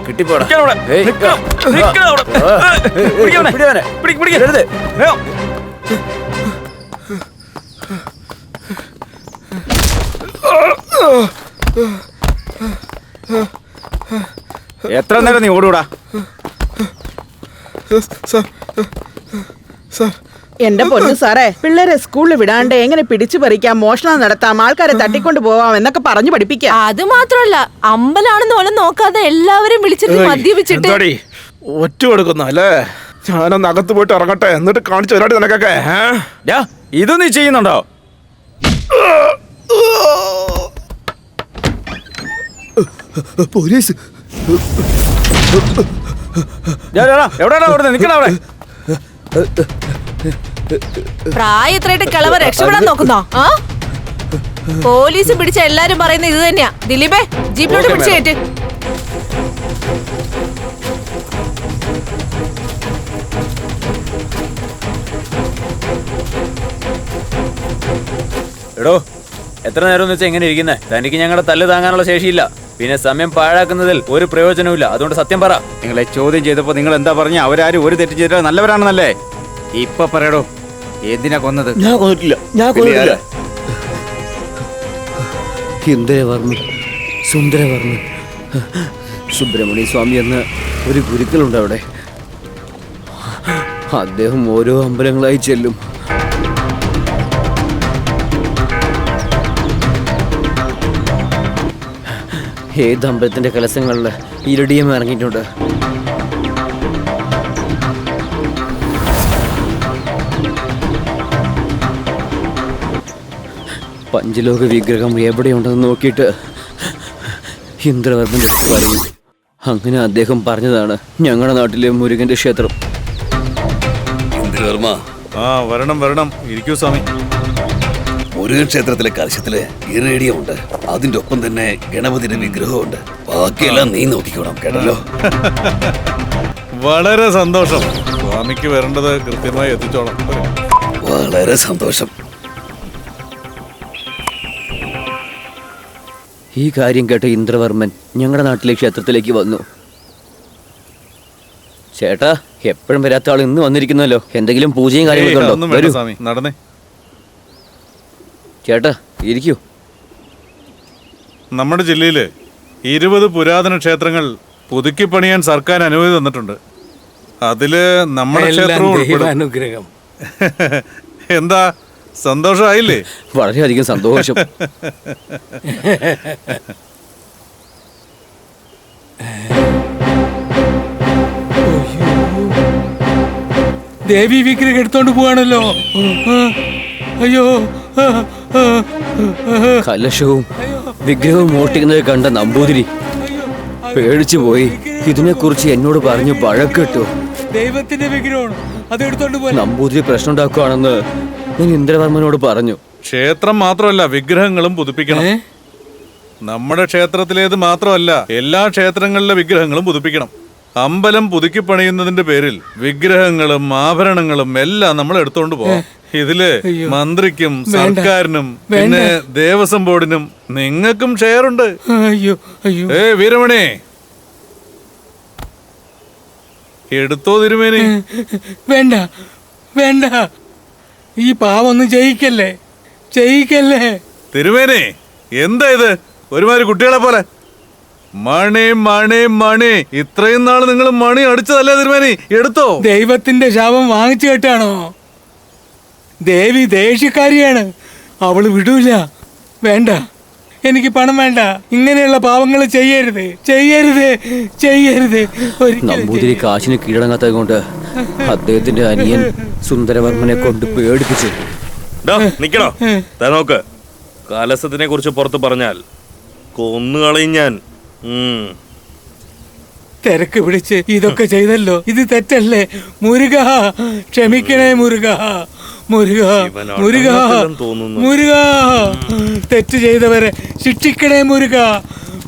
കിട്ടിപ്പോടാ. എത്ര നേരം നീ ഓടൂടാ? എന്റെ പൊന്നു സാറേ, പിള്ളേരെ സ്കൂളിൽ വിടാണ്ട് എങ്ങനെ പിടിച്ചു പറിക്കാം, മോഷണം നടത്താം, ആൾക്കാരെ തട്ടിക്കൊണ്ട് പോവാം എന്നൊക്കെ പറഞ്ഞു പഠിപ്പിക്കാം. അത് മാത്രല്ല, അമ്പലാണെന്ന് പോലും നോക്കാതെ എല്ലാവരും വിളിച്ചിട്ട് മദ്യപിച്ചിട്ട് ഒറ്റ കൊടുക്കുന്ന അല്ലേ? ഞാനൊന്ന് അകത്ത് പോയിട്ട് ഇറങ്ങട്ടെ, എന്നിട്ട് കാണിച്ചു വരാട്ടി നിനക്കൊക്കെ. ഇത് നീ ചെയ്യുന്നുണ്ടോ? പോലീസ് എവിടെയാണോ അവിടെ നിൽക്കണ? അവിടെ പ്രായത്രയായിട്ട് കിളവ രക്ഷപ്പെടാൻ നോക്കുന്നോ? പോലീസ് പിടിച്ച എല്ലാരും പറയുന്നത് ഇത് തന്നെയാ. ദിലീപേ, ജീപ്പിലോട്ട് പിടിച്ചു കയറ്റ്. എടോ, എത്ര നേരം വെച്ചാൽ എങ്ങനെ ഇരിക്കുന്നേ? തനിക്ക് ഞങ്ങളുടെ തല്ല് താങ്ങാനുള്ള ശേഷിയില്ല. പിന്നെ സമയം പാഴാക്കുന്നതിൽ ഒരു പ്രയോജനവുമില്ല. അതുകൊണ്ട് സത്യം പറ. നിങ്ങളെ ചോദ്യം ചെയ്തപ്പോ നിങ്ങൾ എന്താ പറഞ്ഞ? അവരാരും ഒരു തെറ്റ് ചെയ്തിട്ട് നല്ലവരാണെന്നല്ലേ? ഇപ്പൊ പറയടോ, എന്തിനാ കൊന്നത്? ഞാൻ കൊന്നിട്ടില്ല. ഇന്ദിരവർമ്മ, സുന്ദരവർമ്മ, സുബ്രഹ്മണ്യ സ്വാമി എന്ന ഒരു ഗുരുക്കളുണ്ട് അവിടെ. അദ്ദേഹം ഓരോ അമ്പലങ്ങളായി ചെല്ലും. ഏത് അമ്പലത്തിന്റെ കലശങ്ങളിൽ ഇരടിയം ഇറങ്ങിയിട്ടുണ്ട്. പഞ്ചലോക വിഗ്രഹം എവിടെയുണ്ടെന്ന് നോക്കിയിട്ട് ഇന്ദ്രവർമ്മൻ പറയും. അങ്ങനെ അദ്ദേഹം പറഞ്ഞതാണ് ഞങ്ങളുടെ നാട്ടിലെ മുരുകന്റെ ക്ഷേത്രം. ഇന്ദ്രവർമ്മ, വരണം വരണം, ഇരിക്കൂ സ്വാമി. മുരുകൻ ക്ഷേത്രത്തിലെ കലശത്തില് ഇറേഡിയമുണ്ട്. അതിന്റെ ഒപ്പം തന്നെ ഗണപതിയുടെ വിഗ്രഹമുണ്ട്. ബാക്കിയെല്ലാം നീ നോക്കിക്കോണം, കേട്ടല്ലോ. വളരെ സന്തോഷം. സ്വാമിക്ക് വരേണ്ടത് കൃത്യമായി എത്തിച്ചോളാം. വളരെ സന്തോഷം. ഈ കാര്യം കേട്ട ഇന്ദ്രവർമ്മൻ ഞങ്ങളുടെ നാട്ടിലെ ക്ഷേത്രത്തിലേക്ക് വന്നു. ചേട്ടാ, എപ്പോഴും വരാത്ത ആൾ ഇന്ന് വന്നിരിക്കുന്നല്ലോ. എന്തെങ്കിലും പൂജയും കാര്യങ്ങളൊക്കെ ഉണ്ടോ? വരൂ നടന്നേ. ചേട്ടാ, ഇരിക്കൂ. നമ്മുടെ ജില്ലയില് 20 പുരാതന ക്ഷേത്രങ്ങൾ പുതുക്കി പണിയാൻ സർക്കാർ അനുമതി തന്നിട്ടുണ്ട്. അതില് നമ്മുടെ ക്ഷേത്രവും അനുഗ്രഹം. എന്താ, സന്തോഷമായില്ലേ? വളരെയധികം സന്തോഷം. ദേവി വിഗ്രഹം എടുത്തോണ്ട് പോവാണല്ലോ. അയ്യോ, കലശവും വിഗ്രഹവും മോഷ്ടിക്കുന്നത് കണ്ട നമ്പൂതിരി പേടിച്ചു പോയി. ഇതിനെക്കുറിച്ച് എന്നോട് പറഞ്ഞു വഴക്കിട്ടു. ദൈവത്തിന്റെ വിഗ്രഹമാണ്, അത് എടുത്തോണ്ട് പോവാ. നമ്പൂതിരി പ്രശ്നം ഉണ്ടാക്കുകയാണെന്ന് ഞാൻ ഇന്ദ്രവർമ്മനോട് പറഞ്ഞു. ക്ഷേത്രം മാത്രമല്ല, വിഗ്രഹങ്ങളും പുതുപ്പിക്കണം. നമ്മുടെ ക്ഷേത്രത്തിലേത് മാത്രമല്ല, എല്ലാ ക്ഷേത്രങ്ങളിലെ വിഗ്രഹങ്ങളും പുതുപ്പിക്കണം. അമ്പലം പുതുക്കി പണിയുന്നതിന്റെ പേരിൽ വിഗ്രഹങ്ങളും ആഭരണങ്ങളും എല്ലാം നമ്മൾ എടുത്തോണ്ട് പോവാം. ഇതില് മന്ത്രിക്കും സർക്കാരിനും പിന്നെ ദേവസ്വം ബോർഡിനും നിങ്ങൾക്കും ഷെയർ ഉണ്ട്. വീരമണി, എടുത്തോ തിരുമേനി. വേണ്ട വേണ്ട, ഈ പാവൊന്നും ചെയ്യിക്കല്ലേ, ചെയ്യിക്കല്ലേ. തിരുമേനി, എന്താ ഇത്? ഒരുമാതിരി കുട്ടികളെ പോലെ മണി മണി മണി. ഇത്രയും നാള് നിങ്ങൾ മണി അടിച്ചതല്ലേ തിരുമേനി? എടുത്തോ. ദൈവത്തിന്റെ ശാപം വാങ്ങിച്ചു കേട്ടാണോ? ദേവി ദേഷ്യക്കാരിയാണ്, അവള് വിടൂല. വേണ്ട, എനിക്ക് പണം വേണ്ട. ഇങ്ങനെയുള്ള പാവങ്ങൾ ചെയ്യരുത്, ചെയ്യരുത്, ചെയ്യരുത്. നമ്പൂതിരി കാശിന് കീഴടങ്ങാത്തത് കൊണ്ട് അദ്ദേഹത്തിന്റെ അനിയൻ സുന്ദരവർമ്മനെ കൊണ്ട് പേടിപ്പിച്ചു. നിക്കണോ? നോക്ക്, കലശത്തിനെ കുറിച്ച് പുറത്ത് പറഞ്ഞാൽ കൊന്നുകളയും ഞാൻ. തിരക്ക് പിടിച്ച് ഇതൊക്കെ ചെയ്തല്ലോ, ഇത് തെറ്റല്ലേ? മുരുക, ക്ഷമിക്കണേ മുരുക, മുരുക, മുരുക, മുരുക. തെറ്റ് ചെയ്തവരെ ശിക്ഷിക്കണേ മുരുക,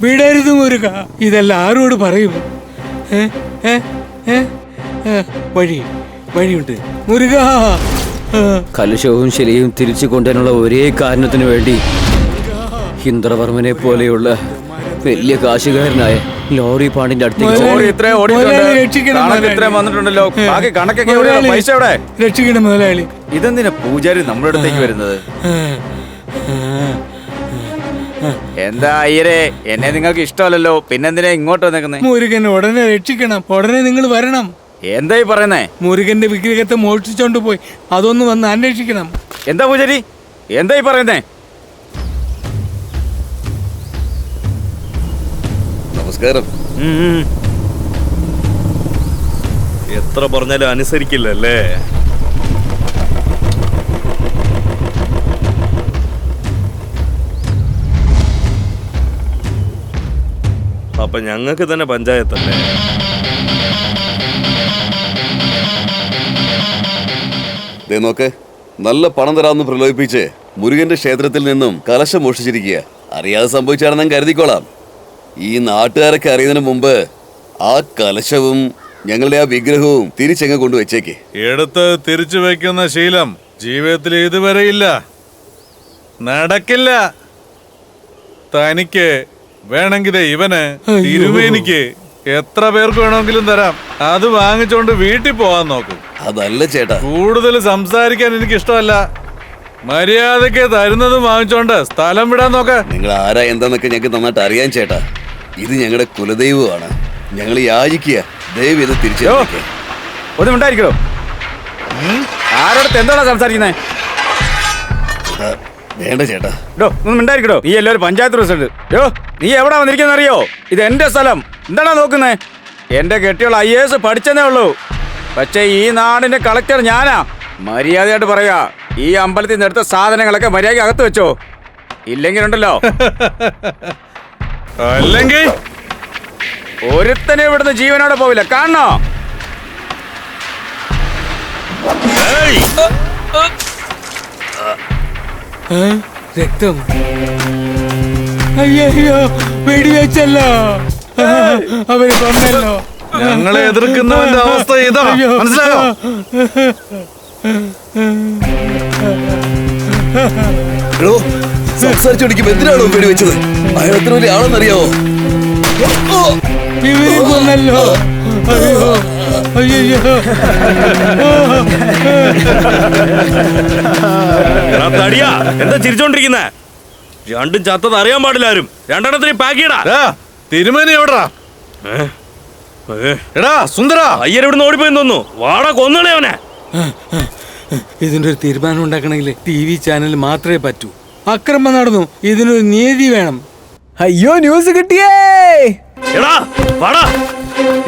വിടരുത് മുരുക. ഇതെല്ലാം ആരോട് പറയും? വഴി വഴിയുണ്ട് മുരുക. കലശവും ശരിയും തിരിച്ചു കൊണ്ടുവരാനുള്ള ഒരേ കാരണത്തിനു വേണ്ടി ഇന്ദ്രവർമ്മനെ പോലെയുള്ള വലിയ കാശുകാരനായ ലോറി പാണ്ടിന്റെ അടുത്തേക്ക് രക്ഷിക്കണം മുതലാളി. ഇതെന്തിനാ പൂജാരി നമ്മുടെ അടുത്തേക്ക് വരുന്നത്? എന്താ അയ്യരെ, എന്നെ നിങ്ങൾക്ക് ഇഷ്ടമല്ലല്ലോ, പിന്നെന്തിനാ ഇങ്ങോട്ട് വന്നേക്കുന്നേ? മുരുകനെ ഉടനെ രക്ഷിക്കണം, ഉടനെ നിങ്ങൾ വരണം. എന്തായി പറയുന്നേ? മുരുകന്റെ വിഗ്രഹത്തെ മോഷ്ടിച്ചോണ്ട് പോയി, അതൊന്ന് വന്ന് അന്വേഷിക്കണം. എന്താ പൂജാരി, എന്തായി പറയുന്നേ? നമസ്കാരം. എത്ര പറഞ്ഞാലും അനുസരിക്കില്ലല്ലേ? അപ്പൊ ഞങ്ങൾക്ക് തന്നെ പഞ്ചായത്തല്ലേ? ദേ നോക്ക്, നല്ല പണം തരാമെന്ന് പ്രലോഭിപ്പിച്ച് മുരുകന്റെ ക്ഷേത്രത്തിൽ നിന്നും കലശം മോഷ്ടിച്ചിരിക്കുക. അറിയാതെ സംഭവിച്ചാണെന്ന് കരുതിക്കോളാം. ഈ നാട്ടുകാരൊക്കെ അറിയുന്നതിന് മുമ്പ് ആ കലശവും ഞങ്ങളുടെ ആ വിഗ്രഹവും തിരിച്ചെങ്ങ് കൊണ്ടുവച്ചേക്ക്. എടുത്ത് തിരിച്ചു വെക്കുന്ന ശീലം ജീവിതത്തിൽ ഇതുവരെ ഇല്ല, നടക്കില്ല. തനിക്ക് വേണമെങ്കിൽ ഇവന് തിരുമേനിക്ക് എത്ര പേർക്ക് വേണമെങ്കിലും തരാം. അത് വാങ്ങിച്ചോണ്ട് വീട്ടിൽ പോവാൻ നോക്കും. അതല്ല ചേട്ടാ, കൂടുതൽ സംസാരിക്കാൻ എനിക്ക് ഇഷ്ടമല്ല. മര്യാദക്ക് തരുന്നതും വാങ്ങിച്ചോണ്ട് സ്ഥലം വിടാൻ നോക്ക. നിങ്ങൾ ആരാ എന്താന്നൊക്കെ ഞങ്ങൾക്ക് നന്നായിട്ട് അറിയാൻ ചേട്ടാ. ഇത് ഞങ്ങളുടെ കുലദൈവമാണ്. ഞങ്ങൾ യാചിക്കുക, ദയവ് ഇത് തിരിച്ചു ഒന്നും ഉണ്ടായിരിക്കണോ? ആരോടത്ത് എന്താണ് സംസാരിക്കുന്നത്? വേണ്ട ചേട്ടാ. ഒന്നും ഉണ്ടായിരിക്കണോ? നീ എല്ലാവരും പഞ്ചായത്ത് പ്രസിഡന്റ്. നീ എവിടെ വന്നിരിക്കുന്ന അറിയോ? ഇത് എന്റെ സ്ഥലം. എന്താണോ നോക്കുന്നേ? എന്റെ കെട്ടിയുള്ള IAS പഠിച്ചതേ ഉള്ളൂ. പക്ഷേ ഈ നാടിന്റെ കളക്ടർ ഞാനാ. മര്യാദയായിട്ട് പറയാ, ഈ അമ്പലത്തിൽ നിന്ന് എടുത്ത സാധനങ്ങളൊക്കെ മര്യാദയ്ക്ക് അകത്ത് വെച്ചോ. ഇല്ലെങ്കിൽ ഉണ്ടല്ലോ, അല്ലെങ്കിൽ ഒരുത്തനെ ഇവിടുന്ന് ജീവനോടെ പോവില്ല. കാണണോ? രക്തം. അയ്യോ, വെടിവെച്ചല്ലോ. അവര് കൊന്നല്ലോ. ഞങ്ങളെ എതിർക്കുന്നവന്റെ അവസ്ഥ ഇതാ, മനസ്സിലായോ? സംസാരിച്ചോടിക്കും എന്തിനാണോ വെടിവെച്ചത്? അയാൾ എത്ര വലിയ ആളെന്നറിയാവോ? ഇവരെ കൊന്നല്ലോ. അയ്യോ, അയ്യോ. എന്താ ചിരിച്ചോണ്ടിരിക്കുന്നേ? രണ്ടും ചത്തത് അറിയാൻ പാടില്ല ആരും. രണ്ടെണ്ണത്തിന് പാക്ക് ചെയ്യടാ. തിരുമേനി എവിടാ? എടാ സുന്ദര, അയ്യരെവിടുന്ന് ഓടിപ്പോയെന്ന് തോന്നുന്നു. വാടാ, കൊന്നളേ അവനെ. ഇതിന്റെ ഒരു തീരുമാനം ഉണ്ടാക്കണമെങ്കിൽ TV ചാനൽ മാത്രമേ പറ്റൂ. അക്രമം നടന്നു, ഇതിനൊരു നീതി വേണം. അയ്യോ, ന്യൂസ് കിട്ടിയേ. എടാ വാടാ,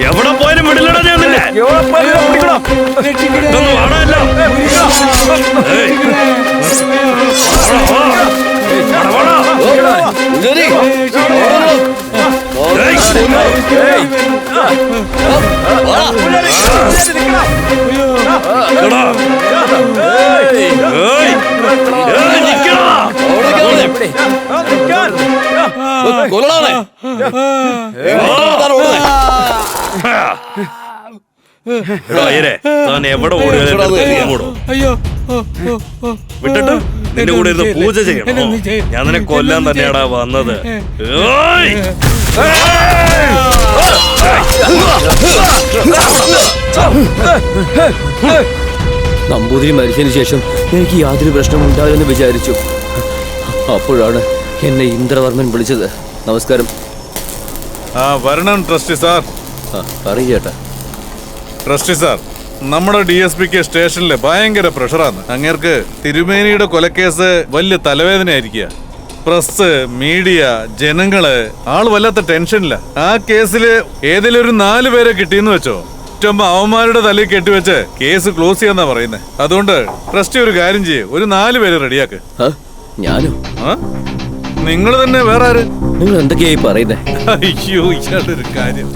എവിടെ പോയാലും വിടില്ലടാ ഞാൻ നിന്നെ. ഇതൊന്നും വാടാല്ല. എവിടെ ഓടുക? അയ്യോ, വിട്ടിട്ട് നിന്റെ കൂടെ ഇരുന്ന് പൂജ ചെയ്യണോ? ഞാൻ നിന്നെ കൊല്ലാൻ തന്നെയാടാ വന്നത്. നമ്പൂതിരി മരിച്ചതിന് ശേഷം എനിക്ക് യാതൊരു പ്രശ്നവും ഉണ്ടാവില്ലെന്ന് വിചാരിച്ചു. അപ്പോഴാണ് എന്നെ ഇന്ദ്രവർമ്മൻ വിളിച്ചത്. നമസ്കാരം. വരണം ട്രസ്റ്റി സാർ. പറയൂ ചേട്ടാ. ട്രസ്റ്റി സാർ, നമ്മുടെ DSPക്ക് സ്റ്റേഷനിലെ ഭയങ്കര പ്രഷറാണ്. അങ്ങേർക്ക് തിരുമേനിയുടെ കൊലക്കേസ് വലിയ തലവേദനയായിരിക്കുക. പ്രസ്, മീഡിയ, ജനങ്ങള്, ആള് വല്ലാത്ത ടെൻഷനില്ല. ആ കേസില് ഏതെങ്കിലും ഒരു 4 പേരെ കിട്ടിയെന്ന് വെച്ചോ, അവന്മാരുടെ തലയിൽ കെട്ടിവെച്ച് കേസ് ക്ലോസ് ചെയ്യാന്നാ പറയുന്നത്. അതുകൊണ്ട് ട്രസ്റ്റി ഒരു കാര്യം ചെയ്യേ, ഒരു 4 പേര് റെഡിയാക്ക്. ഞാനോ? നിങ്ങൾ തന്നെ, വേറെ ആര്? നിങ്ങൾ എന്തൊക്കെയായി പറയുന്നേ? അയ്യോ, ഇയാളൊരു കാര്യം.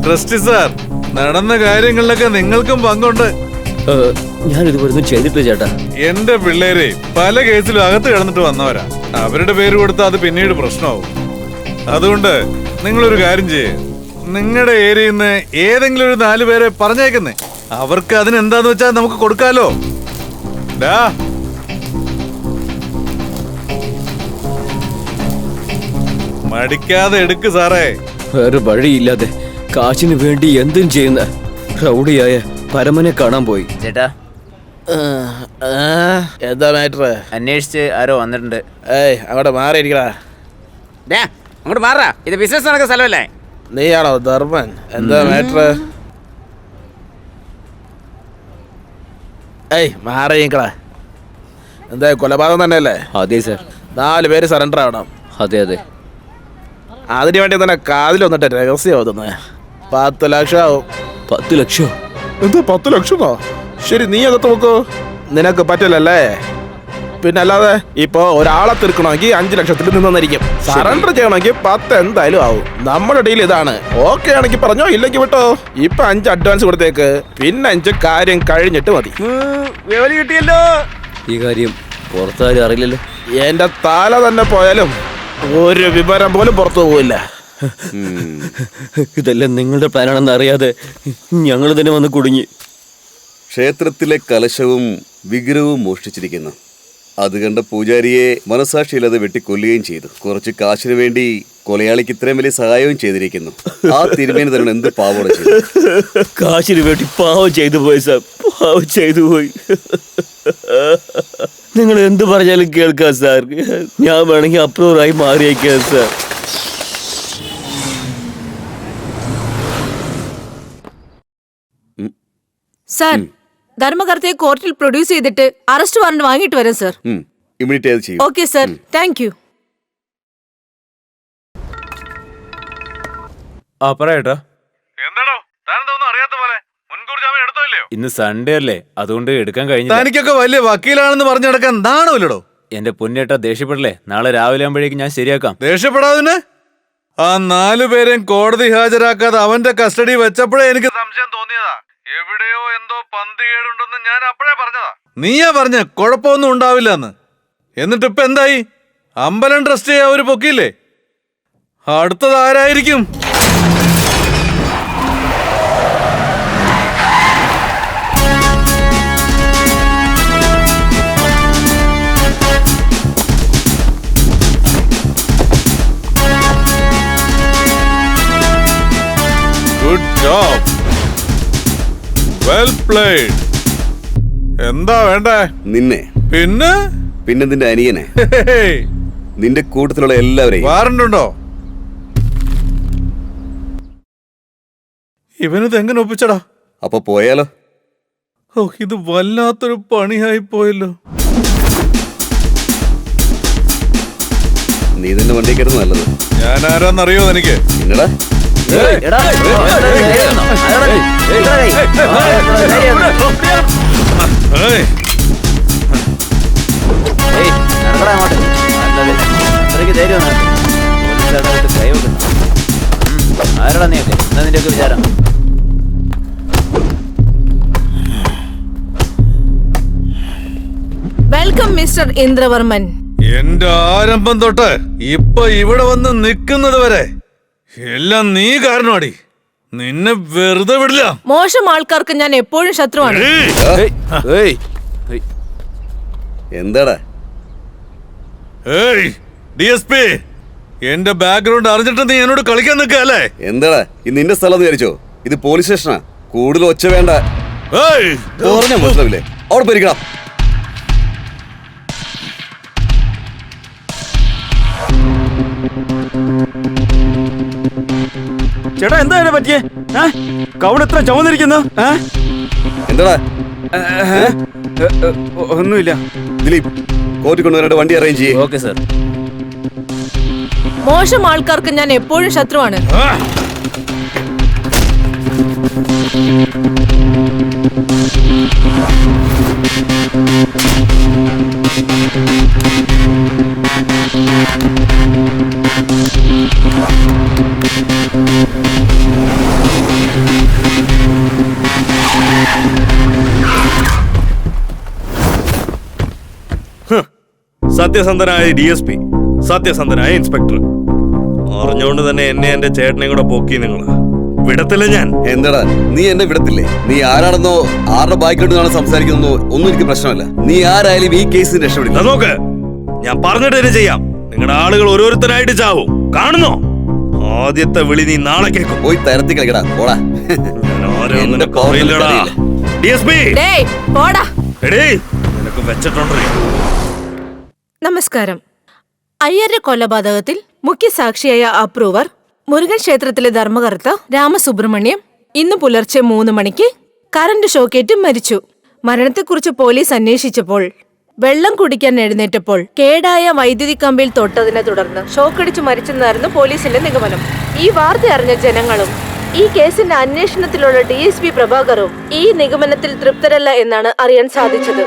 ട്രസ്റ്റി സാർ, നടന്ന കാര്യങ്ങളിലൊക്കെ നിങ്ങൾക്കും പങ്കുണ്ട്. ഞാനിതുപോലൊന്നും ചെയ്തിട്ടില്ല ചേട്ടാ. എന്റെ പിള്ളേരെ പല കേസിലും അകത്ത് കിടന്നിട്ട് വന്നവരാ. അവരുടെ പേര് കൊടുത്താൽ അത് പിന്നീട് പ്രശ്നമാവും. അതുകൊണ്ട് നിങ്ങളൊരു കാര്യം ചെയ്യേ, നിങ്ങളുടെ ഏരിയയിൽ നിന്ന് ഏതെങ്കിലും ഒരു 4 പേരെ പറഞ്ഞേക്കുന്നേ. അവർക്ക് അതിനെന്താന്ന് വെച്ചാൽ നമുക്ക് കൊടുക്കാലോ. മടിക്കാതെ എടുക്ക് സാറേ. വേറെ വഴിയില്ലാതെ കാശിന് വേണ്ടി എന്തും ചെയ്യുന്ന റൗഡിയായ പരമനെ കാണാൻ പോയി. ചേട്ടാ, എന്താ മാറ്റർ? അന്വേഷിച്ച് ആരോ വന്നിട്ടുണ്ട്. അങ്ങോട്ട് മാറിയിരിക്കടാ. അങ്ങോട്ട് മാറാ, ഇത് ബിസിനസ് നടക്കുന്ന സ്ഥലമല്ലേ? നീയാണോ ധർമ്മൻ? എന്താ മാറ്റർ? മാറിയിരിക്കടാ. എന്താ കൊലപാതകം തന്നെയല്ലേ? അതെ സാർ. 4 പേര് സറണ്ടർ ആവണം. അതെ അതെ. അതിനു വേണ്ടി തന്നെ കാതിൽ വന്നിട്ട് രഹസ്യം ഓതുന്നത്. 10 ലക്ഷം ആവും. 10 ലക്ഷം? എന്താ 10 ലക്ഷമോ? ശരി, നീ അകത്ത് നോക്കൂ. നിനക്ക് പറ്റില്ലല്ലേ? പിന്നെ അല്ലാതെ ഇപ്പൊ ഒരാളെ തീർക്കണമെങ്കിൽ 5 ലക്ഷത്തിൽ നിന്നിരിക്കും. സറണ്ടർ ചെയ്യണമെങ്കിൽ 10 എന്തായാലും ആവും. നമ്മുടെ ഡീൽ ഇതാണ്. ഓക്കെ ആണെങ്കിൽ പറഞ്ഞോ, ഇല്ലെങ്കിൽ വിട്ടോ. ഇപ്പൊ 5 അഡ്വാൻസ് കൊടുത്തേക്ക്, പിന്നെ 5 കാര്യം കഴിഞ്ഞിട്ട് മതി. കിട്ടിയല്ലോ. ഈ കാര്യം പുറത്താരും അറിയില്ലല്ലോ. എന്റെ തല തന്നെ പോയാലും ഒരു വിവരം പോലും പുറത്തു പോവില്ല. ഇതെല്ലാം നിങ്ങളുടെ പ്ലാനാണെന്ന് അറിയാതെ ഞങ്ങൾ തന്നെ വന്ന് കുടുങ്ങി. ക്ഷേത്രത്തിലെ കലശവും വിഗ്രഹവും മോഷ്ടിച്ചിരിക്കുന്നു. അത് കണ്ട പൂജാരിയെ മനസാക്ഷിയില്ലാതെ വെട്ടിക്കൊല്ലുകയും ചെയ്തു. കുറച്ച് കാശിന് വേണ്ടി കൊലയാളിക്ക് ഇത്രയും വലിയ സഹായവും ചെയ്തിരിക്കുന്നു. ആ തിരുമേനി തരണം എന്ത് പാവോടെ ചെയ്തു. കാശിന് വേണ്ടി പാവം ചെയ്തു പോയി സാർ, പാവം ചെയ്തു പോയി. നിങ്ങൾ എന്ത് പറഞ്ഞാലും കേൾക്കാം സാർ. ഞാൻ വേണമെങ്കിൽ അപ്രൂവറായി മാറിയേക്കാം സാർ. സാർ ധർമ്മകർത്തയെ കോർട്ടിൽ പ്രൊഡ്യൂസ് ചെയ്തിട്ട് അറസ്റ്റ് വാറണ്ട് വാങ്ങിയിട്ട് വരാം സാർ. ഇമ്മീഡിയറ്റ് അത് ചെയ്യും. Okay sir, thank you. പറയട്ടോ. ഇന്ന് സൺഡേ അല്ലേ, അതുകൊണ്ട് എടുക്കാൻ കഴിഞ്ഞു. തനിക്കൊക്കെ വലിയ വക്കീലാണെന്ന് പറഞ്ഞു നടക്കാൻ നാണമില്ലടോ. എന്റെ പൊന്നേട്ടാ ദേഷ്യപ്പെടല്ലേ, നാളെ രാവിലെ ആകുമ്പോഴേക്കും ഞാൻ ശരിയാക്കാം. ദേഷ്യപ്പെടാതിന് ആ 4 പേരെയും കോടതി ഹാജരാക്കാതെ അവന്റെ കസ്റ്റഡി വെച്ചപ്പോഴേ എനിക്ക് സംശയം തോന്നിയതാ. എവിടെയോ എന്തോ പന്തികേടുണ്ടെന്ന് ഞാൻ അപ്പോഴേ പറഞ്ഞതാ. നീയാ പറഞ്ഞ കുഴപ്പമൊന്നും ഉണ്ടാവില്ല എന്ന്. എന്നിട്ട് ഇപ്പൊ എന്തായി? അമ്പലം ട്രസ്റ്റ് ചെയ്യാൻ അവര് പൊക്കിയില്ലേ? അടുത്തത് ആരായിരിക്കും? Good job, well played. എന്താ വേണ്ടേ? നിന്നെ. പിന്നെ നിന്റെ അനിയനെ, നിന്റെ കൂട്ടത്തിലുള്ള എല്ലാവരെയും. വാറണ്ട് ഉണ്ടോ? ഇവനിത് എങ്ങനെ ഒപ്പിച്ചടാ? അപ്പൊ പോയാലോ? ഓ, ഇത് വല്ലാത്തൊരു പണിയായി പോയല്ലോ. നീ തന്നെ വണ്ടി കയറുന്ന നല്ലത്. ഞാൻ ആരാന്നറിയോ എനിക്ക്? എന്നടാ ആരാടാ നീയൊക്കെ? എന്താ നിന്റെയൊക്കെ വിചാരം? Welcome mister Indravarman. എന്റെ ആരംഭം തൊട്ട് ഇപ്പൊ ഇവിടെ വന്ന് നിൽക്കുന്നത് വരെ എല്ലാം നീ കാരണമാടി. നിന്നെ വെറുതെ വിടില്ല. മോശം ആൾക്കാർക്ക് ഞാൻ എപ്പോഴും ശത്രുവാണ്. എന്താടാ? DSP, എന്റെ ബാക്ക്ഗ്രൗണ്ട് അറിഞ്ഞിട്ട് നീ എന്നോട് കളിക്കാൻ നിൽക്കല്ലേ? എന്താടാ ഇത് നിന്റെ സ്ഥലം വിചാരിച്ചോ? ഇത് പോലീസ് സ്റ്റേഷനാ. കൂടുതൽ ഒച്ച വേണ്ട. മനസ്സിലാവില്ലേ? അവിടെ പോയിരിക്കണം. ചേട്ടാ എന്താ പറ്റിയേ? കൗണെത്ര ചുമന്നിരിക്കുന്നു? എന്താടാ? ഒന്നുമില്ല. ദിലീപ്, കോർട്ടിൽ കൊണ്ടുവരാനായിട്ട് വണ്ടി അറേഞ്ച് ചെയ്യേ. Okay sir. മോശം ആൾക്കാർക്ക് ഞാൻ എപ്പോഴും ശത്രുവാണ്. സത്യസന്ധനായ DSP, സത്യസന്ധനായ ഇൻസ്പെക്ടർ. അറിഞ്ഞുകൊണ്ട് തന്നെ എന്നെ എന്റെ ചേട്ടനെ കൂടെ പൊക്കി നിങ്ങൾ വിടത്തില്ല ഞാൻ. എന്താടാ നീ എന്നെ വിടത്തില്ലേ? നീ ആരാണെന്നോ ആരുടെ ബാക്കിലോട്ടാണ് സംസാരിക്കുന്നോ ഒന്നും എനിക്ക് പ്രശ്നമല്ല. നീ ആരായാലും ഈ കേസിന് രക്ഷപ്പെടില്ല. നോക്ക്, ഞാൻ പറഞ്ഞിട്ട് തന്നെ ചെയ്യാം. നിങ്ങളുടെ ആളുകൾ ഓരോരുത്തരായിട്ട് ചാവും. കാണുന്നോ? ആദ്യത്തെ വിളി നീ നാളെ കേൾക്കും. പോയി തരത്തി കളിക്കടാ. പോടാ. DSP, നിനക്ക് വെച്ചിട്ടുണ്ടേ. നമസ്കാരം. അയ്യരുടെ കൊലപാതകത്തിൽ മുഖ്യ സാക്ഷിയായ അപ്രൂവർ മുരുകൻ ക്ഷേത്രത്തിലെ ധർമ്മകർത്ത രാമസുബ്രഹ്മണ്യം ഇന്ന് പുലർച്ചെ 3 മണിക്ക് കറന്റ് ഷോക്കേറ്റ് മരിച്ചു. മരണത്തെക്കുറിച്ച് പോലീസ് അന്വേഷിച്ചപ്പോൾ വെള്ളം കുടിക്കാൻ എഴുന്നേറ്റപ്പോൾ കേടായ വൈദ്യുതി കമ്പിയിൽ തൊട്ടതിനെ തുടർന്ന് ഷോക്കടിച്ച് മരിച്ചെന്നായിരുന്നു പോലീസിന്റെ നിഗമനം. ഈ വാർത്ത അറിഞ്ഞ ജനങ്ങളും ഈ കേസിന്റെ അന്വേഷണത്തിലുള്ള DSP പ്രഭാകറും ഈ നിഗമനത്തിൽ തൃപ്തരല്ല എന്നാണ് അറിയാൻ സാധിച്ചത്.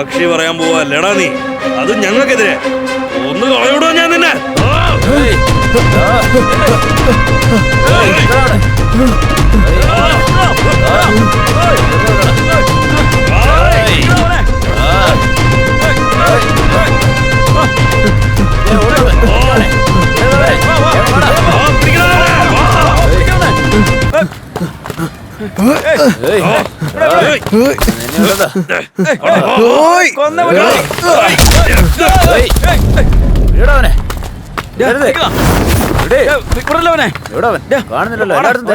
സാക്ഷി പറയാൻ പോവല്ലേടാ നീ? അത് ഞങ്ങൾക്കെതിരെ. ഒന്ന് കളയൂടോ ഞാൻ നിന്നെ. കാണുന്നില്ലല്ലോ. എല്ലായിടത്തും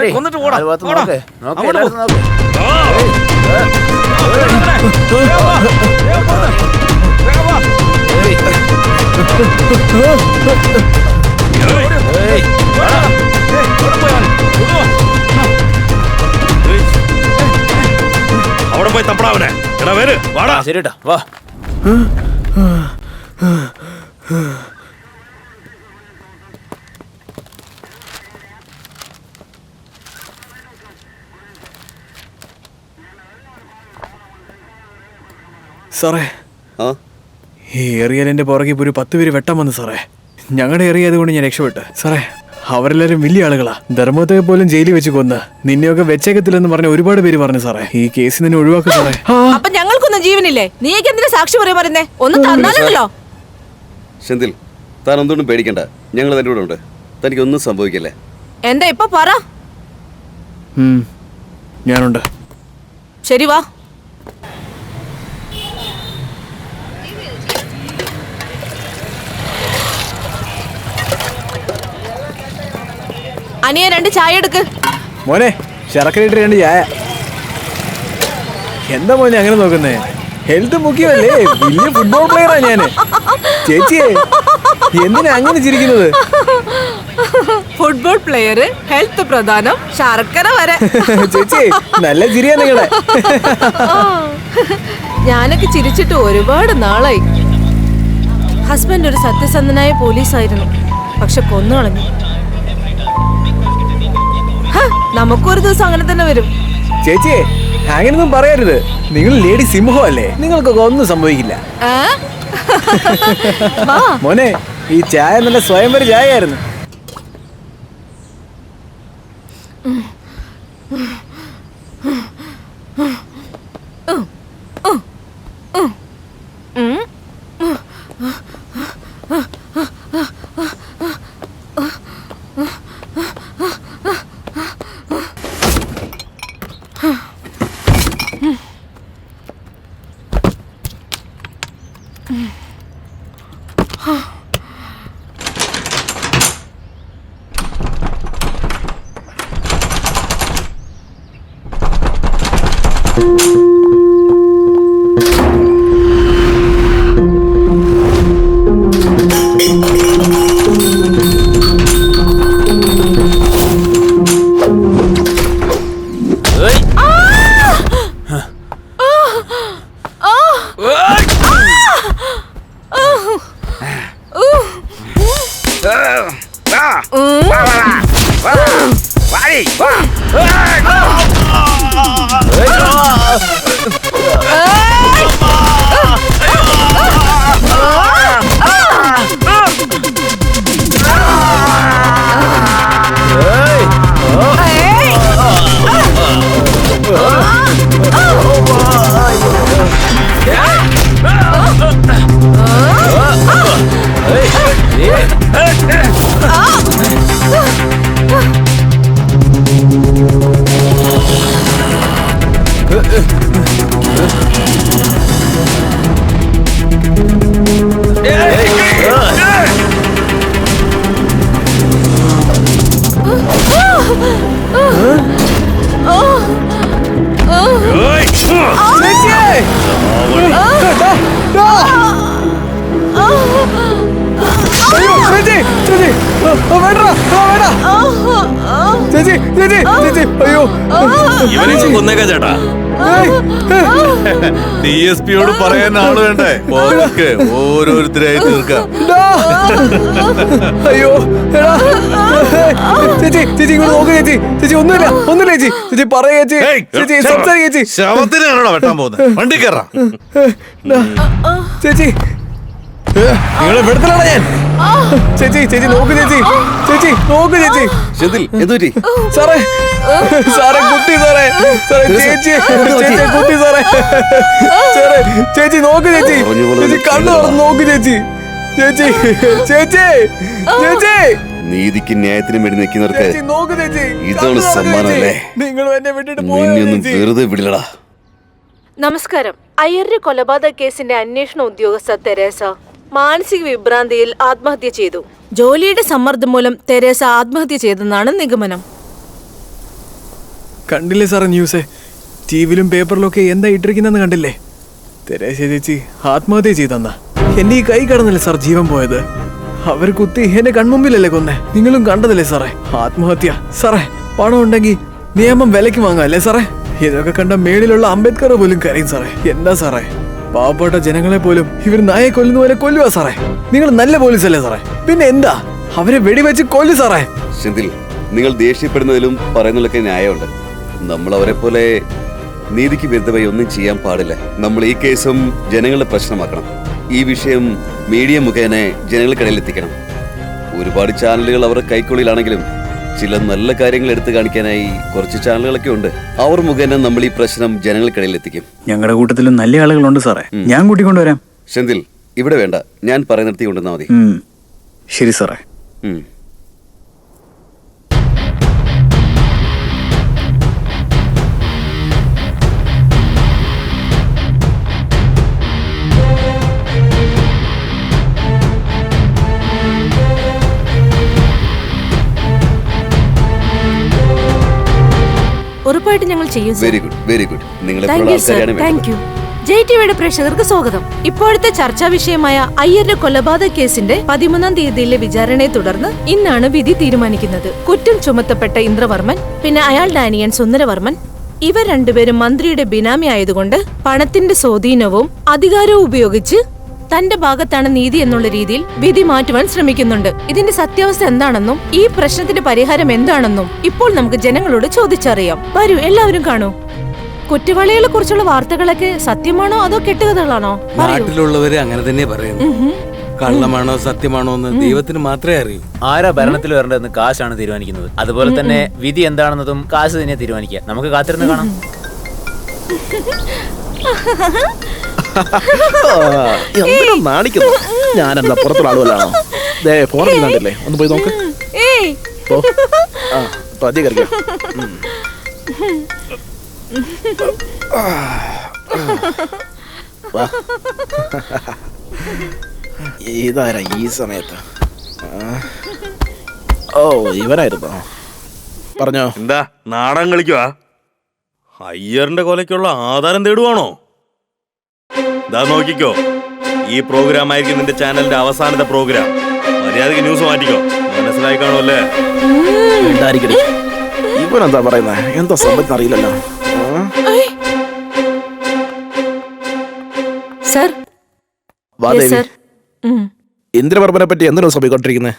അവിടെ പോയി തപ്പടാവനെ. എടാ വര്, വാടാ. ശരിട്ടാ, വാ. സാറേ, ആ ഈ ഏറിയൽ എന്റെ പുറകെ ഒരു 10 പേര് വെട്ടാൻ വന്നു സാറേ. ഞങ്ങളുടെ ഏറിയ അതുകൊണ്ട് ഞാൻ രക്ഷപ്പെട്ടു സാറേ. അവരെല്ലാരും വലിയ ആളുകളാ. ധർമ്മത്തെ പോലും ജയിലിൽ വെച്ച് കൊന്ന് നിന്നെയൊക്കെ വെച്ചേക്കത്തില്ലെന്ന് പറഞ്ഞ ഒരുപാട് പേര് പറഞ്ഞു സാറേ. ഈ കേസ് നിന്നെ ഒഴിവാക്കും സാറേ. അപ്പൊ ഞങ്ങൾക്കൊന്നും ജീവനില്ലേ? നീക്ക് എന്തിനാ സാക്ഷി പറയാൻ പറയുന്നേ? ഒന്ന് തന്നാലല്ലോ. സെന്തിൽ, താൻ ഒന്നും പേടിക്കണ്ട, ഞങ്ങൾ തന്റെ കൂടെ ഉണ്ട്. തനിക്കൊന്നും സംഭവിക്കില്ലേ. എന്താ ഇപ്പൊ പറ. ഞാനുണ്ട്. ശരി വാ. അനിയ 2 ചായ എടുക്ക്. മോനെ ശർക്കരയിട്ട് 2 ചായ. എന്താ മോനെ അങ്ങനെ നോക്കുന്നേ? ഹെൽത്ത് മുഖ്യമല്ലേ? വലിയ ഫുട്ബോൾ പ്ലെയറാ ഞാന്. ചേച്ചിയെ എന്തിനാ അങ്ങനെ ചിരിക്കുന്നത്? ഫുട്ബോൾ പ്ലെയർ, ഹെൽത്ത് പ്രധാനം, ശർക്കര വരെ. ചേച്ചി നല്ല ചിരിയാ നിങ്ങളെ. ഞാനൊക്കെ ചിരിച്ചിട്ട് ഒരുപാട് നാളായി. ഹസ്ബൻഡ് ഒരു സത്യസന്ധനായ പോലീസായിരുന്നു, പക്ഷെ കൊന്നുകളഞ്ഞു. നമുക്കൊരു ദിവസം അങ്ങനെ തന്നെ വരും. ചേച്ചിയെ അങ്ങനെയൊന്നും പറയരുത്. നിങ്ങൾ ലേഡി സിംഹം അല്ലേ? നിങ്ങൾക്കൊക്കെ ഒന്നും സംഭവിക്കില്ല. മോനെ ഈ ചായ നല്ല സ്വയംവര ചായ ആയിരുന്നു. ചേട്ടാ, DSPയോട് പറയാൻ ആള് വേണ്ടേ? ഓരോരുത്തരായി തീർക്കാം. അയ്യോ ചേച്ചി, ചേച്ചി ഇങ്ങോട്ട് നോക്ക് ചേച്ചി. ചേച്ചി ഒന്നുമില്ല, ഒന്നുമില്ല ചേച്ചി. ചേച്ചി പറയാ ചേച്ചി. ചേച്ചി സംസാരിക്ക ചേച്ചി. ശവത്തിനാണോ വെട്ടാൻ പോകുന്നത്? വണ്ടി കയറാം. ചേച്ചി നിങ്ങളെ വെടുത്തലാണ് ഞാൻ. ചേച്ചി, ചേച്ചി നോക്ക് ചേച്ചി. ചേച്ചി നോക്ക് ചേച്ചി. സാറേ, സാറേ കുട്ടി സാറേ. സാറേ ചേച്ചി, ചേച്ചി കുട്ടി സാറേ. സാറേ ചേച്ചി നോക്ക് ചേച്ചി. ചേച്ചി കണ്ണു തുറന്ന് നോക്ക് ചേച്ചി. ചേച്ചി, ചേച്ചി, ചേച്ചി. നീതിക്ക് ന്യായത്തിനും വേണ്ടി നിൽക്കുന്നവർക്ക് ചേച്ചി നോക്ക് ചേച്ചി. ഇതാണ് സമ്മാനമല്ലേ? നിങ്ങൾ എന്നെ വിട്ടിട്ട് നിന്നെയൊന്നും വെറുതെ വിടില്ലടാ. നമസ്കാരം. അയ്യരുടെ കൊലപാതക കേസിന്റെ അന്വേഷണ ഉദ്യോഗസ്ഥ തെരേസ മാനസിക വിഭ്രാന്തിയിൽ ആത്മഹത്യ ചെയ്തു. ജോലിയുടെ സമ്മർദ്ദം മൂലം തെരേസ ആത്മഹത്യ ചെയ്തെന്നാണ് നിഗമനം. കണ്ടില്ലേ സാറേ ന്യൂസ്? ടിവിയിലും പേപ്പറിലും ഒക്കെ എന്താ ഇട്ടിരിക്കുന്നെന്ന് കണ്ടില്ലേ? തെരേസ ചേച്ചി ആത്മഹത്യ ചെയ്തെന്നാ. എന്റെ ഈ കൈ കടന്നല്ലേ സാർ ജീവൻ പോയത്. അവർ കുത്തി എന്റെ കൺമുമ്പിലല്ലേ കൊന്നേ. നിങ്ങളും കണ്ടതല്ലേ സാറേ ആത്മഹത്യ. സാറേ പണം ഉണ്ടെങ്കിൽ നിയമം വിലക്ക് വാങ്ങാല്ലേ സാറേ. ഇതൊക്കെ കണ്ട മേളിലുള്ള അംബേദ്കർ പോലും കരയും സാറേ. എന്താ സാറേ, പാവപ്പെട്ട ജനങ്ങളെ പോലും ഇവർ നായെ കൊല്ലുന്ന പോലെ കൊല്ലുക സാറേ. നിങ്ങൾ നല്ല പോലീസല്ലേ സാറേ, പിന്നെ എന്താ അവരെ വെടിവെച്ച് കൊല്ലു സാറേ. സെന്തിൽ, നിങ്ങൾ ദേഷ്യപ്പെടുന്നതിലും പറയുന്നതിലൊക്കെ ന്യായമുണ്ട്. നമ്മൾ അവരെ പോലെ നീതിക്ക് വിരുദ്ധമായി ഒന്നും ചെയ്യാൻ പാടില്ല. നമ്മൾ ഈ കേസും ജനങ്ങളുടെ പ്രശ്നമാക്കണം. ഈ വിഷയം മീഡിയ മുഖേന ജനങ്ങൾക്കിടയിൽ എത്തിക്കണം. ഒരുപാട് ചാനലുകൾ അവരുടെ കൈക്കുള്ളിലാണെങ്കിലും ചില നല്ല കാര്യങ്ങൾ എടുത്തു കാണിക്കാനായി കുറച്ച് ചാനലുകളൊക്കെ ഉണ്ട്. അവർ മുഖേന നമ്മൾ ഈ പ്രശ്നം ജനങ്ങൾക്കിടയിൽ എത്തിക്കും. ഞങ്ങളുടെ കൂട്ടത്തിലും നല്ല ആളുകളുണ്ട് സാറേ, ഞാൻ കൂട്ടിക്കൊണ്ടുവരാം. സെന്തിൽ, ഇവിടെ വേണ്ട, ഞാൻ പറയുന്നിടത്ത് കൊണ്ടുവന്നാ മതി. ശരി സാറേ. ഉറപ്പായിട്ട് ഞങ്ങൾ ചെയ്യും. Very good, very good. നിങ്ങൾ താങ്ക് യു. JTVയുടെ പ്രേക്ഷകർക്ക് സ്വാഗതം. ഇപ്പോഴത്തെ ചർച്ചാ വിഷയമായ അയ്യരുടെ കൊലപാതക കേസിന്റെ 13-ാം തീയതിയിലെ വിചാരണയെ തുടർന്ന് ഇന്നാണ് വിധി തീരുമാനിക്കുന്നത്. കുറ്റം ചുമത്തപ്പെട്ട ഇന്ദ്രവർമ്മൻ, പിന്നെ അയാളുടെ അനിയൻ സുന്ദരവർമ്മൻ, ഇവർ രണ്ടുപേരും മന്ത്രിയുടെ ബിനാമി ആയതുകൊണ്ട് പണത്തിന്റെ സ്വാധീനവും അധികാരവും ഉപയോഗിച്ച് തന്റെ ഭാഗത്താണ് നീതി എന്നുള്ള രീതിയിൽ വിധി മാറ്റുവാൻ ശ്രമിക്കുന്നുണ്ട്. ഇതിന്റെ സത്യാവസ്ഥ എന്താണെന്നും ഈ പ്രശ്നത്തിന്റെ പരിഹാരം എന്താണെന്നും ഇപ്പോൾ നമുക്ക് ജനങ്ങളോട് ചോദിച്ചറിയാം. വരൂ, എല്ലാവരും കാണൂ. കുറ്റവാളികളെ കുറിച്ചുള്ള വാർത്തകളൊക്കെ സത്യമാണോ അതോ കെട്ടുകഥകളാണോ? നാട്ടിലുള്ളവര് അങ്ങനെ തന്നെ പറയുന്നു. കള്ളമാണോ സത്യമാണോ എന്ന് ദൈവത്തിന് മാത്രമേ അറിയൂ. ആരാ ഭരണത്തിൽ വരേണ്ടതെന്ന് കാശാണ് തീരുമാനിക്കുന്നത്. അതുപോലെ തന്നെ വിധി എന്താണെന്നതും കാശ് തന്നെ തീരുമാനിക്കുക. നമുക്ക് കാത്തിരുന്ന് കാണാം. നാണിക്കുന്നു. ഞാനെന്താ പുറത്തുള്ള ആളുകളാണോ? ഫോണിൽ കണ്ടില്ലേ, ഒന്ന് പോയി നോക്ക്. ഇതാരാ ഈ സമയത്ത്? ഓ, ഇവനായിരുന്നോ? പറഞ്ഞോ. എന്താ നാടകം കളിക്കുവാ? അയ്യറിന്റെ കൊലയ്ക്കുള്ള ആധാരം തേടുവാണോ? ഇതാ നോക്കിക്കോ, ഈ പ്രോഗ്രാം ആയിരിക്കും നിന്റെ ചാനലിന്റെ അവസാനത്തെ പ്രോഗ്രാം. മര്യാദക്ക് ന്യൂസ് മാറ്റിക്കോ. മനസ്സിലായി കാണുമല്ലേ? ഇവനെന്താ പറയുന്നേ? എന്താ സംഭവം അറിയില്ലല്ലോ. ഇന്ദ്രവർമ്മനെ പറ്റി എന്തിനാ സമീപിക്കൊണ്ടിരിക്കുന്നേ?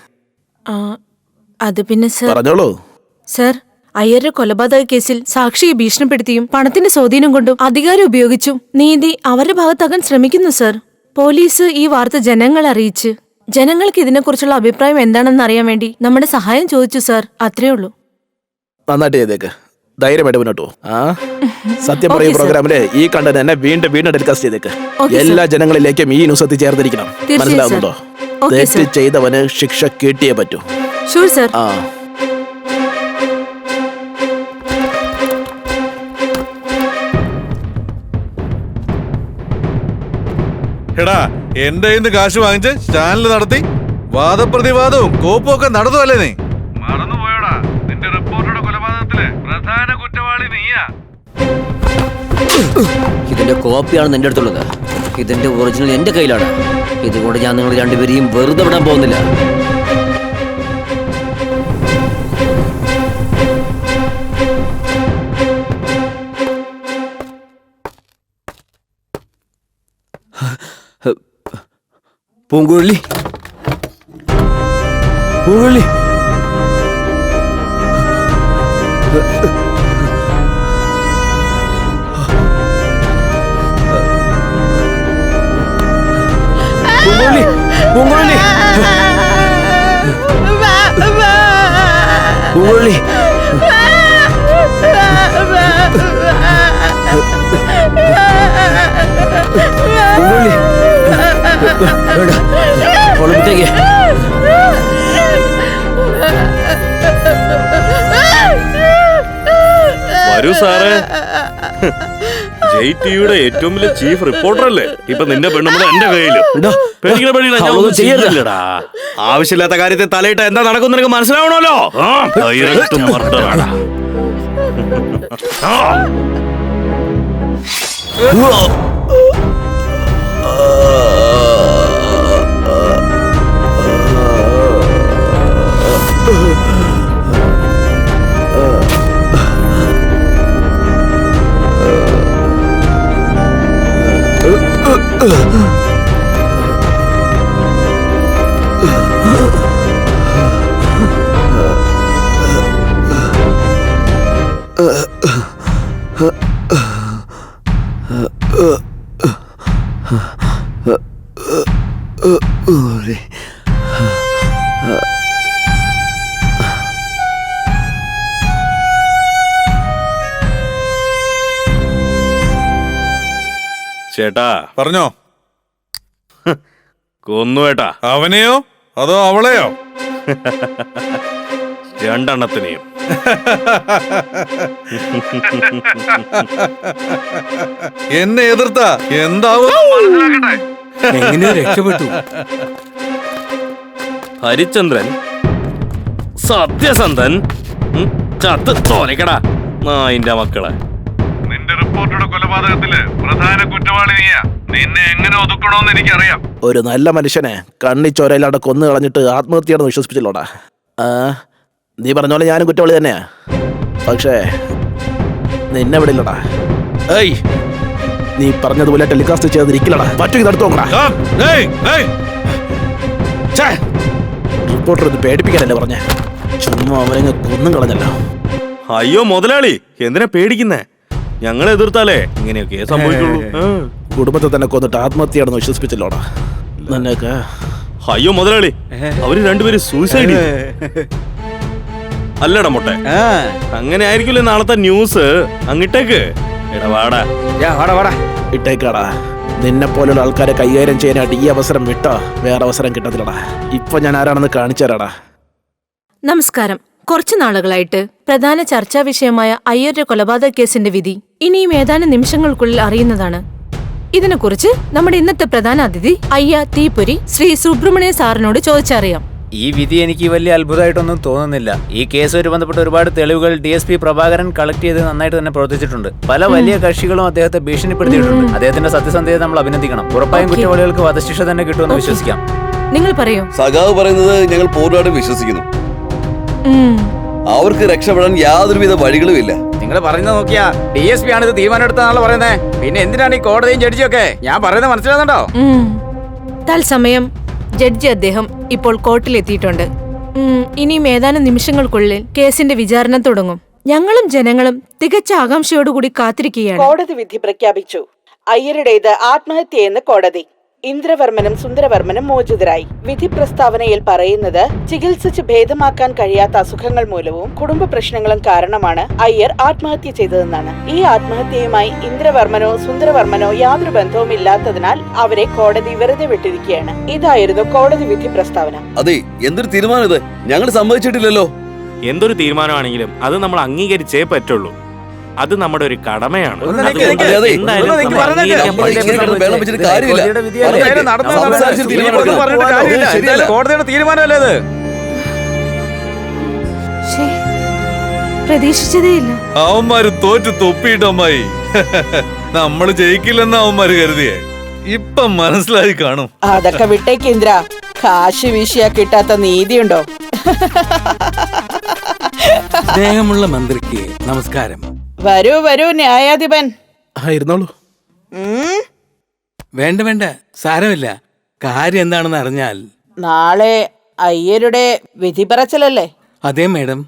അത് പിന്നെ പറഞ്ഞോളൂ. സർ, അയ്യരുടെ കൊലപാതക കേസിൽ സാക്ഷിയെ ഭീഷണിപ്പെടുത്തിയും പണത്തിന്റെ സ്വാധീനം കൊണ്ടും അധികാരം ഉപയോഗിച്ചും നീതി അവരുടെ ഭാഗത്താകാൻ ശ്രമിക്കുന്നു സർ. പോലീസ് ഈ വാർത്ത ജനങ്ങളെ അറിയിച്ച് ജനങ്ങൾക്ക് ഇതിനെക്കുറിച്ചുള്ള അഭിപ്രായം എന്താണെന്ന് അറിയാൻ വേണ്ടി നമ്മുടെ സഹായം ചോദിച്ചു സർ. അത്രേ ഉള്ളൂ. നന്നായിട്ട് ചെയ്തേക്ക്. ധൈര്യമായിട്ട് മുന്നോട്ട് പോകും. സത്യം പറയും പ്രോഗ്രാമില് ഈ കണ്ടന്റ് തന്നെ വീണ്ടും വീണ്ടും ടെലികാസ്റ്റ് ചെയ്തേക്ക്. എല്ലാ ജനങ്ങളിലേക്കും ഈ ന്യൂസ് എത്തിച്ചേർന്നിരിക്കണം. മനസ്സിലാവുന്നുണ്ടോ? തെറ്റ് ചെയ്തവന് ശിക്ഷ കിട്ടിയേ പറ്റൂ. ഷൂർ സർ. എടാ, എന്റെ കയ്യിൽ നിന്ന് കാശ് വാങ്ങിച്ച് ചാനൽ നടത്തി വാദപ്രതിവാദവും കോപ്പും ഒക്കെ നടത്തുമല്ലേ നീ? മറന്നുപോയോടാ, നിന്റെ റിപ്പോർട്ടറുടെ കൊലപാതകത്തില് പ്രധാന കുറ്റവാളി നീയാ. ഇതിന്റെ കോപ്പിയാണ് നിന്റെ അടുത്തുള്ളത്. ഇതിന്റെ ഒറിജിനൽ എന്റെ കയ്യിലാണ്. ഇതുകൊണ്ട് ഞാൻ നിങ്ങൾ രണ്ടുപേരെയും വെറുതെ വിടാൻ പോകുന്നില്ല. പൂങ്കുഴലി, പൂങ്കുഴലി, പൂങ്കുഴലി, പൂങ്കുഴലി, പൂങ്കുഴലി. വരൂ സാറേ. JTVയുടെ ഏറ്റവും വലിയ ചീഫ് റിപ്പോർട്ടർ അല്ലേ ഇപ്പൊ നിന്റെ പെണ്ണുമ്പോൾ എന്റെ കയ്യില്. ആവശ്യമില്ലാത്ത കാര്യത്തെ തലയിട്ട് എന്താ നടക്കുന്ന നിനക്ക് മനസ്സിലാവണമല്ലോ. ഡയറക്റ്റ് മർഡറാണ്. ചേട്ടാ പറഞ്ഞോ. കൊന്നു ചേട്ടാ. അവനെയോ അതോ അവളെയോ? രണ്ടെണ്ണത്തിനെയും. എന്നെ എതിർത്ത എന്താവും? എങ്ങനെയോ രക്ഷപ്പെട്ടു. ഹരിചന്ദ്രൻ സത്യസന്ധൻ ചത്ത് തോലക്കടാ നായിന്റെ മക്കളെ. നിന്റെ റിപ്പോർട്ടുടെ കൊലപാതകത്തില് പ്രധാന കുറ്റവാളി നീയാ. നിന്നെ എങ്ങനെ ഒതുക്കണോന്ന് എനിക്കറിയാം. ഒരു നല്ല മനുഷ്യനെ കണ്ണിച്ചോരയിലാണ്ട് കൊന്നു കളഞ്ഞിട്ട് ആത്മഹത്യയാണെന്ന് വിശ്വസിപ്പിച്ചല്ലോടാ. നീ പറഞ്ഞ പോലെ ഞാനും കുറ്റവാളി തന്നെയാ. പക്ഷേ നിന്നെ വിടില്ലടാ. ഏയ്, നീ പറഞ്ഞതുപോലെ ടെലികാസ്റ്റ് ചെയ്തിരിക്കില്ലടാ. പറ്റുമെങ്കിൽ അടുത്ത് നോക്കടാ. റിപ്പോർട്ടർ ഇത് പേടിപ്പിക്കാനല്ലേ പറഞ്ഞേ? ചുമ്മാ അവനെ കൊന്നും കളഞ്ഞല്ലോ. അയ്യോ മുതലാളി, എന്തിനാ പേടിക്കുന്നേ? ഞങ്ങളെ എതിർത്താലേ ഇങ്ങനെയൊക്കെ സംഭവിക്കുള്ളൂ. കുടുംബത്തെ തന്നെ കൊന്നിട്ട് ആത്മഹത്യയാണെന്ന് വിശ്വസിപ്പിച്ചല്ലോടാ നിന്നേക്ക്. അയ്യോ മുതലാളി, അവര് രണ്ടുപേരും സൂയിസൈഡ് ചെയ്തു. അല്ലടാ മൊട്ടെ, അങ്ങനെ ആയിരിക്കില്ലേ നാളത്തെ ന്യൂസ്? അങ്ങിട്ടേക്ക് എടാ വാടാ. ഇട്ടേക്കാടാ. നിന്നെ പോലുള്ള ആൾക്കാരെ കൈകാര്യം ചെയ്യാനായിട്ട് ഈ അവസരം വിട്ടോ വേറെ അവസരം കിട്ടത്തില്ലടാ. ഇപ്പൊ ഞാൻ ആരാണെന്ന് കാണിച്ചു തരാടാ. നമസ്കാരം. കുറച്ചു നാളുകളായിട്ട് പ്രധാന ചർച്ചാ വിഷയമായ അയ്യരുടെ കൊലപാതക കേസിന്റെ വിധി ഇനിയും ഏതാനും നിമിഷങ്ങൾക്കുള്ളിൽ അറിയുന്നതാണ്. ഇതിനെക്കുറിച്ച് നമ്മുടെ ഇന്നത്തെ പ്രധാന അതിഥി അയ്യ തീപ്പൊരി ശ്രീ സുബ്രഹ്മണ്യ സാറിനോട് ചോദിച്ചറിയാം. ഈ വിധി എനിക്ക് വലിയ അത്ഭുതമായിട്ടൊന്നും തോന്നുന്നില്ല. ഈ കേസുമായി ബന്ധപ്പെട്ട് ഒരുപാട് തെളിവുകൾ DSP പ്രഭാകരൻ കളക്ട് ചെയ്ത് നന്നായിട്ട് തന്നെ പ്രവർത്തിച്ചിട്ടുണ്ട്. പല വലിയ കക്ഷികളും അദ്ദേഹത്തെ ഭീഷണിപ്പെടുത്തിയിട്ടുണ്ട്. അദ്ദേഹത്തിന്റെ സത്യസന്ധത നമ്മൾ അഭിനന്ദിക്കണം. ഉറപ്പായും കുറ്റവാളികൾക്ക് വധശിക്ഷ തന്നെ കിട്ടുമെന്ന് വിശ്വസിക്കാം. നിങ്ങൾ പറയൂ. സഖാവ് പറയുന്നത് ഞങ്ങൾ പൂർണ്ണമായിട്ടും വിശ്വസിക്കുന്നു. അവർക്ക് രക്ഷപ്പെടാൻ യാതൊരുവിധ വഴികളും ഇല്ല. നിങ്ങൾ പറയുന്നത് നോക്കിയാ DSP ആണ് ഇത് തീരുമാനം എടുത്താണല്ലോ പറയുന്നത്. പിന്നെ എന്തിനാണ് ഈ കോടതിയും ജഡ്ജിയൊക്കെ? ഞാൻ പറയുന്നത് മനസ്സിലാകുന്നുണ്ടോ? തത്സമയം ജഡ്ജി അദ്ദേഹം ഇപ്പോൾ കോർട്ടിലെത്തിയിട്ടുണ്ട്. ഇനിയും ഏതാനും നിമിഷങ്ങൾക്കുള്ളിൽ കേസിന്റെ വിചാരണ തുടങ്ങും. ഞങ്ങളും ജനങ്ങളും തികച്ച ആകാംക്ഷയോടുകൂടി കാത്തിരിക്കുകയാണ്. കോടതി വിധി പ്രഖ്യാപിച്ചു. അയ്യരുടേത് ആത്മഹത്യയെന്ന് കോടതി. ഇന്ദ്രവർമ്മനും സുന്ദരവർമ്മനും മോചിതരായി. വിധി പ്രസ്താവനയിൽ പറയുന്നത് ചികിത്സിച്ച് ഭേദമാക്കാൻ കഴിയാത്ത അസുഖങ്ങൾ മൂലവും കുടുംബ പ്രശ്നങ്ങളും കാരണമാണ് അയ്യർ ആത്മഹത്യ ചെയ്തതെന്നാണ്. ഈ ആത്മഹത്യയുമായി ഇന്ദ്രവർമ്മനോ സുന്ദരവർമ്മനോ യാതൊരു ബന്ധവും ഇല്ലാത്തതിനാൽ അവരെ കോടതി വെറുതെ വിട്ടിരിക്കുകയാണ്. ഇതായിരുന്നു കോടതി വിധി പ്രസ്താവന. അതെ, എന്തൊരു തീരുമാനം ഇത്? ഞങ്ങൾ സമ്മതിച്ചിട്ടില്ലല്ലോ. എന്തൊരു തീരുമാനമാണെങ്കിലും അത് നമ്മൾ അംഗീകരിച്ചേ പറ്റുള്ളൂ. അത് നമ്മുടെ ഒരു കടമയാണ്. കോടതിയുടെ തീരുമാനമല്ലേ അത്? പ്രതീക്ഷിച്ചതേയില്ല. അവന്മാര് തോറ്റു തൊപ്പിയിട്ടമ്മായി. നമ്മള് ജയിക്കില്ലെന്ന് അവന്മാര് കരുതിയേ. ഇപ്പൊ മനസ്സിലായി കാണും. അതൊക്കെ വിട്ടേക്ക് ഇന്ദ്ര. കാശ് വീശിയാ കിട്ടാത്ത നീതിയുണ്ടോ? സ്നേഹമുള്ള മന്ത്രിക്ക് നമസ്കാരം. വരൂ വരൂ ന്യായാധിപൻ. ഇരുന്നോളൂ. വേണ്ട സാരമില്ല. കാര്യം എന്താണെന്ന് അറിഞ്ഞാൽ. നാളെ അയ്യരുടെ വിധി പറച്ചിലല്ലേ? അതെ മേഡം.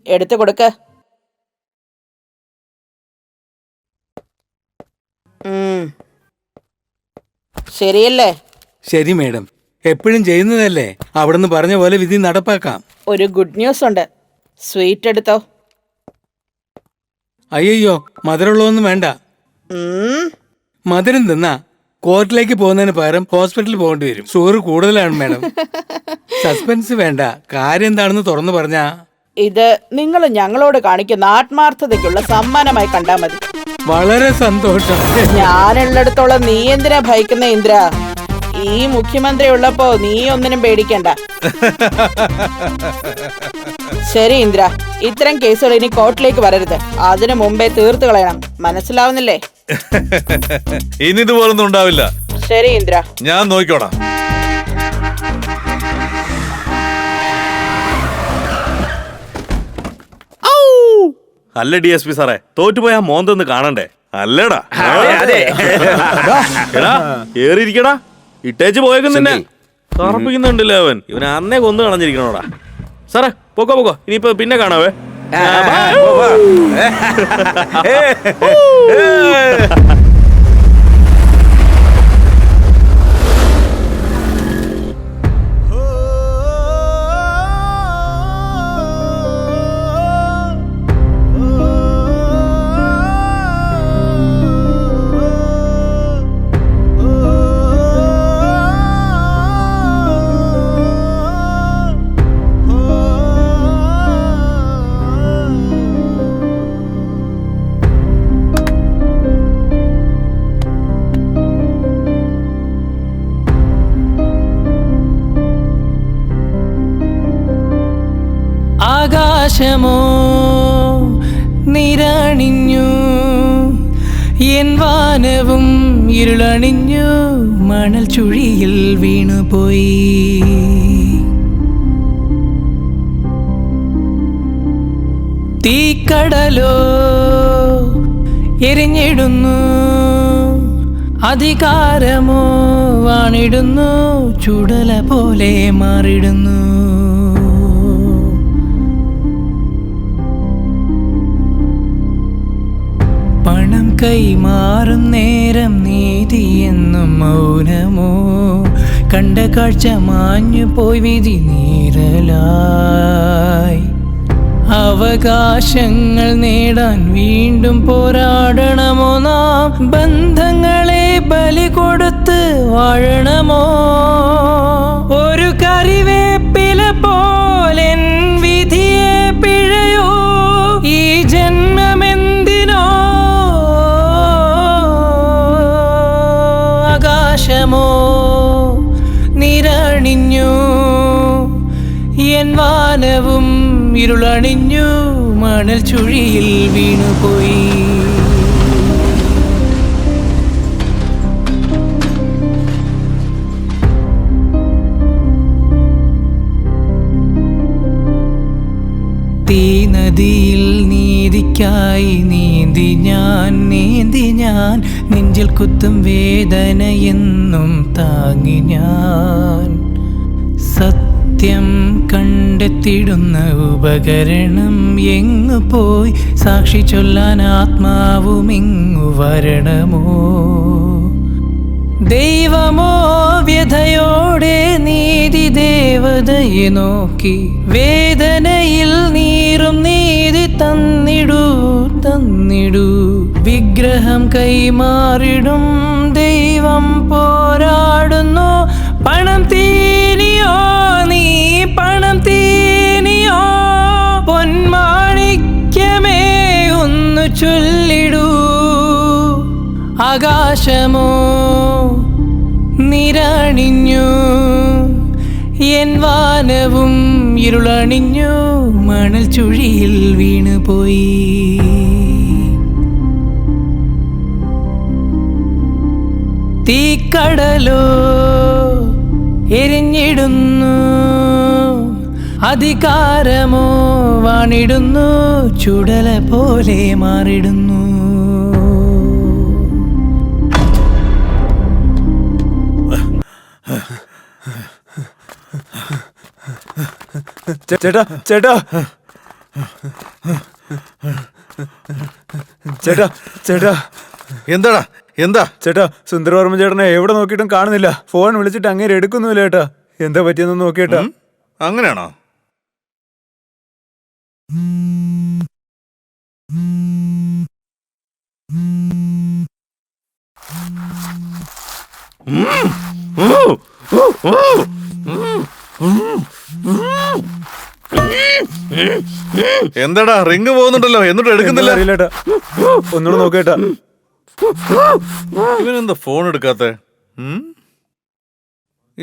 എടുത്തു കൊടുക്ക. ശരിയല്ലേ? ശരി മേഡം, എപ്പോഴും ചെയ്യുന്നതല്ലേ. അവിടുന്ന് പറഞ്ഞ പോലെ വിധി നടപ്പാക്കാം. ഒരു ഗുഡ് ന്യൂസ് ഉണ്ട്. സ്വീറ്റ് എടുത്തോ. അയ്യോ, മധുരമുള്ളതൊന്നും വേണ്ട. മധുരം തിന്നാ കോർട്ടിലേക്ക് പോകുന്നതിന് പകരം ഹോസ്പിറ്റലിൽ പോകേണ്ടി വരും. ഷുഗർ കൂടുതലാണ് മേഡം. സസ്പെൻസ് വേണ്ട. കാര്യം എന്താണെന്ന് തുറന്നു പറഞ്ഞാ. ഇത് നിങ്ങൾ ഞങ്ങളോട് കാണിക്കുന്ന ആത്മാർത്ഥതയ്ക്കുള്ള സമ്മാനമായി കണ്ടാ മതി. വളരെ സന്തോഷം. ഞാനുള്ളിടത്തോളം നീ എന്തിനാ ഭയക്കുന്ന ഇന്ദ്ര? ഈ മുഖ്യമന്ത്രി ഉള്ളപ്പോ നീ ഒന്നിനും പേടിക്കണ്ട. ശരി ഇന്ദ്ര, ഇത്തരം കേസുകൾ ഇനി കോർട്ടിലേക്ക് വരരുത്. അതിനു മുമ്പേ തീർത്തു കളയണം. മനസ്സിലാവുന്നില്ലേ? ഇനി ഇതുപോലൊന്നും ഉണ്ടാവില്ല. ശരി ഇന്ദ്ര, ഞാൻ നോക്കിക്കോടാം. അല്ല DSP സാറേ, തോറ്റുപോയാ മോന്തൊന്ന് കാണണ്ടേ? അല്ലടാ, ഏറിയിരിക്കടാ. ഇട്ടേച്ച് പോയേക്കുന്നെ തറപ്പിക്കുന്നുണ്ടല്ലേ അവൻ. ഇവൻ അന്നേ കൊന്നു കളഞ്ഞിരിക്കണോടാ. സാറേ പൊക്കോ, ഇനിയിപ്പോ പിന്നെ കാണാവേ. ആകാശമോ നിറണിഞ്ഞു, എൻ വാനവും ഇരുളണിഞ്ഞു, മണൽ ചുഴിയിൽ വീണുപോയി. തീക്കടലോ എരിഞ്ഞിടുന്നു, അധികാരമോ വാണിടുന്നു, ചുടല പോലെ മാറിടുന്നു. പണം കൈമാറും നേരം നീതിയെന്നും മൗനമോ, കണ്ട കാഴ്ച മാഞ്ഞു പോയി വിധി നീരലായി. അവകാശങ്ങൾ നേടാൻ വീണ്ടും പോരാടണമോ നാം? ബന്ധങ്ങളെ ബലി കൊടുത്ത് വാഴണമോ? ഒരു കറിവേപ്പില പോലെൻ വിധിയെ പിഴയോ? ഈ ജന്മമെന്തിനോ? ആകാശമോ നിറണിഞ്ഞു, എൻ വാനവും ഇരുളണിഞ്ഞു, മണൽ ചുഴിയിൽ വീണുപോയി. തീനദിയിൽ നീതിക്കായി നീന്തി ഞാൻ, നെഞ്ചിൽ കുത്തും വേദനയെന്നും താങ്ങി ഞാൻ. സത്യം കണ്ടെത്തിടുന്ന ഉപകരണം എങ്ങു പോയി? സാക്ഷി ചൊല്ലാൻ ആത്മാവും ഇങ്ങു വരണമോ? ദൈവമോ വ്യഥയോടെ നീതി ദേവതയെ നോക്കി, വേദനയിൽ നീറും നീതി തന്നിടൂ. വിഗ്രഹം കൈമാറിടും ദൈവം പോരാടുന്നു. പണം തീനിയോ നീ, പണം തീനിയോ? പൊന്മാണിക്യമേ ഒന്ന് ചൊല്ലിടൂ. ആകാശമോ നിറണിഞ്ഞു, എൻ വാനവും ഇരുളണിഞ്ഞു, മണൽ ചുഴിയിൽ വീണുപോയി. തീക്കടലോ എരിഞ്ഞിടുന്നു, അധികാരമോ വാണിടുന്നു, ചുടല പോലെ മാറിടുന്നു. ചേട്ടാ ചേട്ടാ ചേട്ടാ ചേട്ടാ എന്താടാ? എന്താ ചേട്ടാ? സുന്ദരവർമ്മ ചേട്ടനെ എവിടെ നോക്കിയിട്ടും കാണുന്നില്ല. ഫോൺ വിളിച്ചിട്ട് അങ്ങനെ എടുക്കുന്നില്ല ചേട്ടാ. എന്താ പറ്റിയെന്ന് നോക്കിയേട്ടാ. അങ്ങനെയാണോ? എന്താടാ? റിങ് പോകുന്നുണ്ടല്ലോ, എന്നിട്ട് എടുക്കുന്നില്ല. അറിയില്ലേട്ടാ, ഒന്നുകൂടെ നോക്കേട്ടാ. ഇവനെന്താ ഫോൺ എടുക്കാത്ത?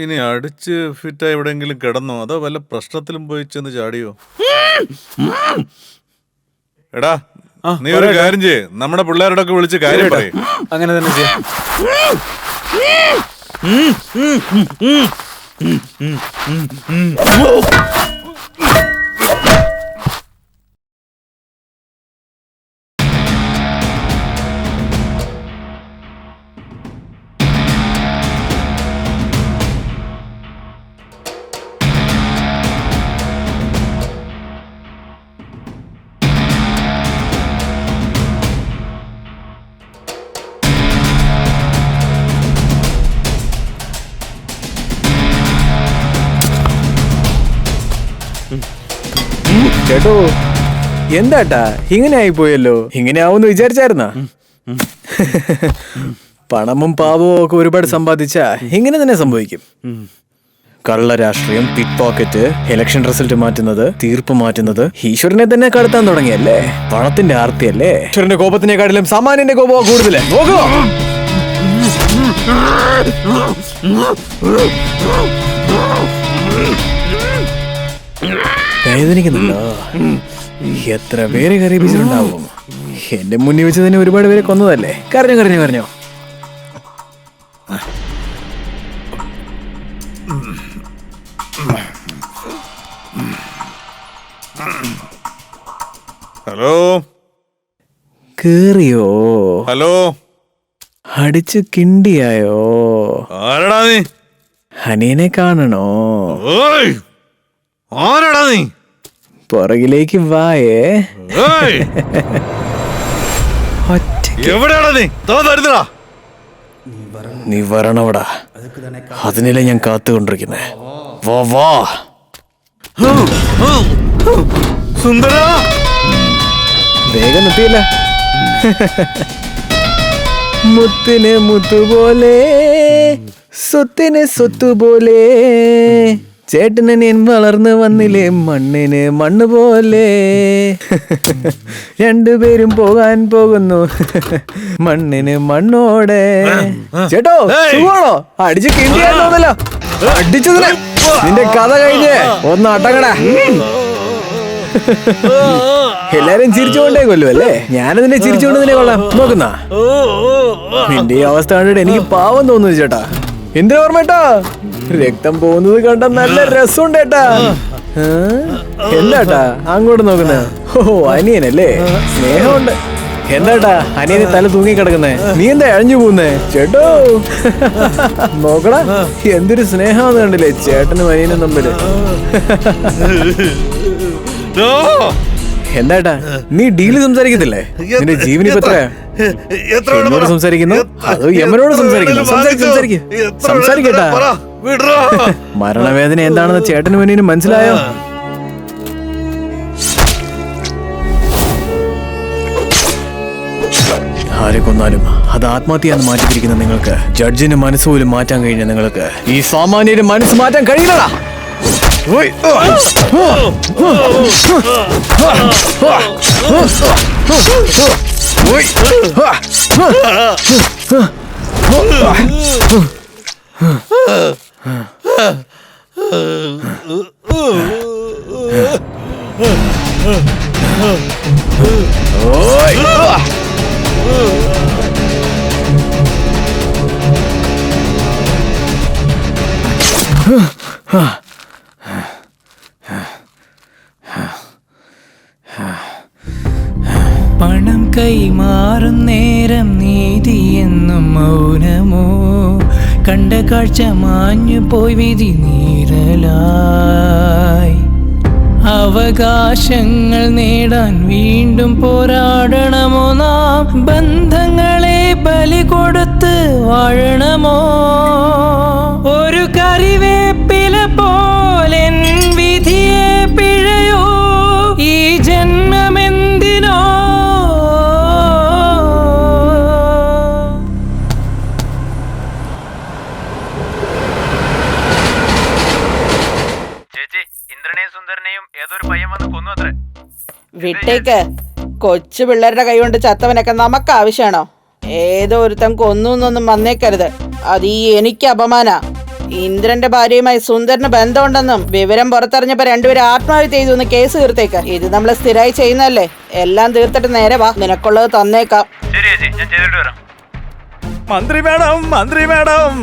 ഇനി അടിച്ച് ഫിറ്റായി എവിടെയെങ്കിലും കിടന്നോ, അതോ വല്ല പ്രശ്നത്തിലും പോയി ചെന്ന് ചാടിയോ? എടാ, നീ ഒരു കാര്യം ചെയ്യ്, നമ്മുടെ പിള്ളേരോടൊക്കെ വിളിച്ച് കാര്യം പറയും. അങ്ങനെ തന്നെ ചെയ്യാം. ചേട്ടോ എന്താട്ടാ ഇങ്ങനെ ആയിപ്പോയല്ലോ. ഇങ്ങനെ ആവുമെന്ന് വിചാരിച്ചായിരുന്നാ? പണമും പാപവും ഒക്കെ ഒരുപാട് സമ്പാദിച്ച ഇങ്ങനെ തന്നെ സംഭവിക്കും. കള്ള രാഷ്ട്രീയം, പിറ്റ് പോക്കറ്റ്, ഇലക്ഷൻ റിസൾട്ട് മാറ്റുന്നത്, തീർപ്പ് മാറ്റുന്നത്, ഈശ്വരനെ തന്നെ കടത്താൻ തുടങ്ങിയല്ലേ. പണത്തിന്റെ ആർത്തിയല്ലേ. ഈശ്വരന്റെ കോപത്തിനെക്കാട്ടിലും സാമാന്യന്റെ കോപം കൂടുതലേ. നോക്കോ വേദനിക്കുന്നുണ്ടോ? എത്ര പേരെ കരയിപ്പിച്ചിട്ടുണ്ടാവും. എന്റെ മുന്നിൽ വെച്ച് തന്നെ ഒരുപാട് പേരെ കൊന്നതല്ലേ. കരഞ്ഞോ കരഞ്ഞോ കരഞ്ഞോ. ഹലോ കേറിയോ? ഹലോ അടിച്ചു കിണ്ടിയായോ? ആരടാ നീ? അനിയനെ കാണണോ? ആരടാ നീ? പുറകിലേക്ക് വായേ. എവിടെയാടാ നീ? തരുന്നടാ. നീ വരണവടാ. അതിനല്ലേ ഞാൻ കാത്തുകൊണ്ടിരിക്കുന്നേ. വാ വാ സുന്ദര. വേഗം എത്തിയില്ല. മുത്തിന് മുത്തുപോലെ സ്വത്തിന് സ്വത്തുപോലെ ചേട്ടനെ ഞാൻ വളർന്നു വന്നില്ലേ മണ്ണിന് മണ്ണ് പോലെ. രണ്ടുപേരും പോകാൻ പോകുന്നു മണ്ണിന് മണ്ണോടെ. ചേട്ടോ സുഖമാണോ? അടിച്ച് കിണ്ടിയാണോന്നല്ലോ. അടിച്ചതിന് നിന്റെ കഥ കഴിഞ്ഞേ ഒന്ന് അട്ടങ്ങടാ. എല്ലാരും ചിരിച്ചുകൊണ്ടേ കൊല്ലും അല്ലേ. ഞാനതിനെ ചിരിച്ചുകൊണ്ട് നിന്നെ കൊള്ളാം. നോക്കുന്ന നിന്റെ ഈ അവസ്ഥ കണ്ടിട്ട് എനിക്ക് പാവം തോന്നുന്നു ചേട്ടാ. എന്തിനാ ഓർമ്മേട്ടാ? രക്തം പോകുന്നത് കണ്ട നല്ല രസമുണ്ട് ഏട്ടാ. എന്താട്ടാ അങ്ങോട്ട് നോക്കുന്നത്? ഓ അനിയനല്ലേ, സ്നേഹമുണ്ട്. എന്താട്ടാ അനിയനെ തല തൂങ്ങി കിടക്കുന്നേ? നീ എന്താ അഴിഞ്ഞു പോകുന്നേ ചേട്ടോ? നോക്കടാ എന്തൊരു സ്നേഹമാന്ന് കണ്ടില്ലേ ചേട്ടനും അനിയനും തമ്മില്. എന്താട്ടാ നീ ഡീല് സംസാരിക്കത്തില്ലേ? നിന്റെ ജീവനി എത്രയാ? എന്നോട് സംസാരിക്കുന്നു അതോ യമനോട് സംസാരിക്കുന്നു? സംസാരിക്കട്ടാ. മരണവേദന എന്താണെന്ന് ചേട്ടനും അനിയനും മനസ്സിലായോ? ആരെ കൊന്നാലും അത് ആത്മഹത്യയാന്ന് മാറ്റിപ്പിരിക്കുന്ന നിങ്ങൾക്ക്, ജഡ്ജിന് മനസ്സ് പോലും മാറ്റാൻ കഴിഞ്ഞ നിങ്ങൾക്ക്, ഈ സാമാന്യന് മനസ്സ് മാറ്റാൻ കഴിയില്ലടാ. പണം കൈമാറും നേരം നീതി എന്നും മൗനമോ, കണ്ട കാഴ്ച മാഞ്ഞു പോയി വിധി നീരലായി. അവകാശങ്ങൾ നേടാൻ വീണ്ടും പോരാടണമോ നാം? ബന്ധങ്ങളെ ബലി കൊടുത്ത് വാഴണമോ? ഒരു കറിവേപ്പില പോലെ വിധിയെ പിഴയോ ഈ ജന്മമെന്തിനോ? വിട്ടേക്ക്. കൊച്ചു പിള്ളേരുടെ കൈകൊണ്ട് ചത്തവനൊക്കെ നമുക്ക് ആവശ്യമാണോ? ഏതോ ഒരുത്തൻ കൊന്നു എന്നൊന്നും വന്നേക്കരുത്. അത് ഈ എനിക്ക് അപമാന. ഇന്ദ്രന്റെ ഭാര്യയുമായി സുന്ദരന് ബന്ധമുണ്ടെന്നും വിവരം പുറത്തറിഞ്ഞപ്പോ രണ്ടുപേരും ആത്മഹത്യ ചെയ്തു എന്ന് കേസ് തീർത്തേക്ക്. ഇത് നമ്മള് സ്ഥിരമായി ചെയ്യുന്നല്ലേ. എല്ലാം തീർത്തിട്ട് നേരെ വാ, നിനക്കുള്ളത് തന്നേക്കാം. മന്ത്രി മാഡം, മന്ത്രി മാഡം,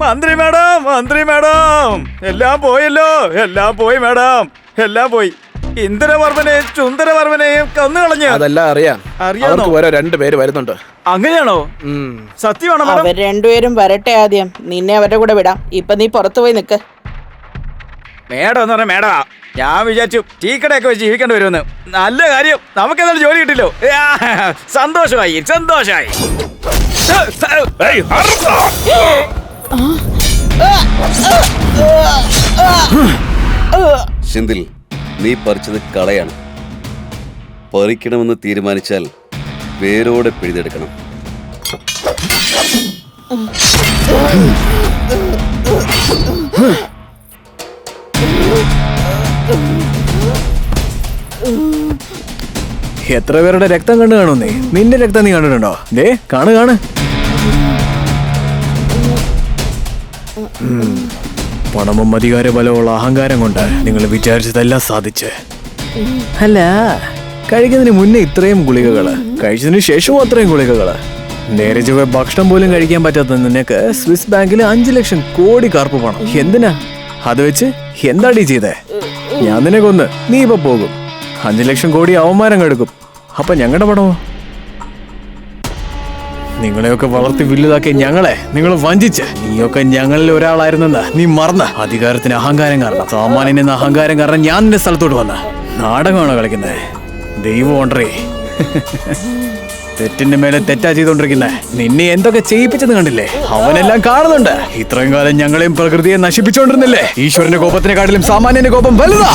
മന്ത്രി മാഡം, മന്ത്രി മാഡം, എല്ലാം പോയല്ലോ. എല്ലാം പോയി മാഡം, എല്ലാം പോയി. ഇന്ദ്രവർമ്മനെയും ചുന്ദരവർമ്മനെയും കൊന്നുകളഞ്ഞു. അതെല്ലാം അറിയാം. അറിയാമോ? വേറെ രണ്ടുപേര് വരുന്നുണ്ട്. അങ്ങനെയാണോ? സത്യമാണോ മാഡം? അവർ രണ്ടുപേരും വരട്ടെ. ആദ്യം നിന്നെ അവരുടെ കൂടെ വിടാം. ഇപ്പൊ നീ പുറത്തു പോയി നിക്ക്. മേഡം എന്ന് പറഞ്ഞ മേഡാ. ഞാൻ വിചാരിച്ചു ടീക്കടയൊക്കെ വെച്ച് ജീവിക്കേണ്ടി വരുമെന്ന്. നല്ല കാര്യം, നമുക്കെന്തായാലും ജോലി കിട്ടില്ലോ. സന്തോഷമായി, സന്തോഷമായി. ശിന്തിൽ, നീ പറിച്ചത് കളയാണ്. പറിക്കണമെന്ന് തീരുമാനിച്ചാൽ വേരോടെ പിഴുതെടുക്കണം. എത്ര പേരുടെ രക്തം കണ്ടു കാണുന്നേ? നിന്റെ രക്തം നീ കണ്ടിട്ടുണ്ടോ? ദേ കാണു. പണമും അധികാര ബലമുള്ള അഹങ്കാരം കൊണ്ട് നിങ്ങൾ വിചാരിച്ചതെല്ലാം സാധിച്ച്. അല്ല, കഴിക്കുന്നതിന് മുന്നേ ഇത്രയും ഗുളികകള്, കഴിച്ചതിന് ശേഷവും അത്രയും ഗുളികകള്. നേരെ ചൊവ്വേ ഭക്ഷണം പോലും കഴിക്കാൻ പറ്റാത്ത നിനക്ക് സ്വിസ് ബാങ്കിൽ 5 ലക്ഷം കോടി കാർപ്പ് പണം. എന്തിനാ? അത് വെച്ച് എന്താടീ ചെയ്തേ? ഞാൻ നിന്നെ കൊന്ന്, നീ ഇപ്പൊ പോകും. 5 ലക്ഷം കോടി അവമാനം കെടുക്കും. അപ്പൊ ഞങ്ങളുടെ പണമോ? നിങ്ങളെയൊക്കെ വളർത്തി വലുതാക്കിയ ഞങ്ങളെ നിങ്ങൾ വഞ്ചിച്ച്. നീയൊക്കെ ഞങ്ങളിൽ ഒരാളായിരുന്നെന്ന് നീ മറന്ന. അധികാരത്തിന് അഹങ്കാരം കാരണം, സാമാന്യനെന്ന അഹങ്കാരം കാരണം ഞാൻ നിന്റെ സ്ഥലത്തോട്ട് വന്ന. നാടകമാണോ കളിക്കുന്നത്? ദൈവം ഓണ്ടറേ. തെറ്റിന്റെ മേലെ തെറ്റാ ചെയ്തോണ്ടിരിക്കുന്നേ. നിന്നെ എന്തൊക്കെ ചെയ്യിപ്പിച്ചെന്ന് കണ്ടില്ലേ? അവനെല്ലാം കാണുന്നുണ്ട്. ഇത്രയും കാലം ഞങ്ങളെയും പ്രകൃതിയെ നശിപ്പിച്ചോണ്ടിരുന്നില്ലേ? ഈശ്വരന്റെ കോപത്തിനെക്കാട്ടിലും സാമാന്യന്റെ കോപം വലുതാ.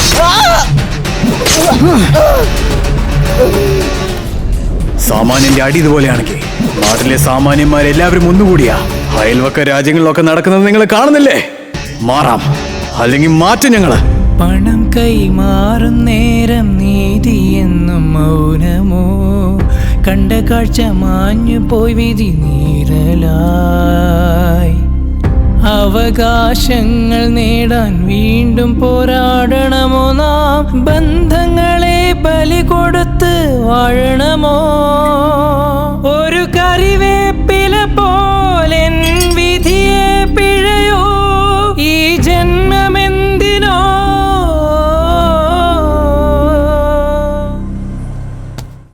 സാമാന്യന്റെ അടി ഇതുപോലെയാണെങ്കിൽ നാട്ടിലെ സാമാന്യന്മാരെല്ലാവരും ഒന്നുകൂടിയാ. അയൽവക്ക രാജ്യങ്ങളിലൊക്കെ നടക്കുന്നത് നിങ്ങൾ കാണുന്നില്ലേ? മാറാം, അല്ലെങ്കിൽ മാറ്റും ഞങ്ങള്. പണം കൈമാറും നേരം നീതി എന്നും മൗനമോ? കണ്ട കാഴ്ച മാഞ്ഞു പോയി വിധി നീരലായി. അവകാശങ്ങൾ നേടാൻ വീണ്ടും പോരാടണമോ നാം? ബന്ധങ്ങളെ ബലി കൊടുത്ത് വാഴണമോ? ഒരു കറിവേപ്പ്